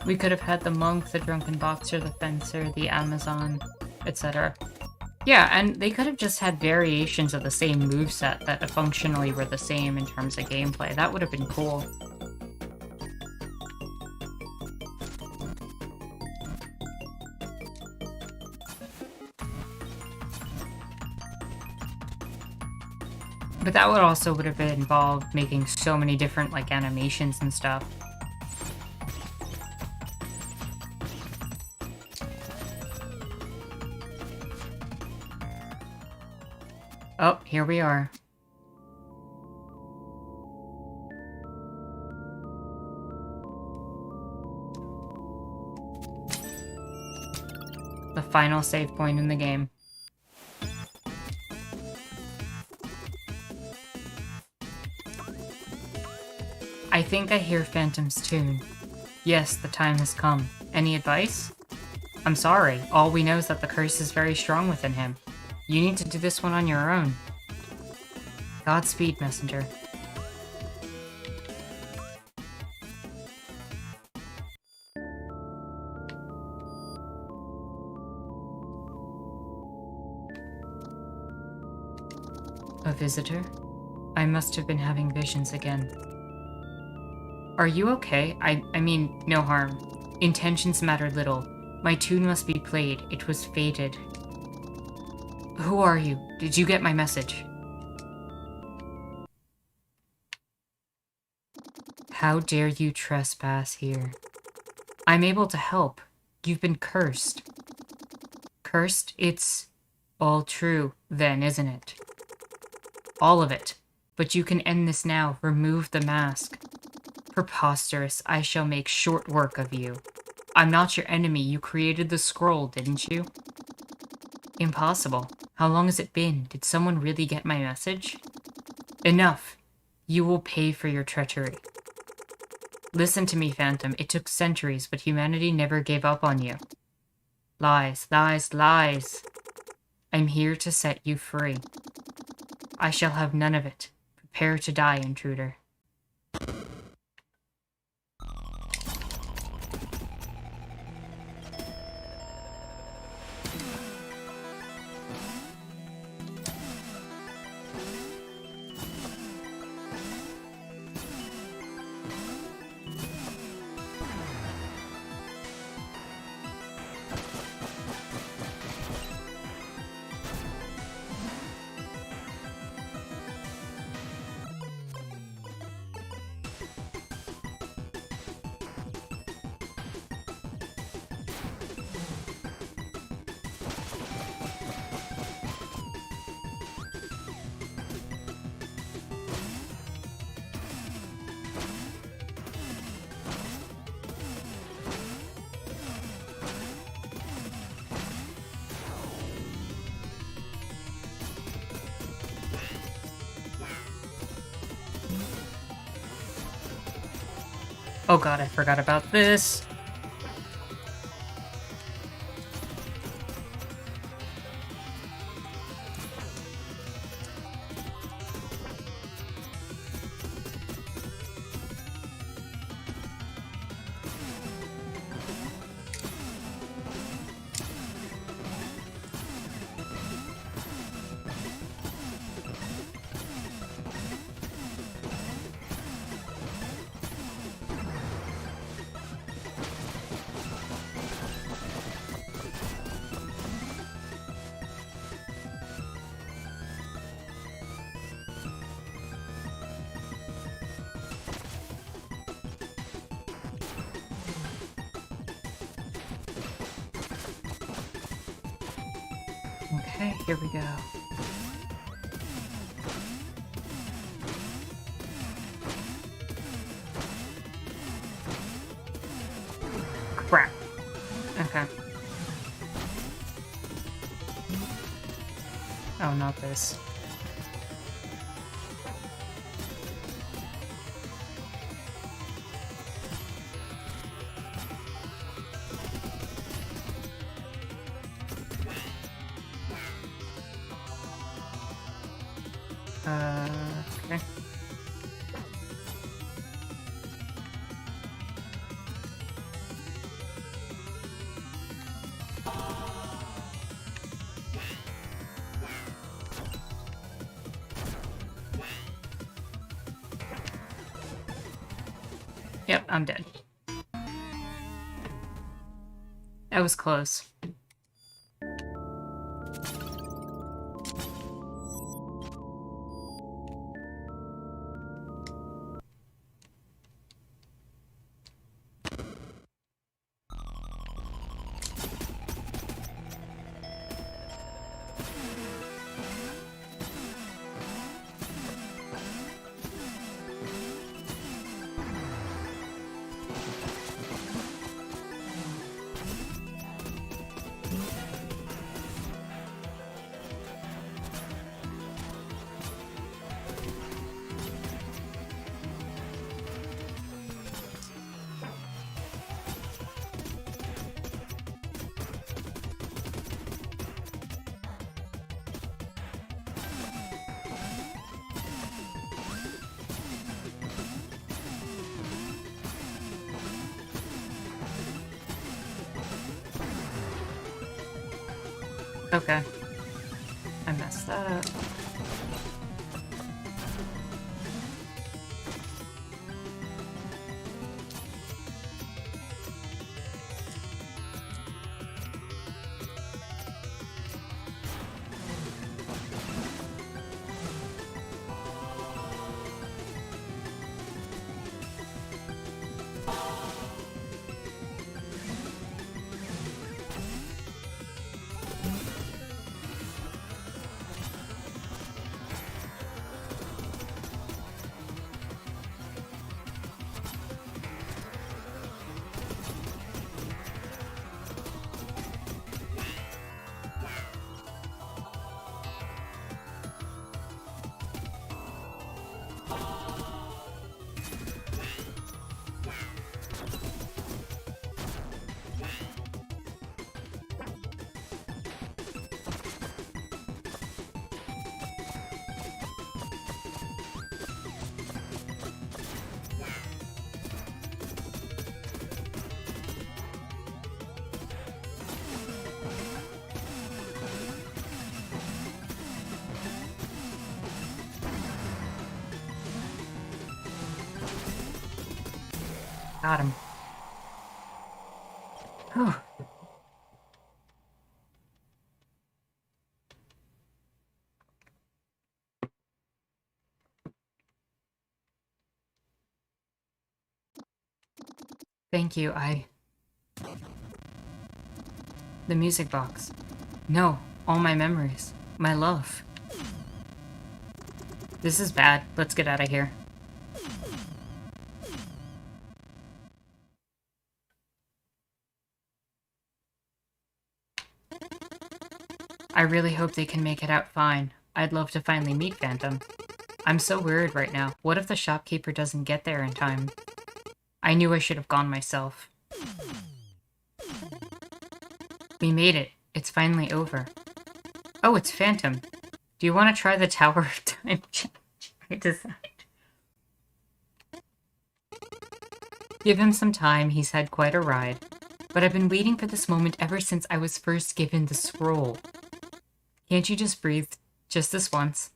We could have had the monk, the drunken boxer, the fencer, the Amazon, etc. Yeah, and they could have just had variations of the same moveset that functionally were the same in terms of gameplay. That would have been cool. But that would have involved making so many different like animations and stuff. Oh, here we are. The final save point in the game. I think I hear Phantom's tune. Yes, the time has come. Any advice? I'm sorry. All we know is that the curse is very strong within him. You need to do this one on your own. Godspeed, messenger. A visitor? I must have been having visions again. Are you okay? I mean, no harm. Intentions matter little. My tune must be played. It was fated. Who are you? Did you get my message? How dare you trespass here? I'm able to help. You've been cursed. Cursed? It's all true, then, isn't it? All of it. But you can end this now. Remove the mask. Preposterous. I shall make short work of you. I'm not your enemy. You created the scroll, didn't you? Impossible. How long has it been? Did someone really get my message? Enough! You will pay for your treachery. Listen to me, Phantom. It took centuries, but humanity never gave up on you. Lies, lies, lies. I'm here to set you free. I shall have none of it. Prepare to die, intruder. Oh god, I forgot about this. Okay, here we go. Crap. Okay. Oh, not this. Okay. Yep, I'm dead. That was close. Okay. I messed that up. Got him. Whew. Thank you, The music box. No, all my memories. My love. This is bad. Let's get out of here. I really hope they can make it out fine. I'd love to finally meet Phantom. I'm so worried right now. What if the shopkeeper doesn't get there in time? I knew I should have gone myself. We made it. It's finally over. Oh, it's Phantom. Do you want to try the Tower of Time change I designed? Give him some time. He's had quite a ride. But I've been waiting for this moment ever since I was first given the scroll. Can't you just breathe just this once?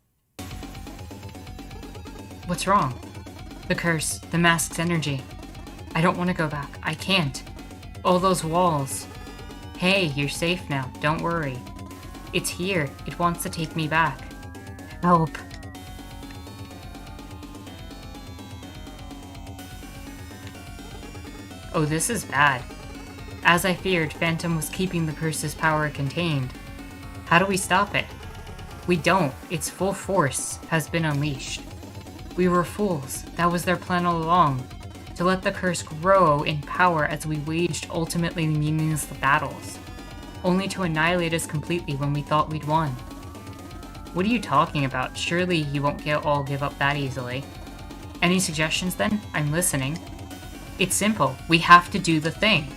What's wrong? The curse, the mask's energy. I don't want to go back. I can't. All those walls. Hey, you're safe now. Don't worry. It's here. It wants to take me back. Help. Oh, this is bad. As I feared, Phantom was keeping the curse's power contained. How do we stop it? We don't. Its full force has been unleashed. We were fools. That was their plan all along. To let the curse grow in power as we waged ultimately meaningless battles. Only to annihilate us completely when we thought we'd won. What are you talking about? Surely you won't all give up that easily. Any suggestions then? I'm listening. It's simple. We have to do the thing.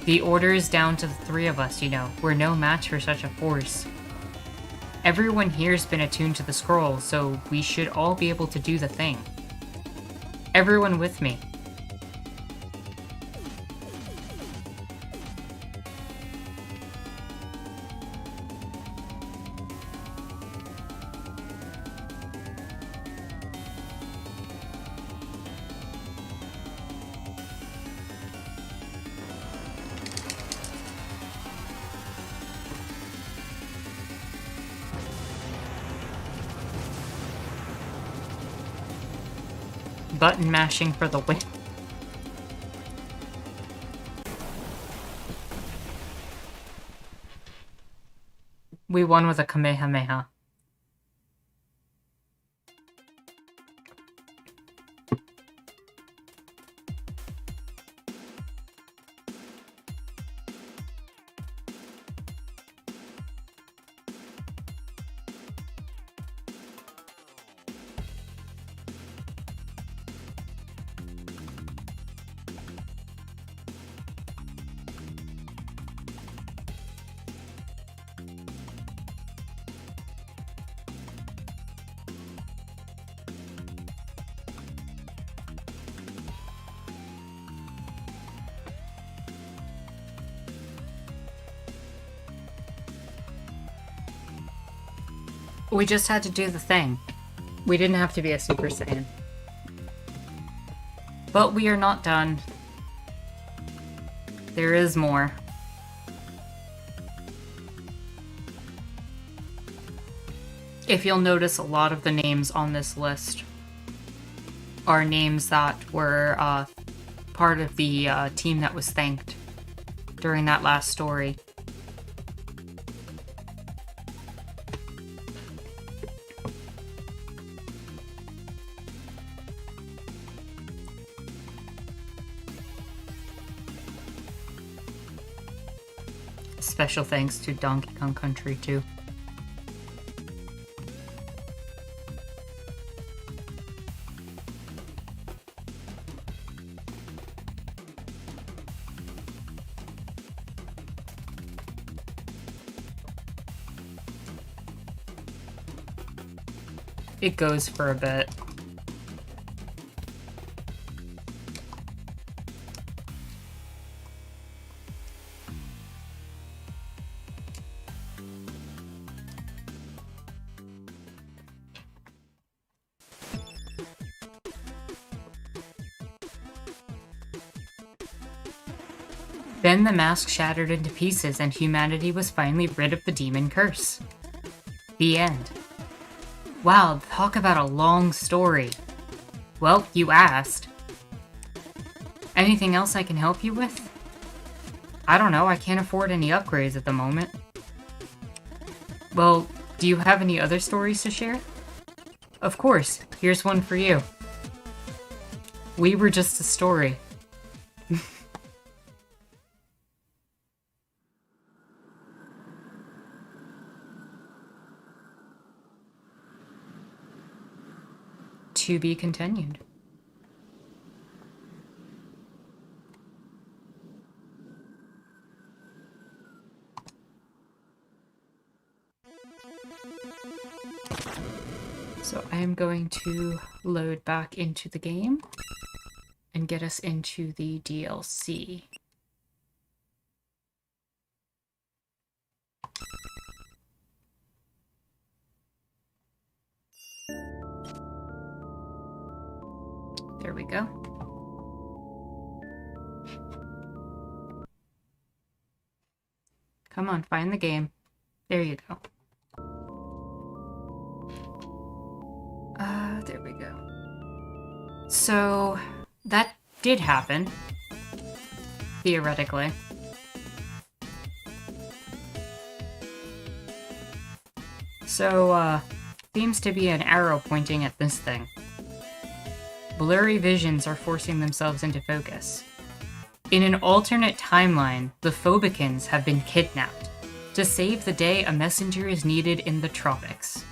The order is down to the three of us, you know. We're no match for such a force. Everyone here's been attuned to the scroll, so we should all be able to do the thing. Everyone with me. Button mashing for the win. We won with a Kamehameha. We just had to do the thing. We didn't have to be a Super Saiyan. But we are not done. There is more. If you'll notice, a lot of the names on this list are names that were part of the team that was thanked during that last story. Special thanks to Donkey Kong Country, too. It goes for a bit. Then the mask shattered into pieces and humanity was finally rid of the demon curse. The end. Wow, talk about a long story. Well, you asked. Anything else I can help you with? I don't know, I can't afford any upgrades at the moment. Well, do you have any other stories to share? Of course, here's one for you. We were just a story. To be continued. So I am going to load back into the game and get us into the DLC. There we go. Come on, find the game. There you go. There we go. So, that did happen. Theoretically. So, seems to be an arrow pointing at this thing. Blurry visions are forcing themselves into focus. In an alternate timeline, the Phobicans have been kidnapped. To save the day, a messenger is needed in the tropics.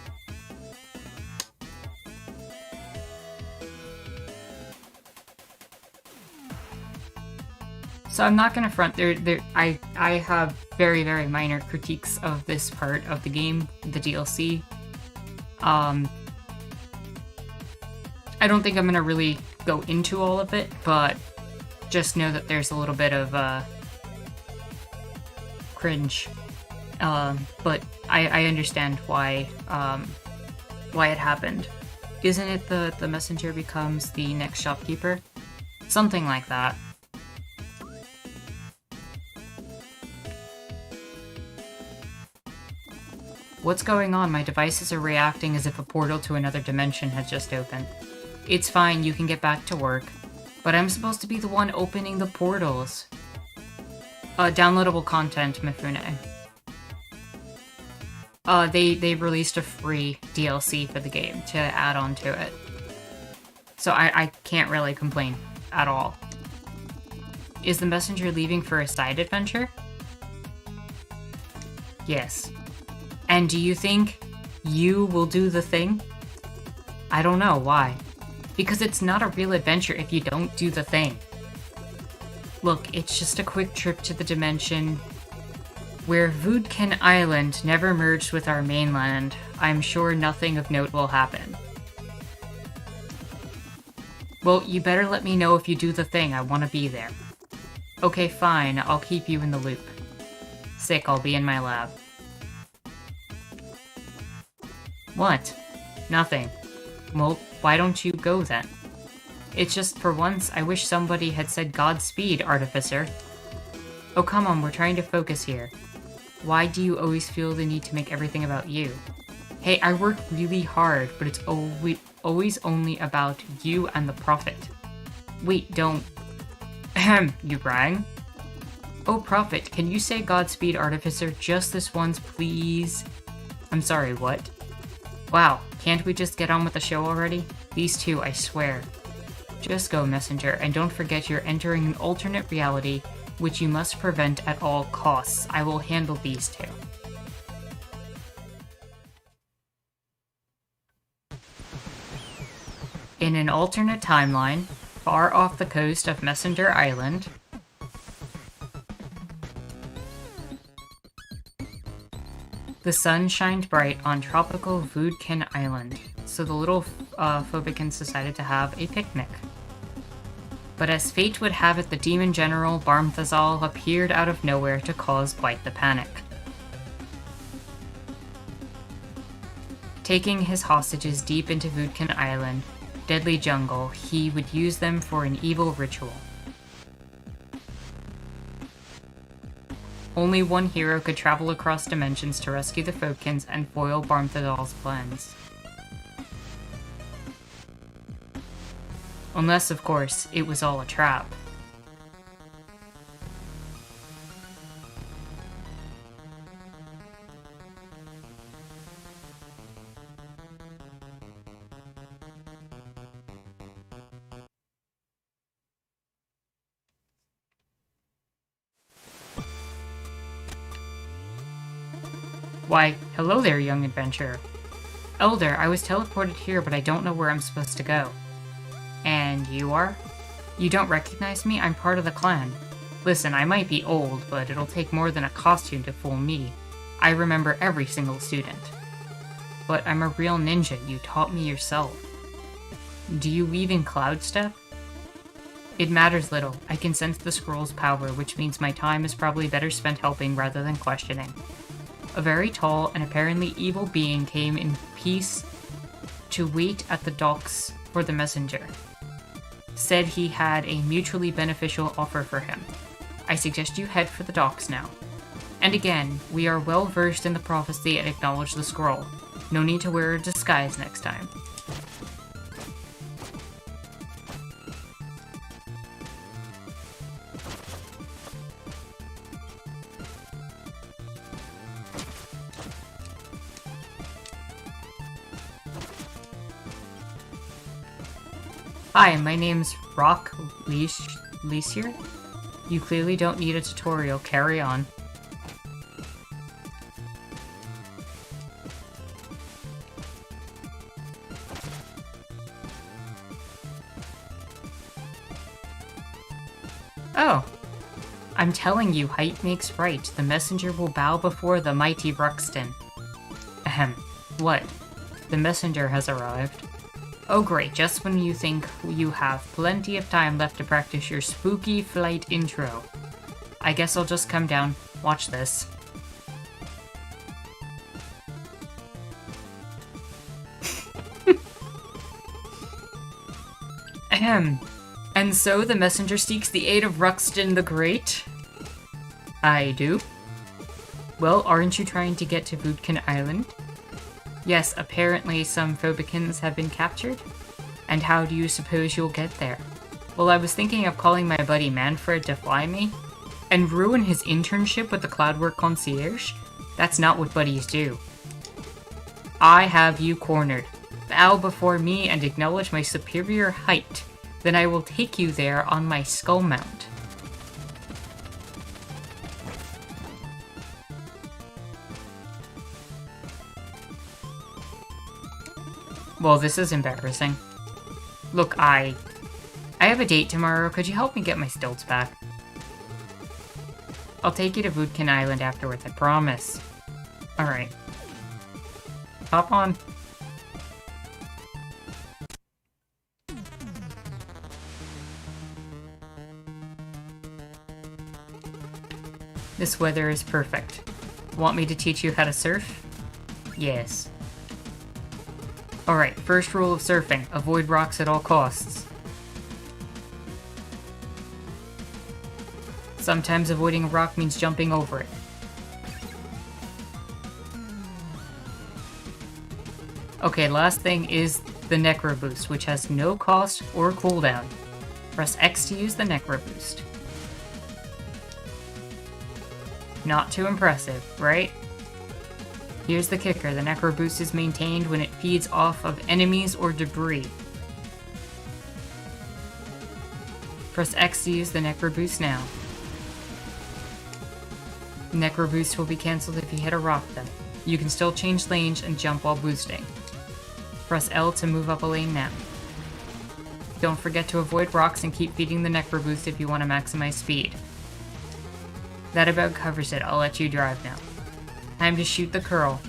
So I'm not gonna front, I have very, very minor critiques of this part of the game, the DLC. I don't think I'm gonna really go into all of it, but just know that there's a little bit of cringe. But I understand why it happened. Isn't it the messenger becomes the next shopkeeper? Something like that. What's going on? My devices are reacting as if a portal to another dimension has just opened. It's fine, you can get back to work. But I'm supposed to be the one opening the portals. Downloadable content, Mifune. They released a free DLC for the game to add on to it. So I can't really complain at all. Is the messenger leaving for a side adventure? Yes. And do you think you will do the thing? I don't know, why? Because it's not a real adventure if you don't do the thing. Look, it's just a quick trip to the dimension where Vodkan Island never merged with our mainland. I'm sure nothing of note will happen. Well, you better let me know if you do the thing. I want to be there. Okay, fine. I'll keep you in the loop. Sick, I'll be in my lab. What? Nothing. Well, why don't you go then? It's just for once, I wish somebody had said Godspeed, Artificer. Oh, come on, we're trying to focus here. Why do you always feel the need to make everything about you? Hey, I work really hard, but it's always only about you and the Prophet. Wait, don't... Ahem, you rang? Oh, Prophet, can you say Godspeed, Artificer, just this once, please? I'm sorry, what? Wow, can't we just get on with the show already? These two, I swear. Just go, Messenger, and don't forget you're entering an alternate reality, which you must prevent at all costs. I will handle these two. In an alternate timeline, far off the coast of Messenger Island, the sun shined bright on tropical Vodkan Island, so the little Phobicans decided to have a picnic. But as fate would have it, the demon general Barmthazal appeared out of nowhere to cause quite the panic. Taking his hostages deep into Vodkan Island, deadly jungle, he would use them for an evil ritual. Only one hero could travel across dimensions to rescue the Fobkins and foil Barmthadal's plans. Unless, of course, it was all a trap. Why, hello there, young adventurer. Elder, I was teleported here, but I don't know where I'm supposed to go. And you are? You don't recognize me? I'm part of the clan. Listen, I might be old, but it'll take more than a costume to fool me. I remember every single student. But I'm a real ninja, you taught me yourself. Do you weave in cloud step? It matters little. I can sense the scroll's power, which means my time is probably better spent helping rather than questioning. A very tall and apparently evil being came in peace to wait at the docks for the messenger. Said he had a mutually beneficial offer for him. I suggest you head for the docks now. And again, we are well versed in the prophecy and acknowledge the scroll. No need to wear a disguise next time. Hi, my name's Rock Leasier. You clearly don't need a tutorial. Carry on. Oh. I'm telling you, height makes right. The messenger will bow before the mighty Ruxton. Ahem. What? The messenger has arrived. Oh great, just when you think you have plenty of time left to practice your spooky flight intro. I guess I'll just come down. Watch this. Ahem. And so the messenger seeks the aid of Ruxton the Great? I do. Well, aren't you trying to get to Voodkin Island? Yes, apparently some Phobikins have been captured. And how do you suppose you'll get there? Well, I was thinking of calling my buddy Manfred to fly me. And ruin his internship with the Cloudwork Concierge? That's not what buddies do. I have you cornered. Bow before me and acknowledge my superior height. Then I will take you there on my skull mount. Well, this is embarrassing. Look, I have a date tomorrow. Could you help me get my stilts back? I'll take you to Voodkin Island afterwards, I promise. Alright. Hop on. This weather is perfect. Want me to teach you how to surf? Yes. Alright, first rule of surfing. Avoid rocks at all costs. Sometimes avoiding a rock means jumping over it. Okay, last thing is the Necro Boost, which has no cost or cooldown. Press X to use the Necro Boost. Not too impressive, right? Here's the kicker, the Necro Boost is maintained when it feeds off of enemies or debris. Press X to use the Necro Boost now. Necro Boost will be cancelled if you hit a rock though. You can still change lanes and jump while boosting. Press L to move up a lane now. Don't forget to avoid rocks and keep feeding the Necro Boost if you want to maximize speed. That about covers it, I'll let you drive now. Time to shoot the curl.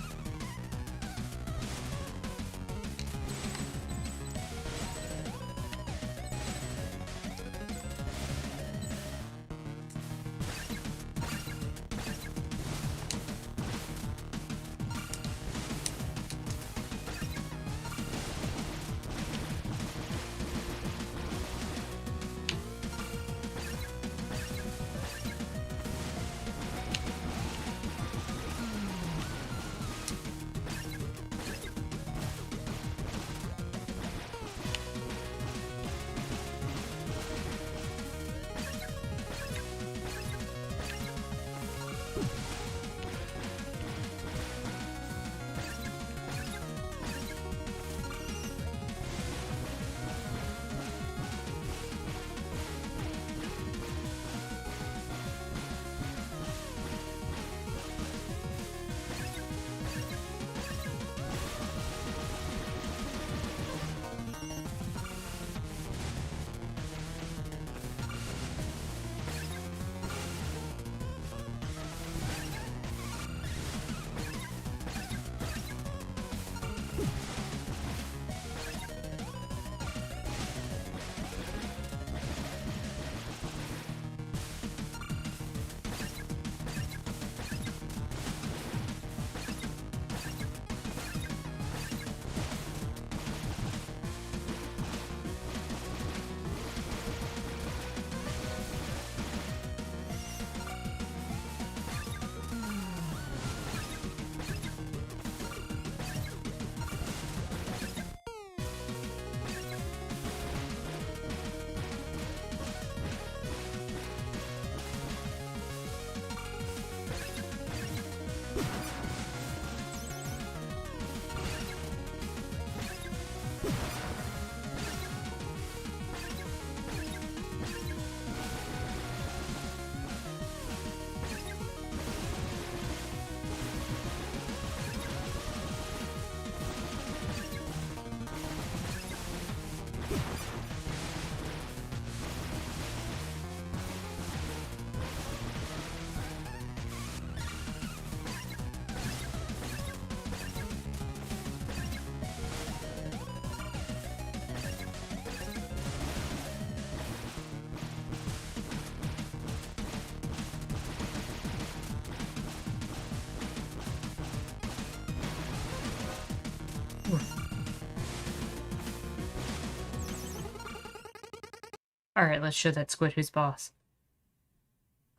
Alright, let's show that squid who's boss.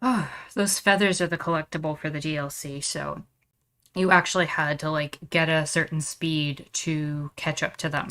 Oh, those feathers are the collectible for the DLC, so you actually had to, like, get a certain speed to catch up to them.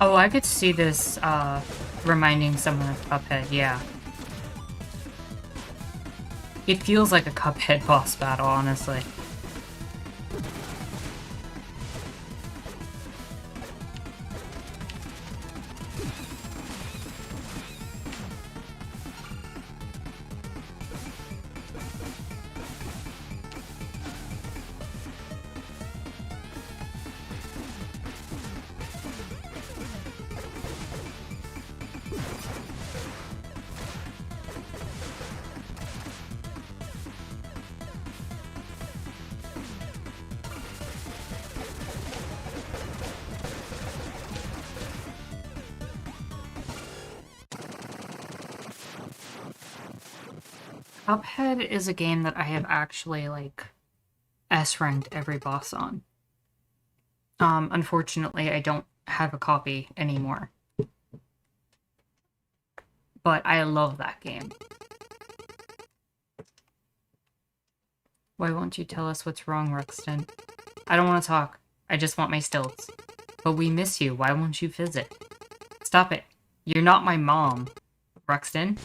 Oh, I could see this, reminding someone of Cuphead, yeah. It feels like a Cuphead boss battle, honestly. Cuphead is a game that I have actually, like, S-ranked every boss on. Unfortunately, I don't have a copy anymore. But I love that game. Why won't you tell us what's wrong, Ruxton? I don't want to talk. I just want my stilts. But we miss you. Why won't you visit? Stop it. You're not my mom, Ruxton.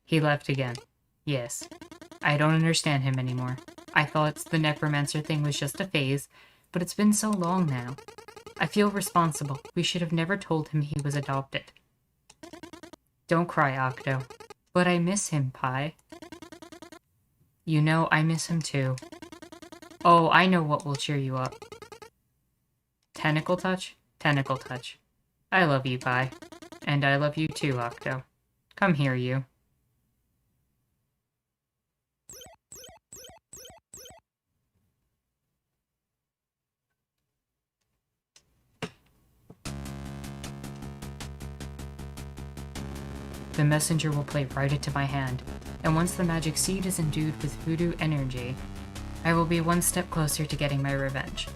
He left again. Yes. I don't understand him anymore. I thought the necromancer thing was just a phase, but it's been so long now. I feel responsible. We should have never told him he was adopted. Don't cry, Octo. But I miss him, Pi. You know, I miss him too. Oh, I know what will cheer you up. Tentacle touch? Tentacle touch. I love you, Pi. And I love you too, Octo. Come here, you. The messenger will play right into my hand, and once the magic seed is endued with voodoo energy, I will be one step closer to getting my revenge.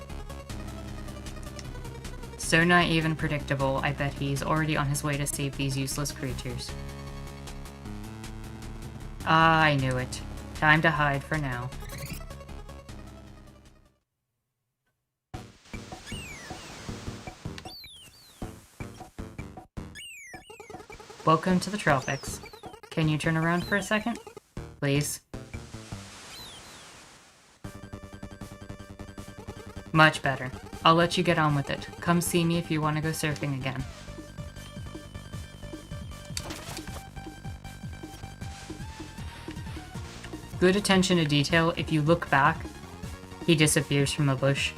So naive and predictable, I bet he's already on his way to save these useless creatures. Ah, I knew it. Time to hide for now. Welcome to the tropics. Can you turn around for a second? Please. Much better. I'll let you get on with it. Come see me if you want to go surfing again. Good attention to detail. If you look back, he disappears from the bush.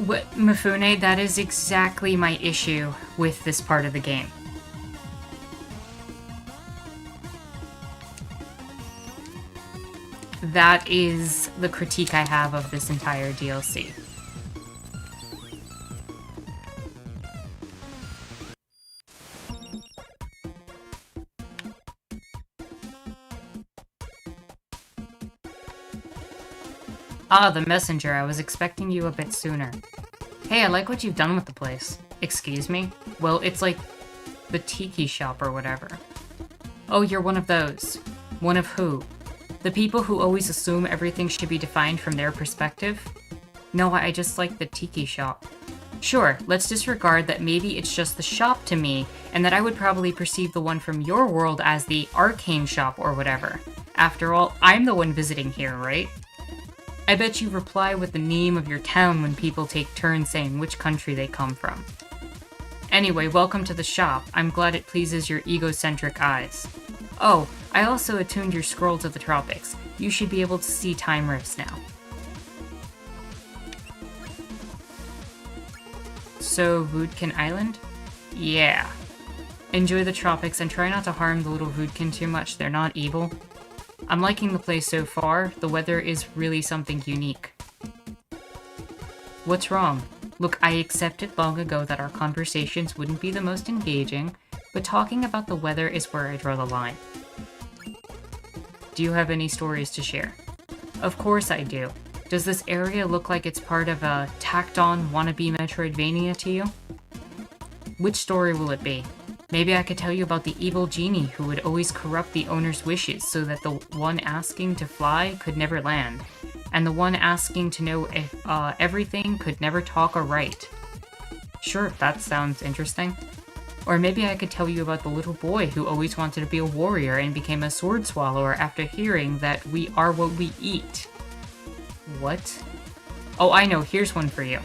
Mifune, that is exactly my issue with this part of the game. That is the critique I have of this entire DLC. Ah, the messenger. I was expecting you a bit sooner. Hey, I like what you've done with the place. Excuse me? Well, it's like the tiki shop or whatever. Oh, you're one of those. One of who? The people who always assume everything should be defined from their perspective? No, I just like the tiki shop. Sure, let's disregard that maybe it's just the shop to me, and that I would probably perceive the one from your world as the arcane shop or whatever. After all, I'm the one visiting here, right? I bet you reply with the name of your town when people take turns saying which country they come from. Anyway, welcome to the shop. I'm glad it pleases your egocentric eyes. Oh, I also attuned your scroll to the tropics. You should be able to see time rifts now. So, Voodkin Island? Yeah. Enjoy the tropics and try not to harm the little Voodkin too much. They're not evil. I'm liking the place so far. The weather is really something unique. What's wrong? Look, I accepted long ago that our conversations wouldn't be the most engaging, but talking about the weather is where I draw the line. Do you have any stories to share? Of course I do. Does this area look like it's part of a tacked-on wannabe Metroidvania to you? Which story will it be? Maybe I could tell you about the evil genie who would always corrupt the owner's wishes so that the one asking to fly could never land, and the one asking to know if, everything could never talk or write. Sure, that sounds interesting. Or maybe I could tell you about the little boy who always wanted to be a warrior and became a sword swallower after hearing that we are what we eat. What? Oh, I know, here's one for you.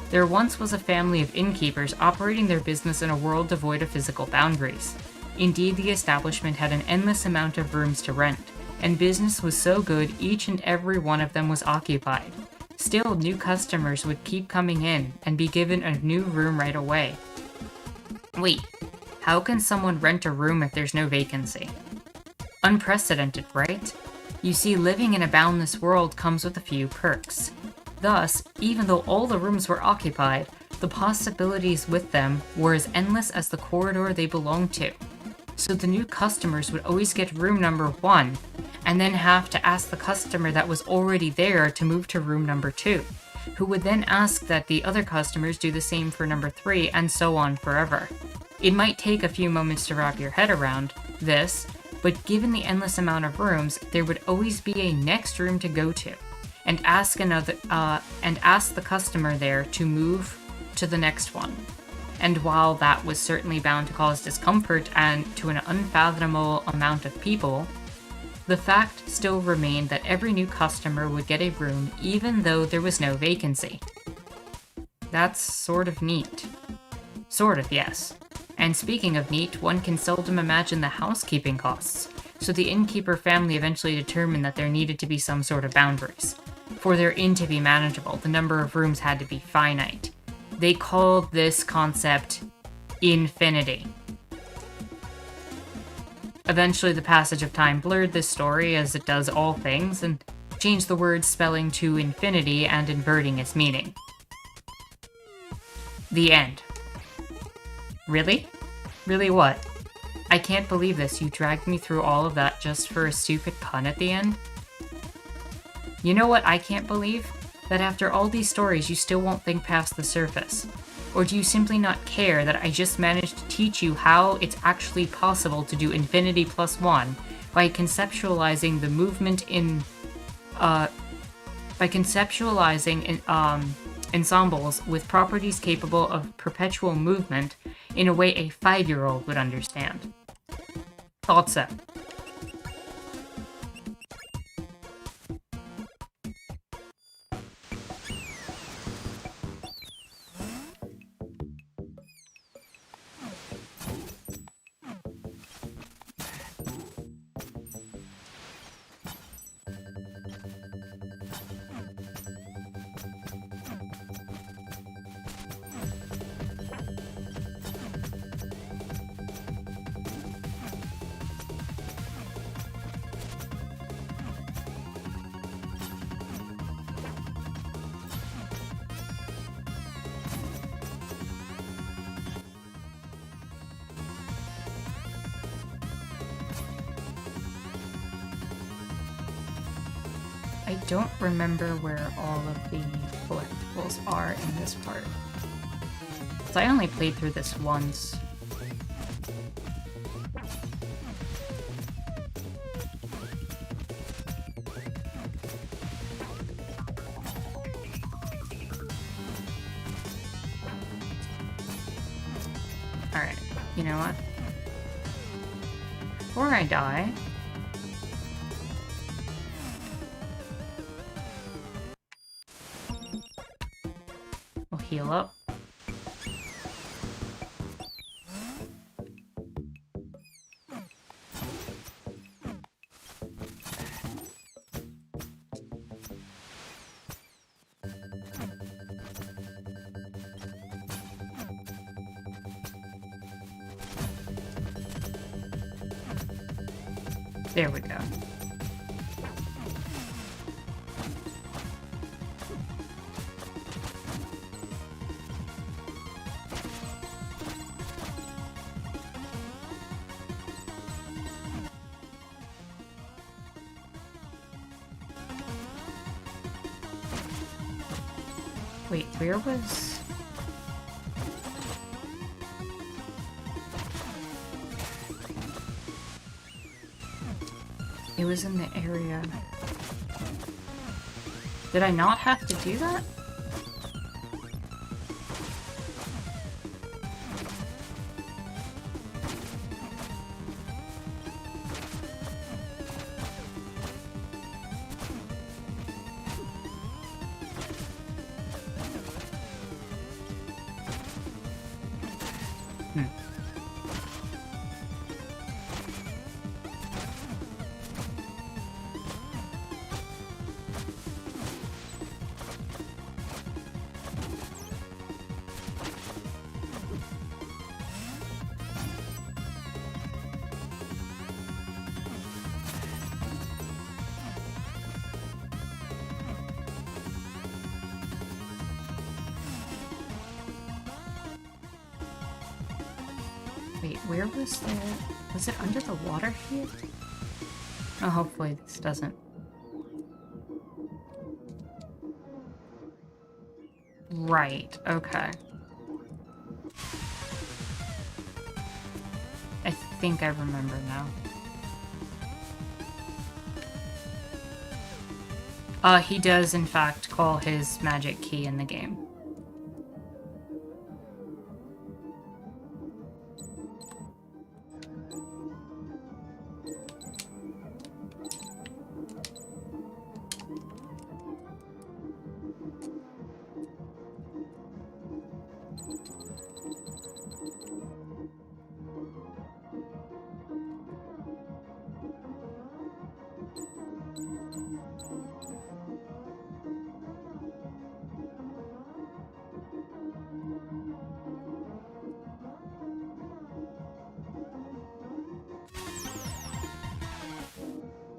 There once was a family of innkeepers operating their business in a world devoid of physical boundaries. Indeed, the establishment had an endless amount of rooms to rent, and business was so good each and every one of them was occupied. Still, new customers would keep coming in and be given a new room right away. Wait, how can someone rent a room if there's no vacancy? Unprecedented, right? You see, living in a boundless world comes with a few perks. Thus, even though all the rooms were occupied, the possibilities with them were as endless as the corridor they belonged to. So the new customers would always get room number 1, and then have to ask the customer that was already there to move to room number 2, who would then ask that the other customers do the same for number 3, and so on forever. It might take a few moments to wrap your head around this, but given the endless amount of rooms, there would always be a next room to go to, and ask the customer there to move to the next one. And while that was certainly bound to cause discomfort and to an unfathomable amount of people, the fact still remained that every new customer would get a room even though there was no vacancy. That's sort of neat. Sort of, yes. And speaking of neat, one can seldom imagine the housekeeping costs, so the innkeeper family eventually determined that there needed to be some sort of boundaries. For their inn to be manageable, the number of rooms had to be finite. They called this concept infinity. Eventually, the passage of time blurred this story, as it does all things, and changed the word spelling to infinity and inverting its meaning. The end. Really? Really what? I can't believe this. You dragged me through all of that just for a stupid pun at the end? You know what I can't believe? That after all these stories you still won't think past the surface. Or do you simply not care that I just managed to teach you how it's actually possible to do infinity plus 1 by conceptualizing the movement in ensembles with properties capable of perpetual movement in a way a 5-year-old would understand? Thought so. I don't remember where all of the collectibles are in this part. So I only played through this once. Alright, you know what? Before I die... we'll heal up. There we go. Wait, where was... It was in the area. Did I not have to do that? Wait, where was the... Was it under the water here? Oh, hopefully this doesn't... Right, okay. I think I remember now. He does in fact call his magic key in the game.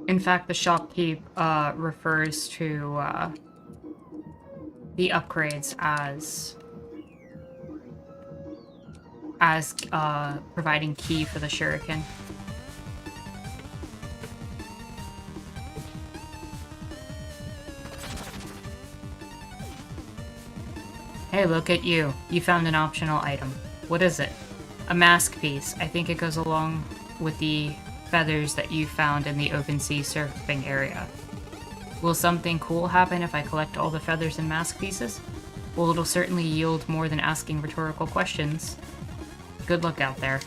In fact, the shopkeep refers to the upgrades as providing key for the shuriken. Hey, look at you. You found an optional item. What is it? A mask piece. I think it goes along with the feathers that you found in the open sea surfing area. Will something cool happen if I collect all the feathers and mask pieces? Well, it'll certainly yield more than asking rhetorical questions. Good luck out there.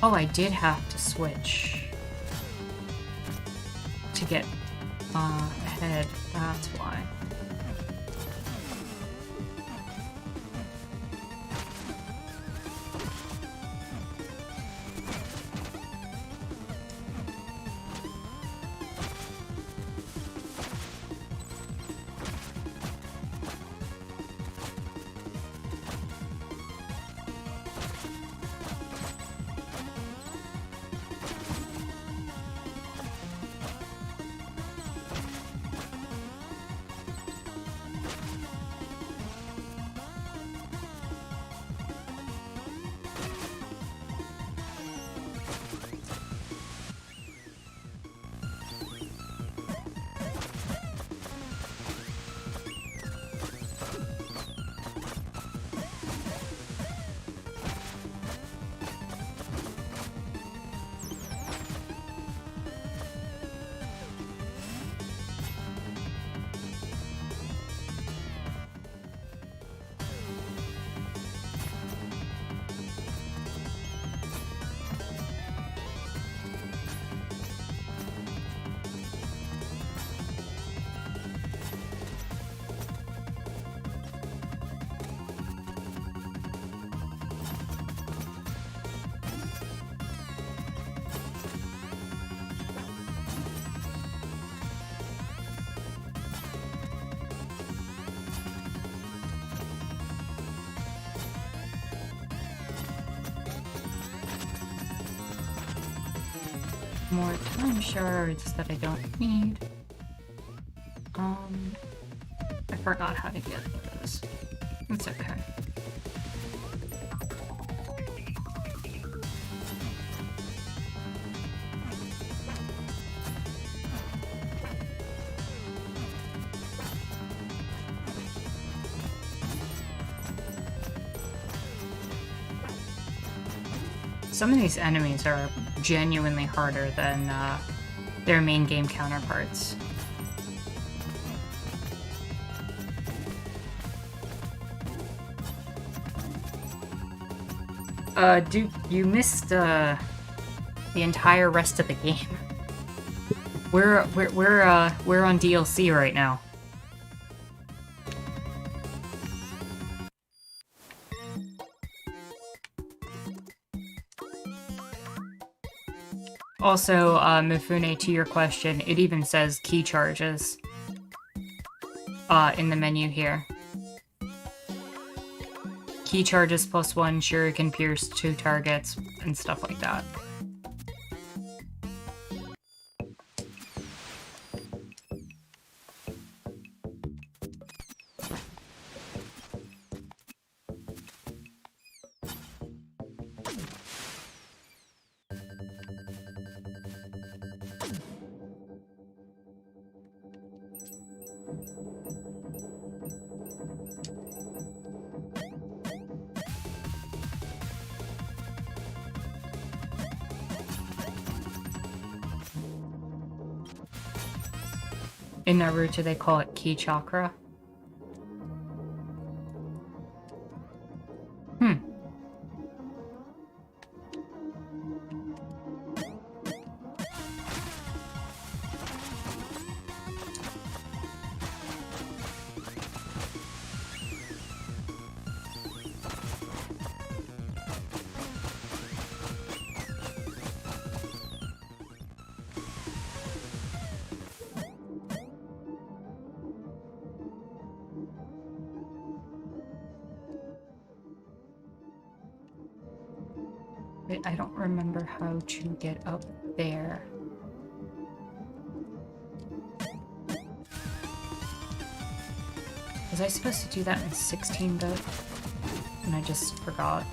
Oh, I did have to switch to get ahead. That's why. more time shards that I don't need. I forgot how to get those. It's okay. Some of these enemies are genuinely harder than their main game counterparts. Dude, you missed the entire rest of the game. We're on DLC right now. Also, Mifune, to your question, it even says key charges in the menu here. Key charges +1, shuriken pierce 2 targets, and stuff like that. In Naruto, they call it Ki Chakra. I don't remember how to get up there. Was I supposed to do that in 16-bit? And I just forgot.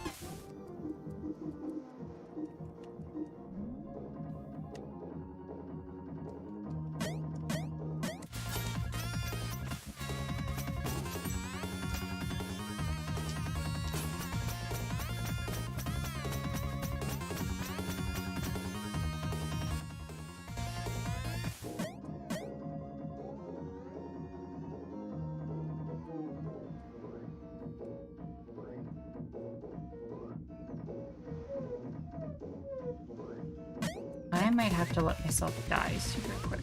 I might have to let myself die super quick.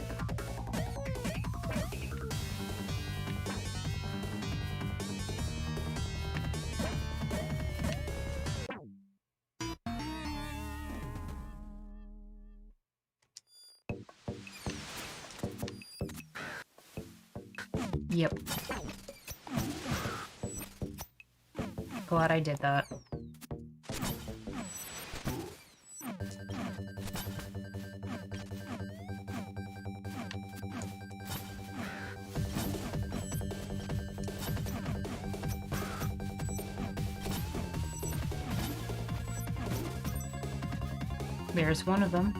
Yep. Glad I did that. There's one of them.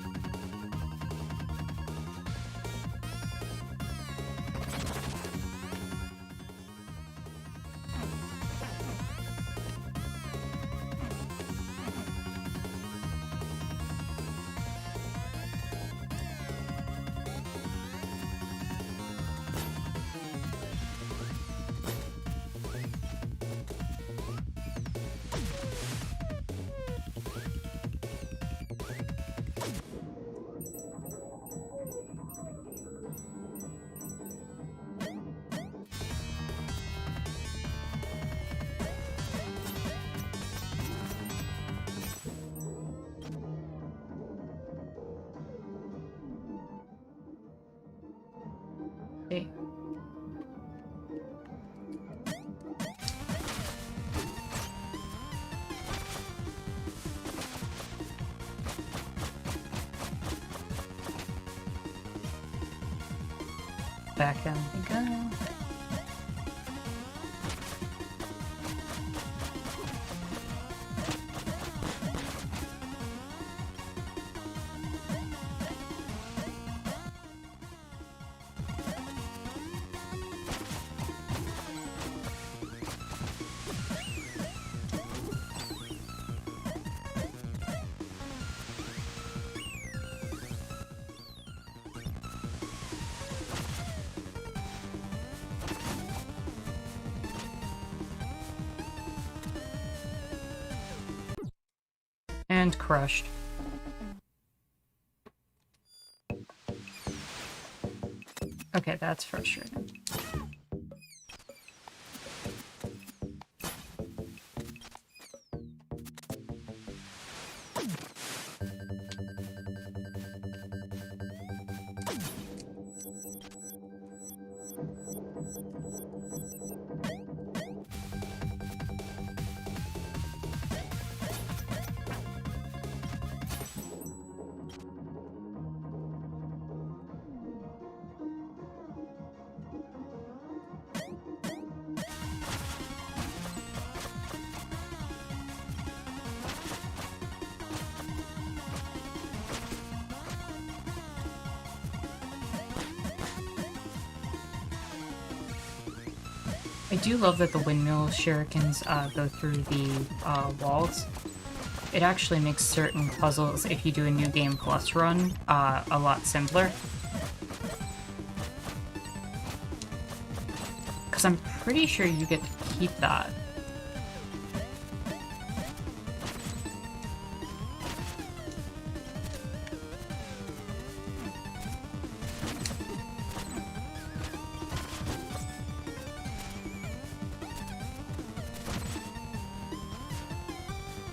back down we go. And crushed. Okay, that's frustrating. I do love that the windmill shurikens go through the walls. It actually makes certain puzzles, if you do a New Game Plus run, a lot simpler. Because I'm pretty sure you get to keep that.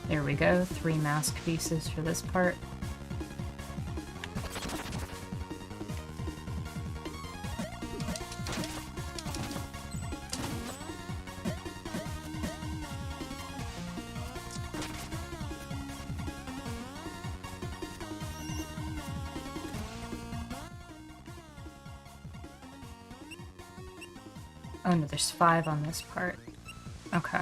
There we go, 3 mask pieces for this part. Oh no, there's 5 on this part. Okay.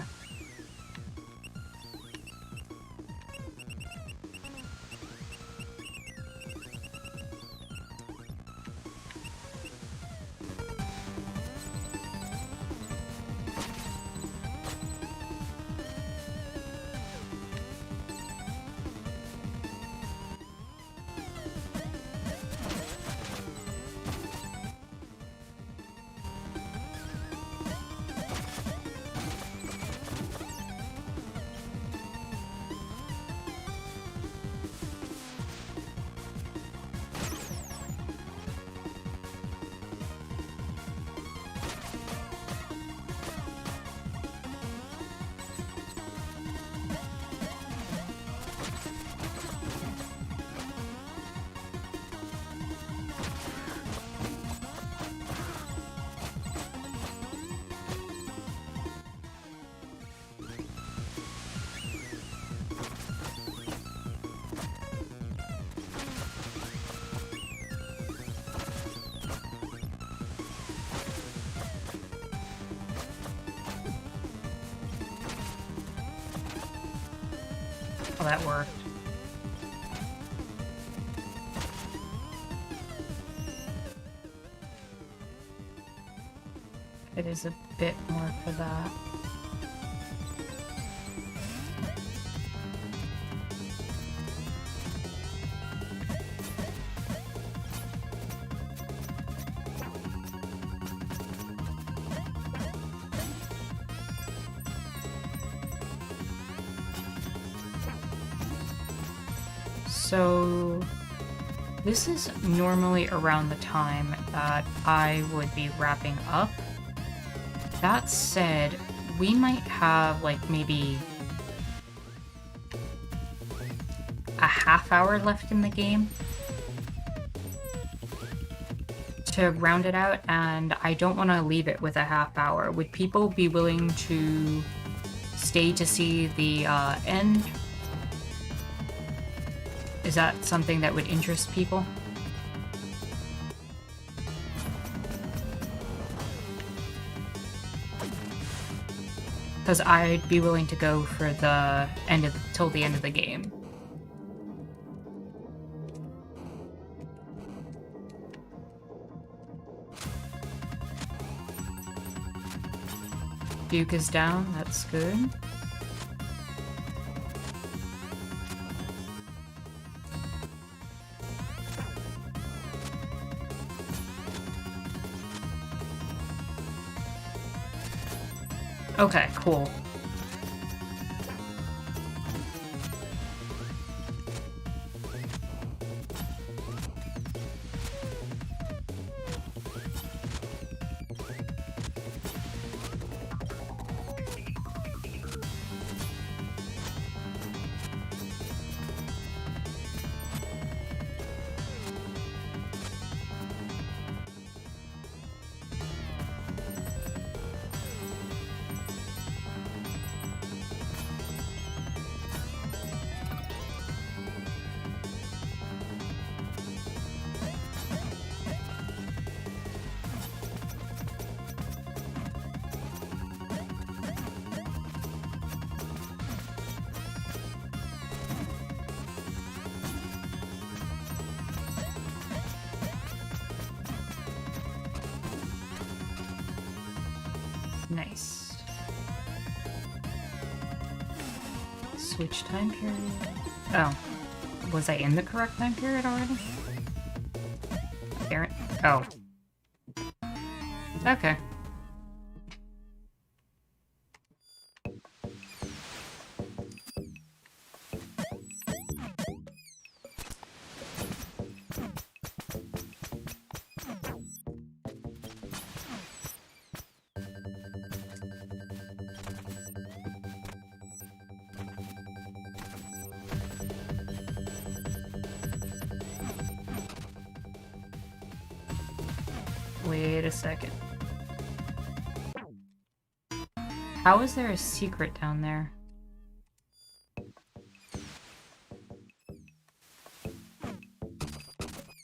Oh, that worked. It is a bit more for that. So this is normally around the time that I would be wrapping up. That said, we might have like maybe a half hour left in the game to round it out, and I don't want to leave it with a half hour. Would people be willing to stay to see the end? Is that something that would interest people? because I'd be willing to go for the till the end of the game. Duke is down, that's good. Okay, cool. Nice. Switch time period. Oh. Was I in the correct time period already? Parent? Oh. Okay. Wait a second. How is there a secret down there?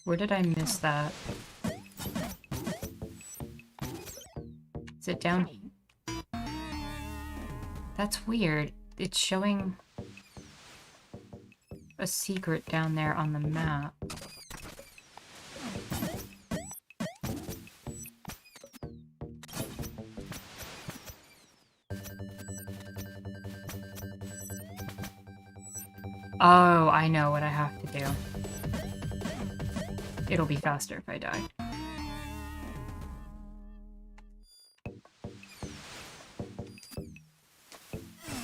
Where did I miss that? Is it down here? That's weird. It's showing a secret down there on the map. Oh, I know what I have to do. It'll be faster if I die.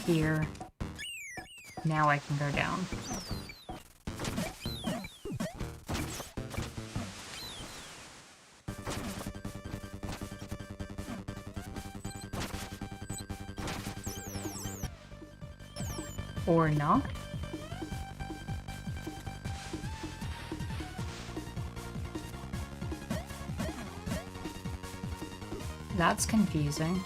Here. Now I can go down. Or not? That's confusing.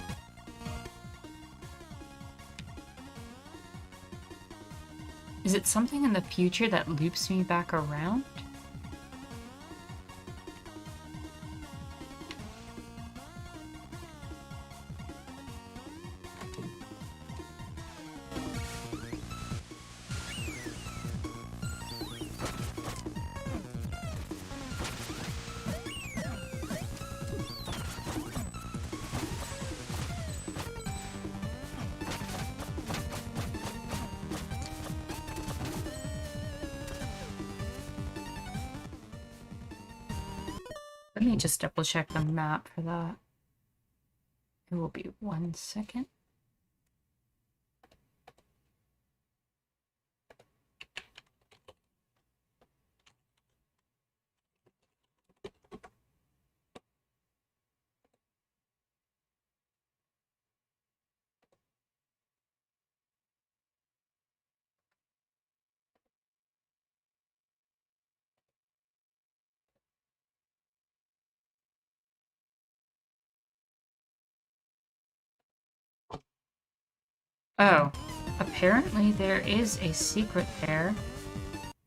Is it something in the future that loops me back around? Let me just double check the map for that. It will be 1 second. Oh, apparently there is a secret there,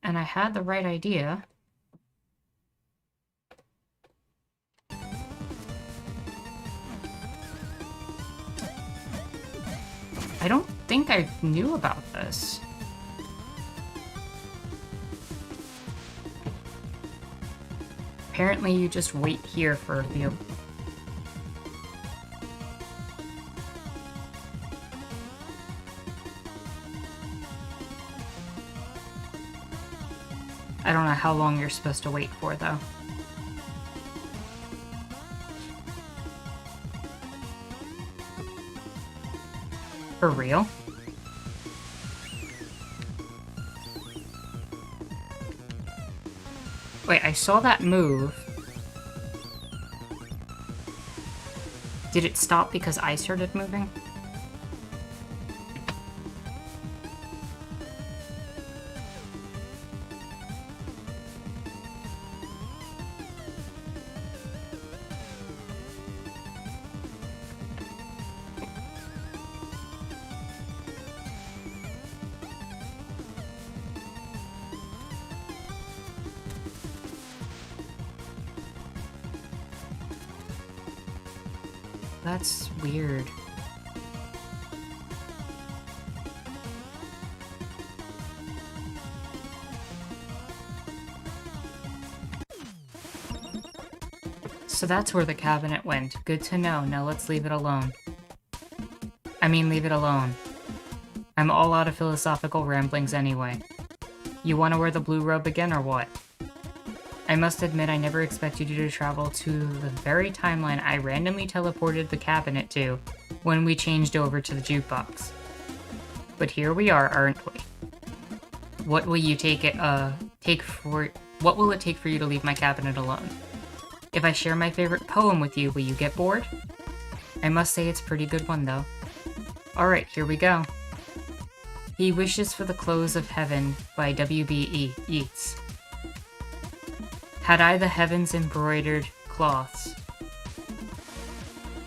and I had the right idea. I don't think I knew about this. Apparently you just wait here for the... I don't know how long you're supposed to wait for, though. For real? Wait, I saw that move. Did it stop because I started moving? That's weird. So that's where the cabinet went. Good to know. Now let's leave it alone. I mean, leave it alone. I'm all out of philosophical ramblings anyway. You want to wear the blue robe again or what? I must admit I never expected you to travel to the very timeline I randomly teleported the cabinet to when we changed over to the jukebox. But here we are, aren't we? What will you what will it take for you to leave my cabinet alone? If I share my favorite poem with you, will you get bored? I must say it's a pretty good one though. Alright, here we go. He Wishes for the Close of Heaven by W.B. Yeats. Had I the heavens embroidered cloths,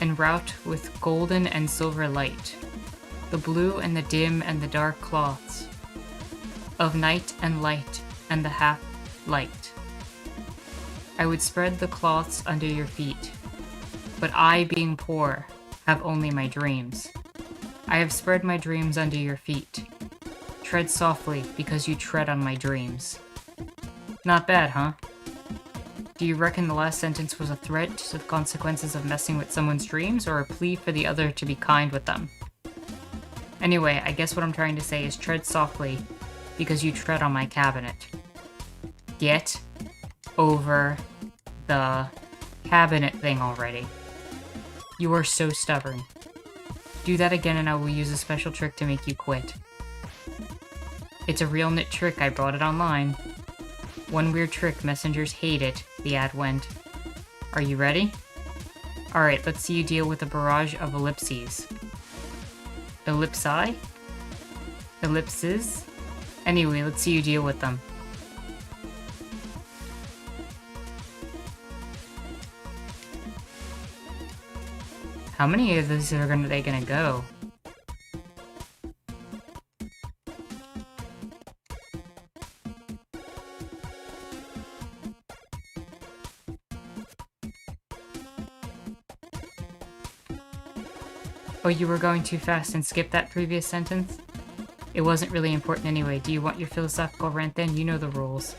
enwrought with golden and silver light, the blue and the dim and the dark cloths, of night and light and the half light, I would spread the cloths under your feet, but I, being poor, have only my dreams. I have spread my dreams under your feet. Tread softly, because you tread on my dreams. Not bad, huh? Do you reckon the last sentence was a threat to the consequences of messing with someone's dreams, or a plea for the other to be kind with them? Anyway, I guess what I'm trying to say is tread softly, because you tread on my cabinet. Get over the cabinet thing already. You are so stubborn. Do that again and I will use a special trick to make you quit. It's a real knit trick, I brought it online. One weird trick, messengers hate it, the ad went. Are you ready? Alright, let's see you deal with a barrage of ellipses. Ellipsi? Ellipses? Anyway, let's see you deal with them. How many of these are they gonna go? Oh, you were going too fast and skipped that previous sentence? It wasn't really important anyway. Do you want your philosophical rant then? You know the rules.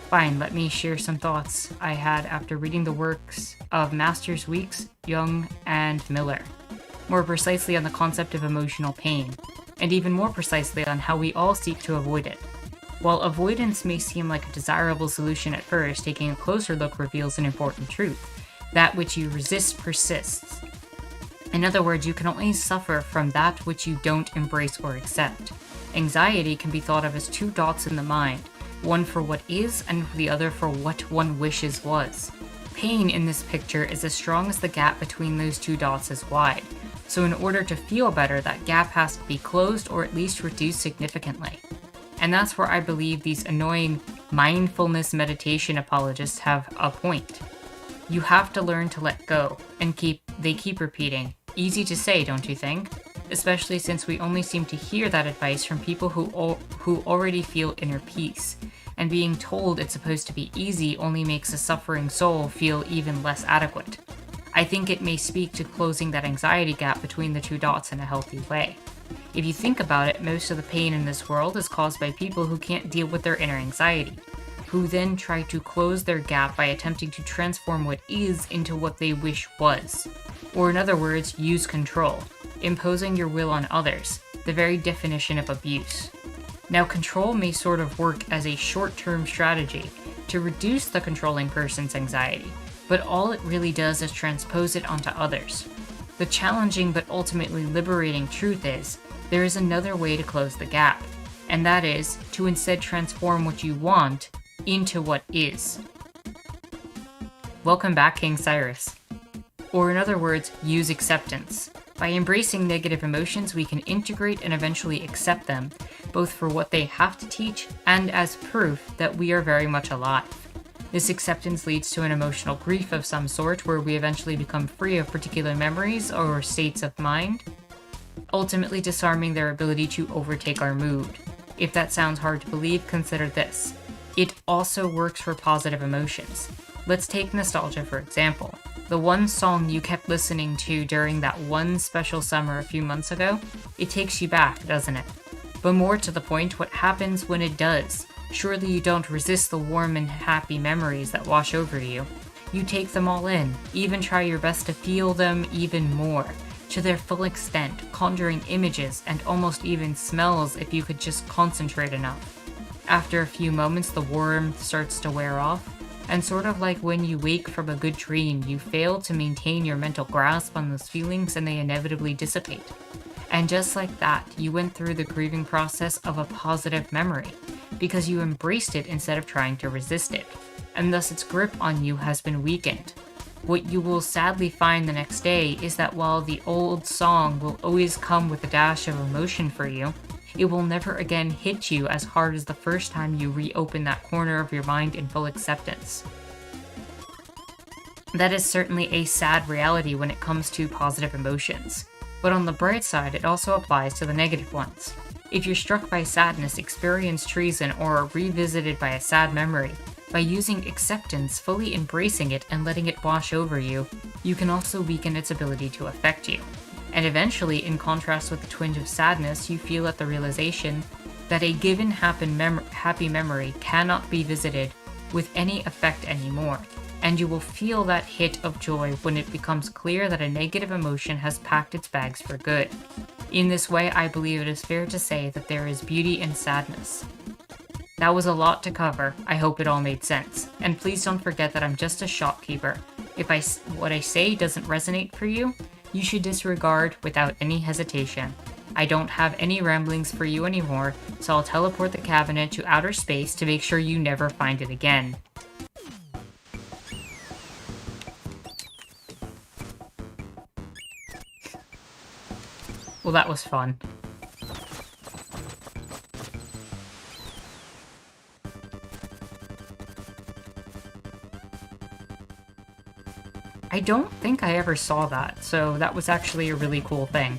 Fine, let me share some thoughts I had after reading the works of Masters Weeks, Young, and Miller. More precisely on the concept of emotional pain, and even more precisely on how we all seek to avoid it. While avoidance may seem like a desirable solution at first, taking a closer look reveals an important truth. That which you resist persists. In other words, you can only suffer from that which you don't embrace or accept. Anxiety can be thought of as two dots in the mind, one for what is and the other for what one wishes was. Pain in this picture is as strong as the gap between those two dots is wide, so in order to feel better, that gap has to be closed or at least reduced significantly. And that's where I believe these annoying mindfulness meditation apologists have a point. You have to learn to let go, and they keep repeating. Easy to say, don't you think? Especially since we only seem to hear that advice from people who already feel inner peace, and being told it's supposed to be easy only makes a suffering soul feel even less adequate. I think it may speak to closing that anxiety gap between the two dots in a healthy way. If you think about it, most of the pain in this world is caused by people who can't deal with their inner anxiety, who then try to close their gap by attempting to transform what is into what they wish was. Or in other words, use control, imposing your will on others, the very definition of abuse. Now, control may sort of work as a short-term strategy to reduce the controlling person's anxiety, but all it really does is transpose it onto others. The challenging but ultimately liberating truth is, there is another way to close the gap, and that is to instead transform what you want into what is. Welcome back, King Cyrus. Or in other words, use acceptance. By embracing negative emotions, we can integrate and eventually accept them, both for what they have to teach and as proof that we are very much alive. This acceptance leads to an emotional grief of some sort where we eventually become free of particular memories or states of mind, ultimately disarming their ability to overtake our mood. If that sounds hard to believe, consider this. It also works for positive emotions. Let's take nostalgia for example. The one song you kept listening to during that one special summer a few months ago, it takes you back, doesn't it? But more to the point, what happens when it does? Surely you don't resist the warm and happy memories that wash over you. You take them all in, even try your best to feel them even more, to their full extent, conjuring images and almost even smells if you could just concentrate enough. After a few moments, the warmth starts to wear off, and sort of like when you wake from a good dream, you fail to maintain your mental grasp on those feelings and they inevitably dissipate. And just like that, you went through the grieving process of a positive memory, because you embraced it instead of trying to resist it, and thus its grip on you has been weakened. What you will sadly find the next day is that while the old song will always come with a dash of emotion for you, it will never again hit you as hard as the first time you reopen that corner of your mind in full acceptance. That is certainly a sad reality when it comes to positive emotions, but on the bright side, it also applies to the negative ones. If you're struck by sadness, experienced treason, or are revisited by a sad memory, by using acceptance, fully embracing it, and letting it wash over you, you can also weaken its ability to affect you. And eventually, in contrast with the twinge of sadness, you feel at the realization that a given happy memory cannot be visited with any effect anymore, and you will feel that hit of joy when it becomes clear that a negative emotion has packed its bags for good. In this way, I believe it is fair to say that there is beauty in sadness. That was a lot to cover. I hope it all made sense. And please don't forget that I'm just a shopkeeper. If what I say doesn't resonate for you, you should disregard without any hesitation. I don't have any ramblings for you anymore, so I'll teleport the cabinet to outer space to make sure you never find it again. Well, that was fun. I don't think I ever saw that, so that was actually a really cool thing.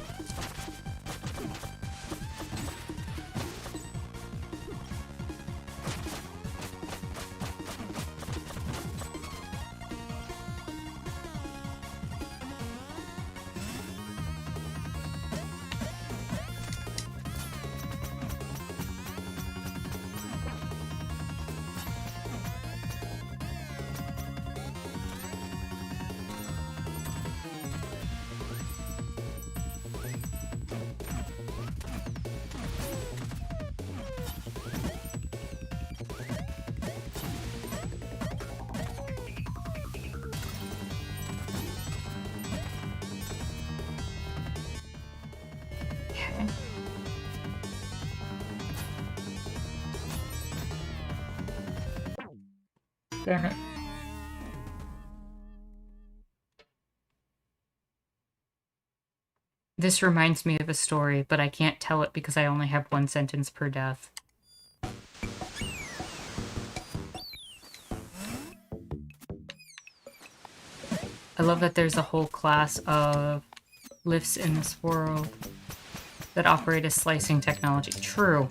Damn it. This reminds me of a story, but I can't tell it because I only have one sentence per death. I love that there's a whole class of lifts in this world that operate as slicing technology. True.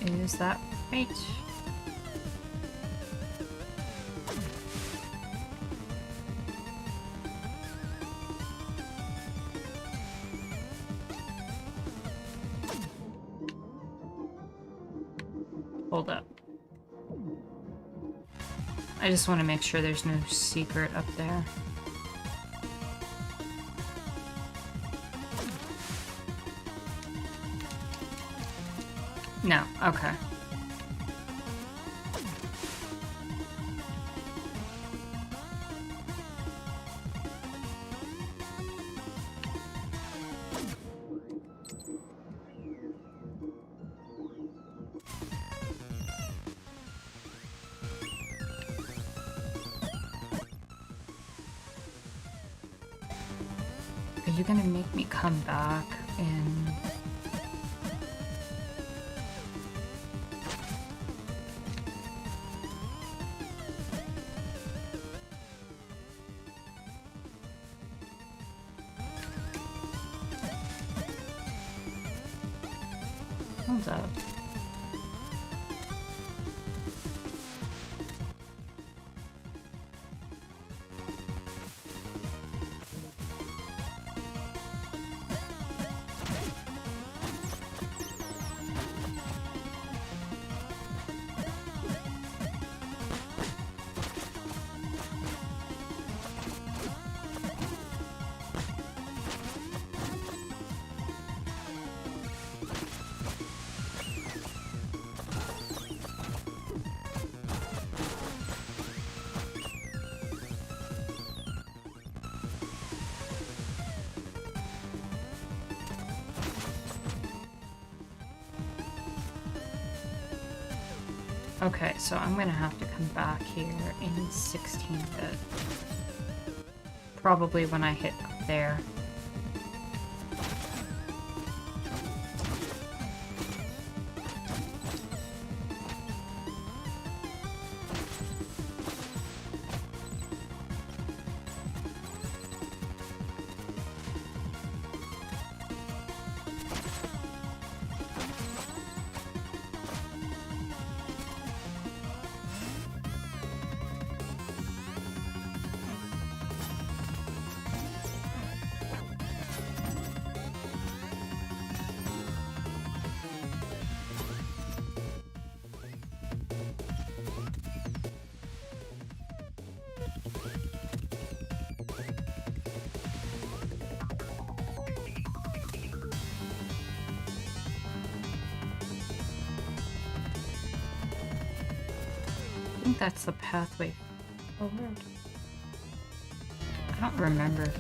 Is that right? Hold up. I just want to make sure there's no secret up there. No, okay. Are you gonna make me come back in? Hold up. Okay, so I'm gonna have to come back here in 16-bit. Probably when I hit up there. I think that's the pathway forward. I don't remember.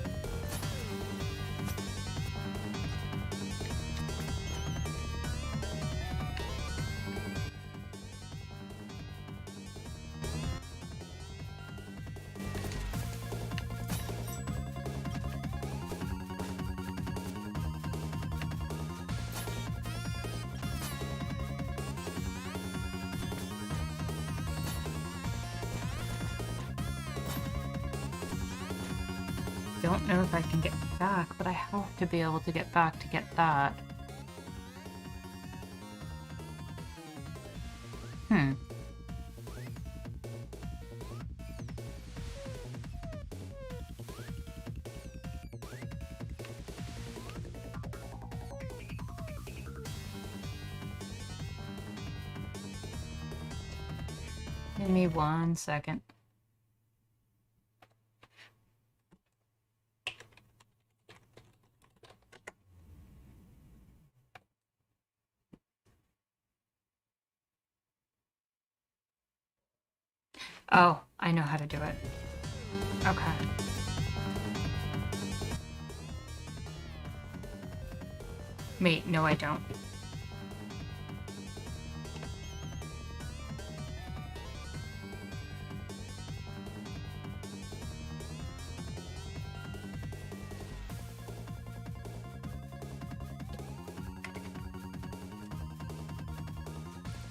Don't know if I can get back, but I have to be able to get back to get that. Give me 1 second. Oh, I know how to do it. Okay. Wait, no I don't.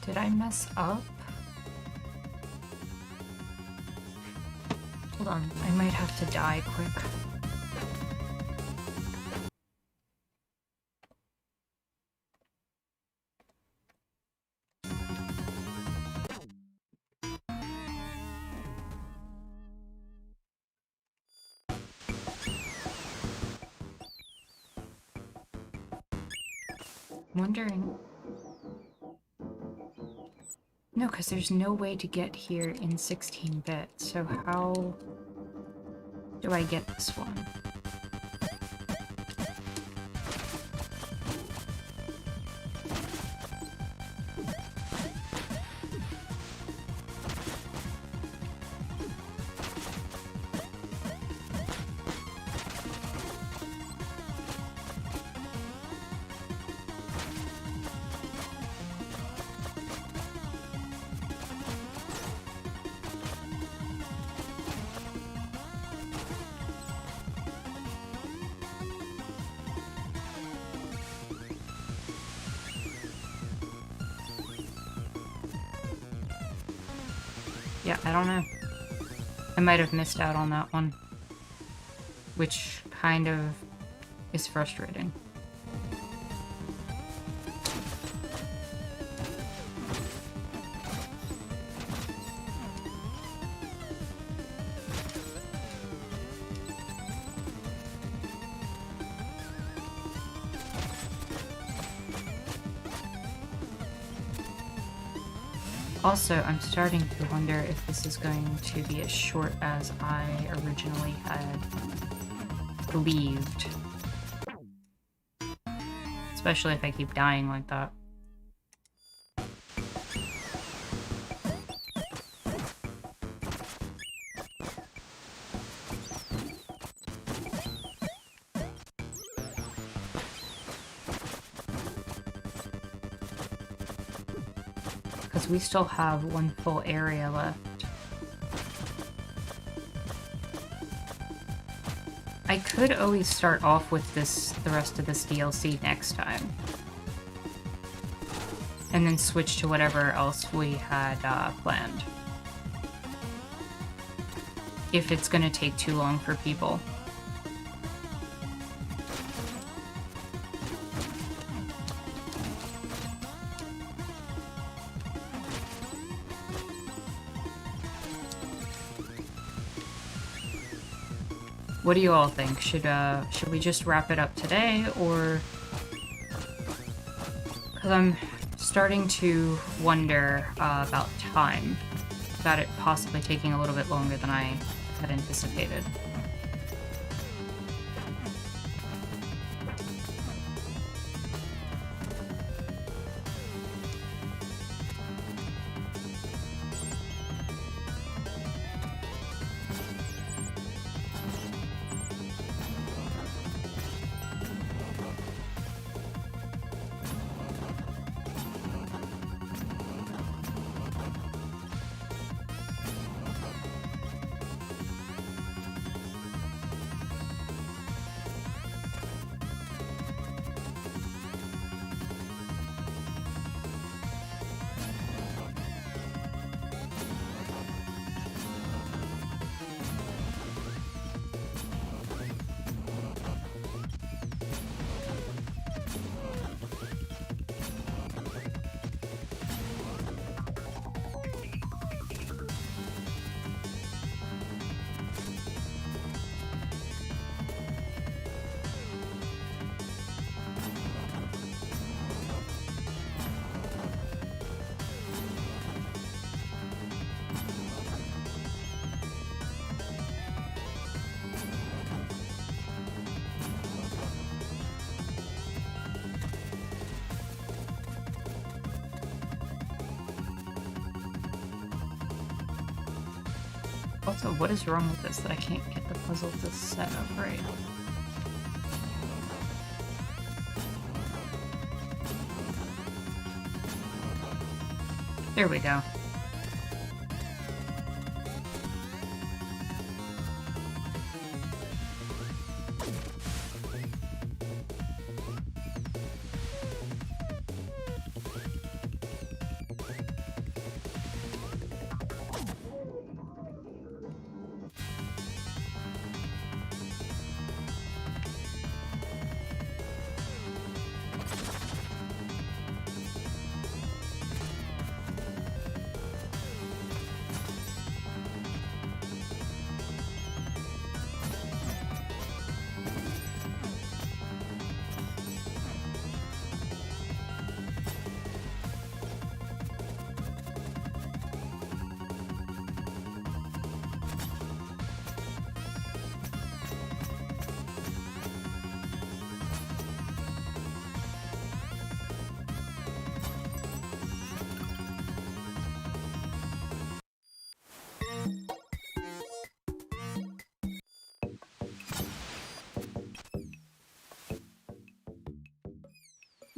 Did I mess up? Hold on, I might have to die quick. Wondering... No, because there's no way to get here in 16-bit, so how do I get this one? Yeah, I don't know. I might have missed out on that one, which kind of is frustrating. Also, I'm starting to wonder if this is going to be as short as I originally had believed. Especially if I keep dying like that. We still have one full area left. I could always start off with the rest of this DLC next time. And then switch to whatever else we had planned. If it's gonna take too long for people. What do you all think? Should we just wrap it up today, or... Because I'm starting to wonder about time. About it possibly taking a little bit longer than I had anticipated. Also, what is wrong with this that I can't get the puzzle to set up right? There we go.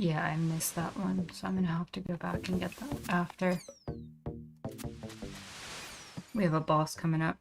Yeah, I missed that one, so I'm gonna have to go back and get that after. We have a boss coming up.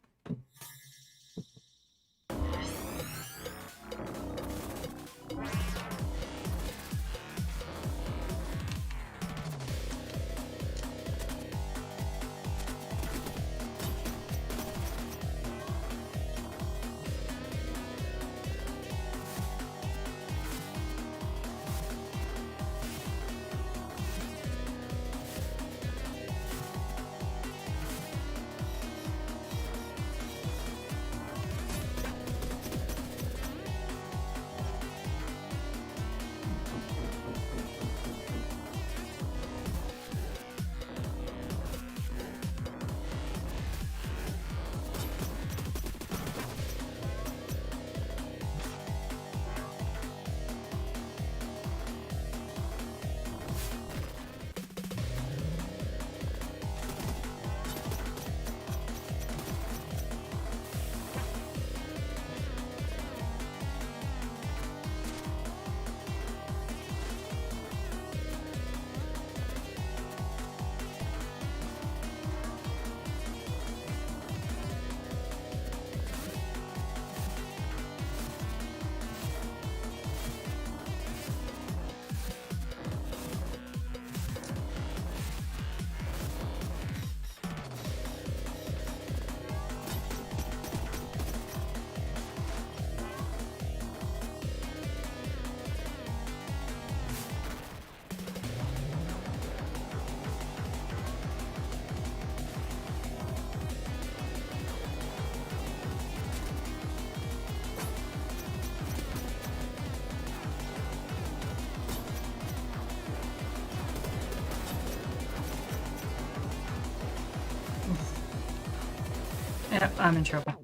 Yep, I'm in trouble.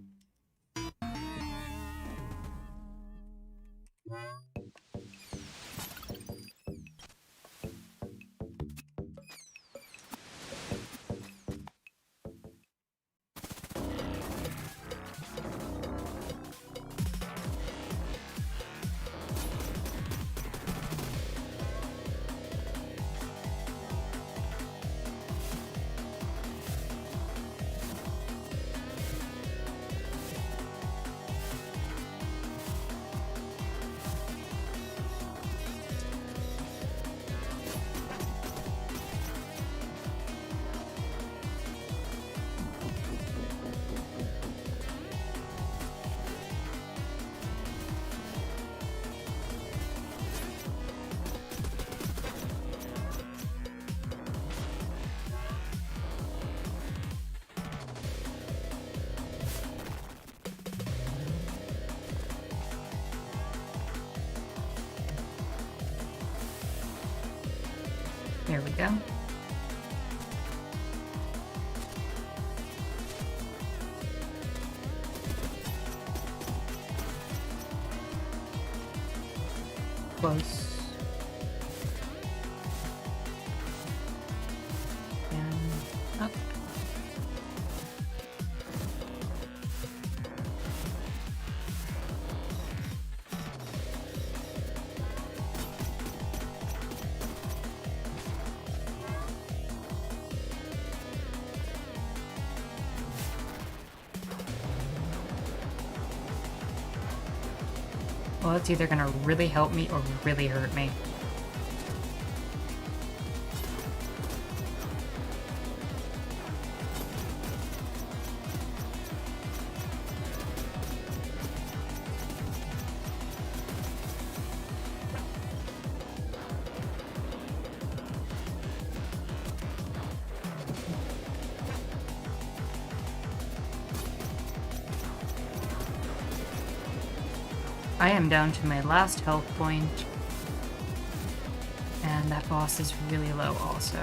There we go. Close. And up. Well, it's either gonna really help me or really hurt me. I am down to my last health point, and that boss is really low also.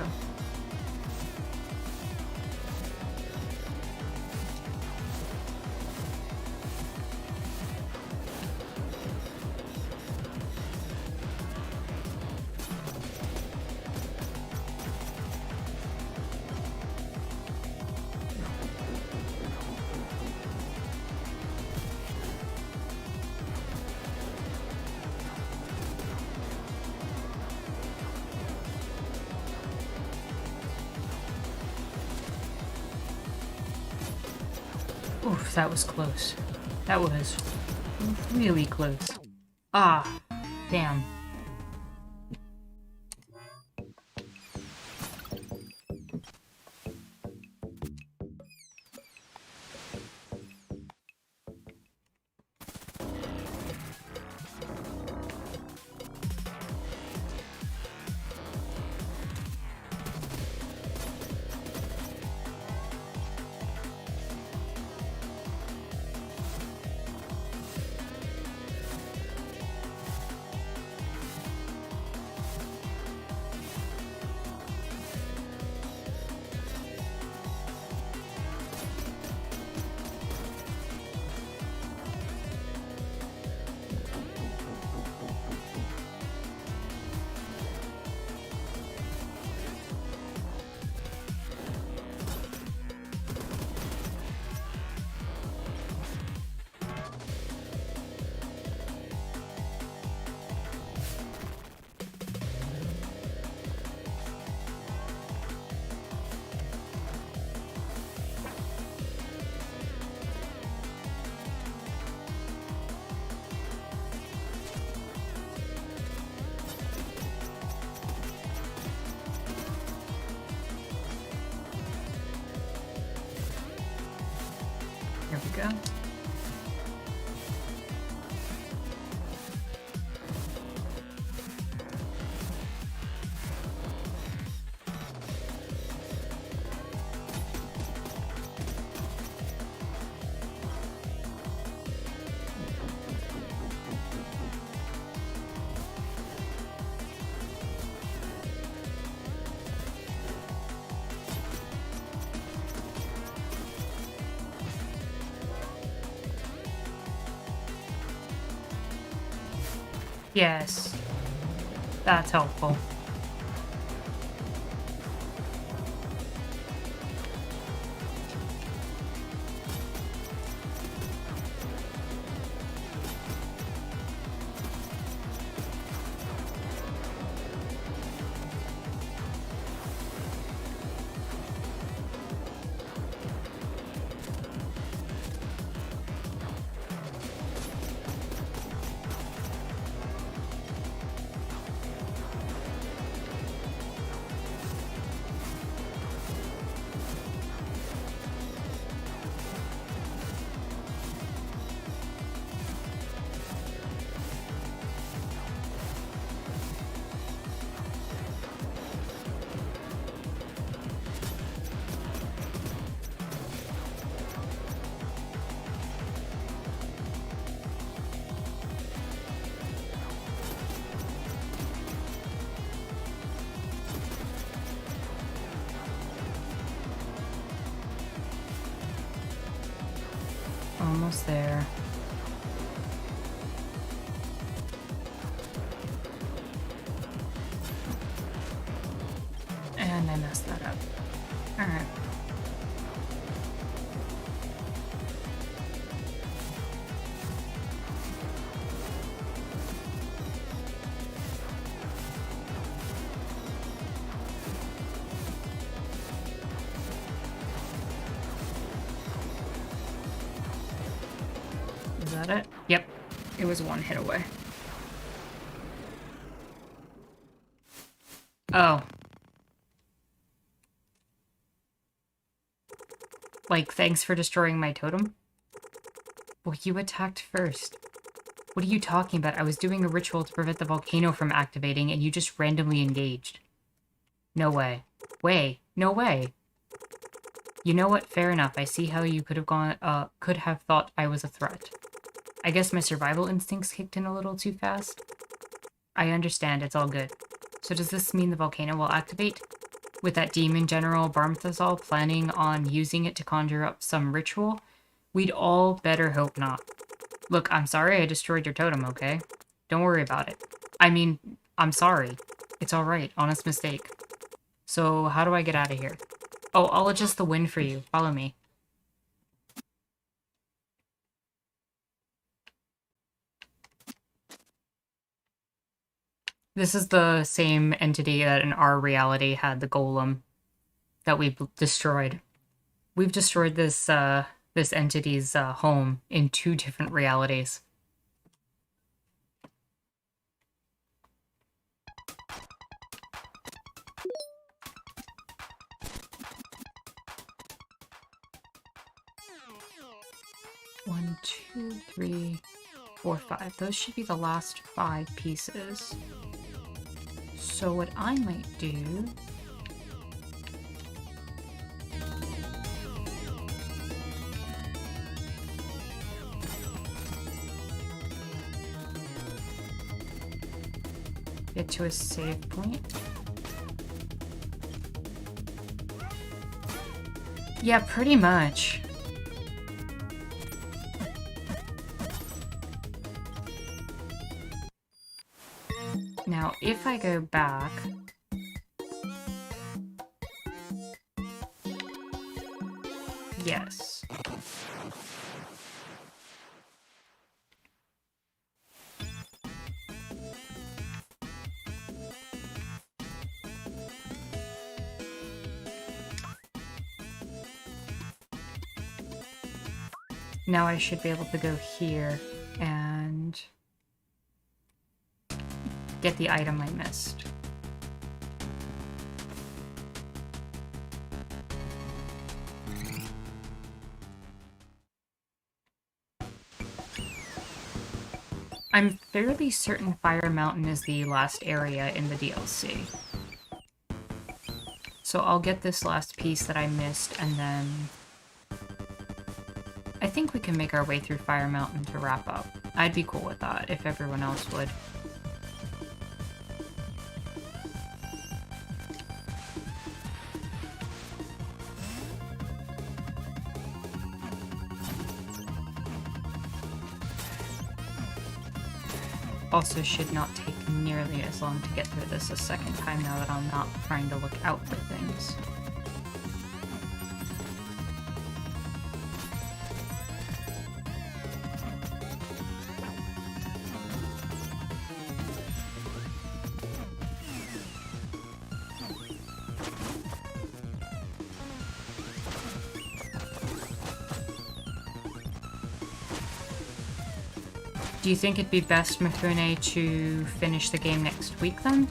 Oof, that was close. That was really close. Ah, damn. Here we go. Yes, that's helpful. Almost there. And I messed that up. Alright. Is that it? Yep. It was one hit away. Oh. Like, thanks for destroying my totem? Well, you attacked first. What are you talking about? I was doing a ritual to prevent the volcano from activating, and you just randomly engaged. No way. No way. You know what? Fair enough. I see how you could have thought I was a threat. I guess my survival instincts kicked in a little too fast. I understand. It's all good. So does this mean the volcano will activate? With that demon general Barmthazal planning on using it to conjure up some ritual? We'd all better hope not. Look, I'm sorry I destroyed your totem, okay? Don't worry about it. I mean, I'm sorry. It's alright. Honest mistake. So how do I get out of here? Oh, I'll adjust the wind for you. Follow me. This is the same entity that in our reality had the golem that we destroyed. We've destroyed this this entity's home in two different realities. One, two, three, four, five. Those should be the last 5 pieces. So what I might do... get to a save point. Yeah, pretty much. Now, if I go back... Yes. Now I should be able to go here and get the item I missed. I'm fairly certain Fire Mountain is the last area in the DLC. So I'll get this last piece that I missed, and then... I think we can make our way through Fire Mountain to wrap up. I'd be cool with that, if everyone else would. Also should not take nearly as long to get through this a second time now that I'm not trying to look out for things. Do you think it'd be best, Mifune, to finish the game next week, then?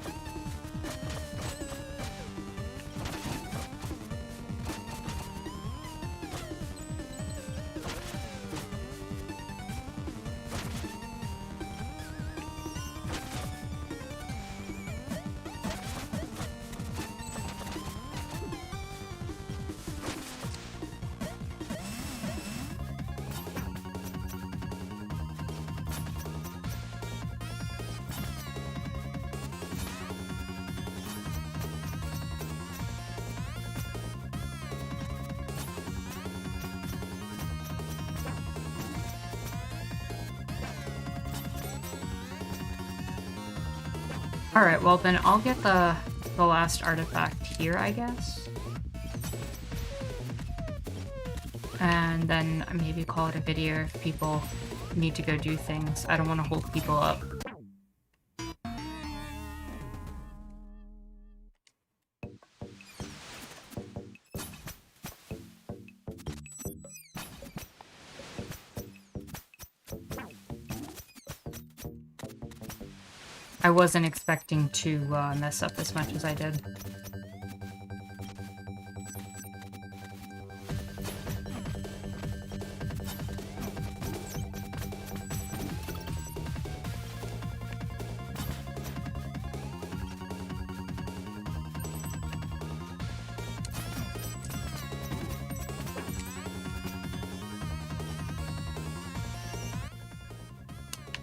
Alright, well then I'll get the last artifact here, I guess. And then maybe call it a video if people need to go do things. I don't want to hold people up. I wasn't expecting to mess up as much as I did.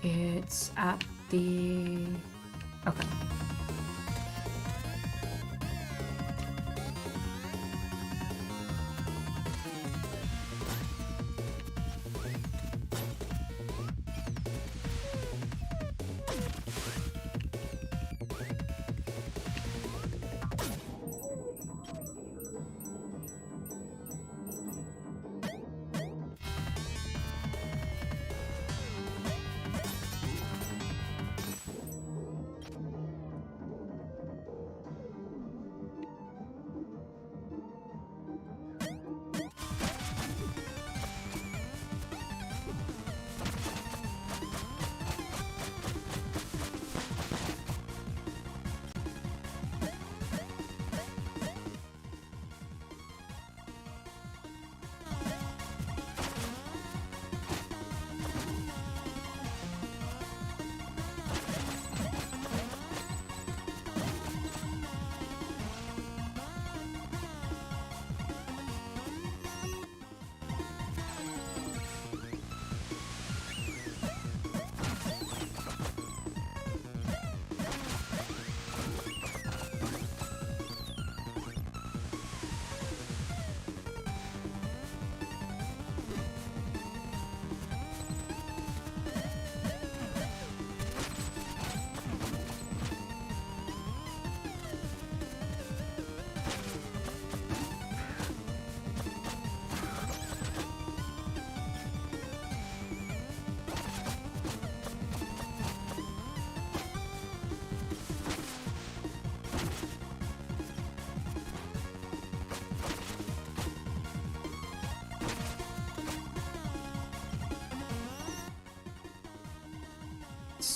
It's at the... Okay.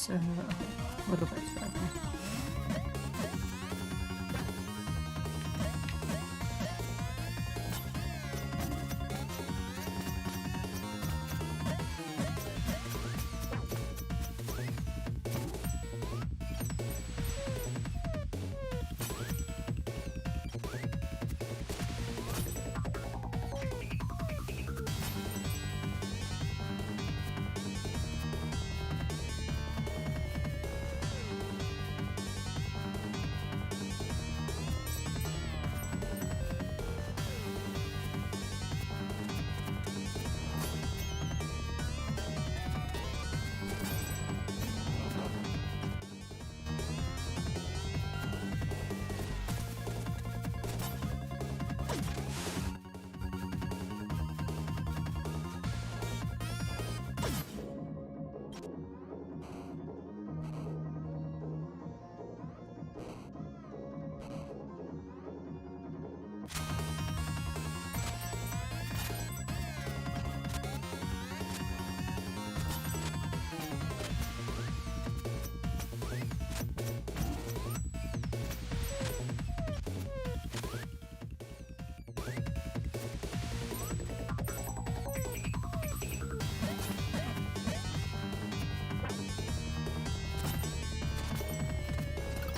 So, a little bit further.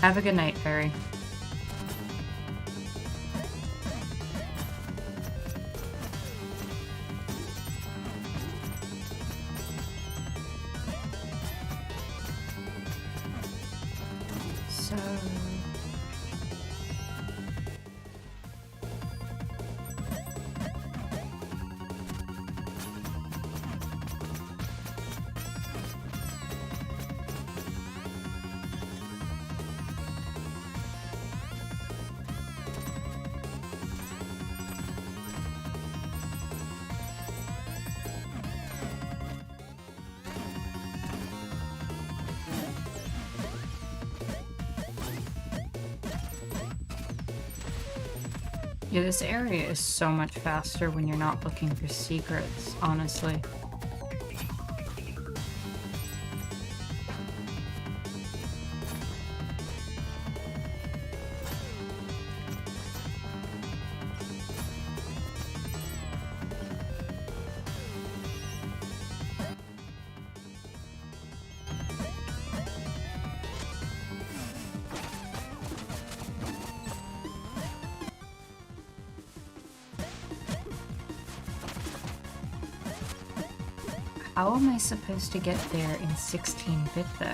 Have a good night, Fairy. So... yeah, this area is so much faster when you're not looking for secrets, honestly. How am I supposed to get there in 16-bit though?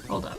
Hold up.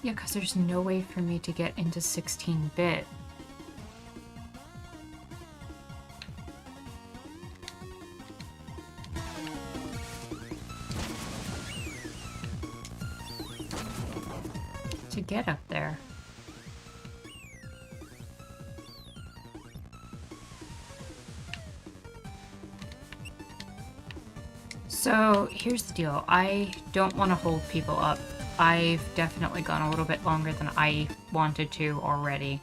Yeah, because there's no way for me to get into 16-bit. To get up there. So, here's the deal. I don't want to hold people up. I've definitely gone a little bit longer than I wanted to already.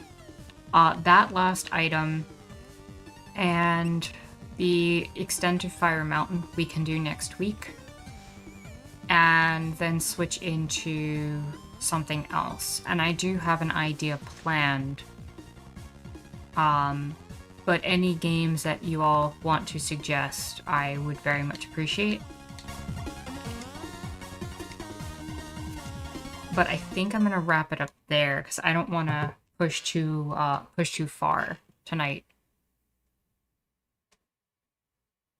That last item and the extended Fire Mountain we can do next week. And then switch into something else. And I do have an idea planned But any games that you all want to suggest, I would very much appreciate. But I think I'm gonna wrap it up there because I don't want to push too far tonight.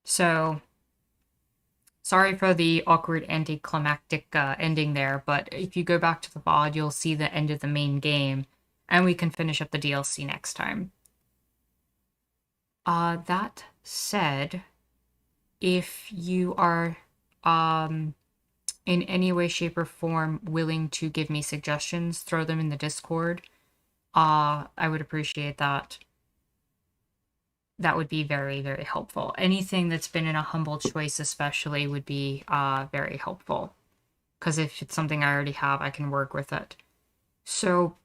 So sorry for the awkward anticlimactic ending there, but if you go back to the VOD, you'll see the end of the main game, and we can finish up the DLC next time. That said, if you are in any way, shape, or form willing to give me suggestions, throw them in the Discord. I would appreciate that. That would be very, very helpful. Anything that's been in a humble choice especially would be very helpful. Because if it's something I already have, I can work with it. So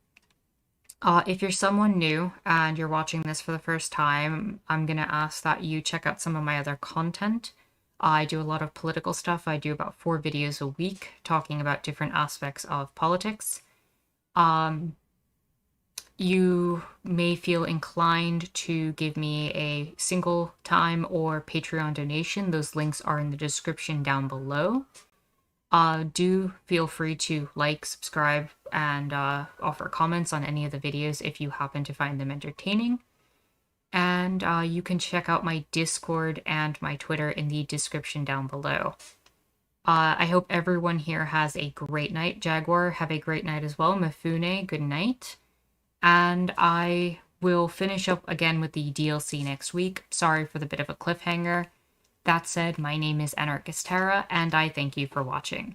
if you're someone new and you're watching this for the first time, I'm going to ask that you check out some of my other content. I do a lot of political stuff. I do about 4 videos a week talking about different aspects of politics. You may feel inclined to give me a single time or Patreon donation. Those links are in the description down below. Do feel free to like, subscribe, and offer comments on any of the videos if you happen to find them entertaining. And you can check out my Discord and my Twitter in the description down below. I hope everyone here has a great night. Jaguar, have a great night as well. Mifune, good night. And I will finish up again with the DLC next week. Sorry for the bit of a cliffhanger. That said, my name is Anarchist Terra, and I thank you for watching.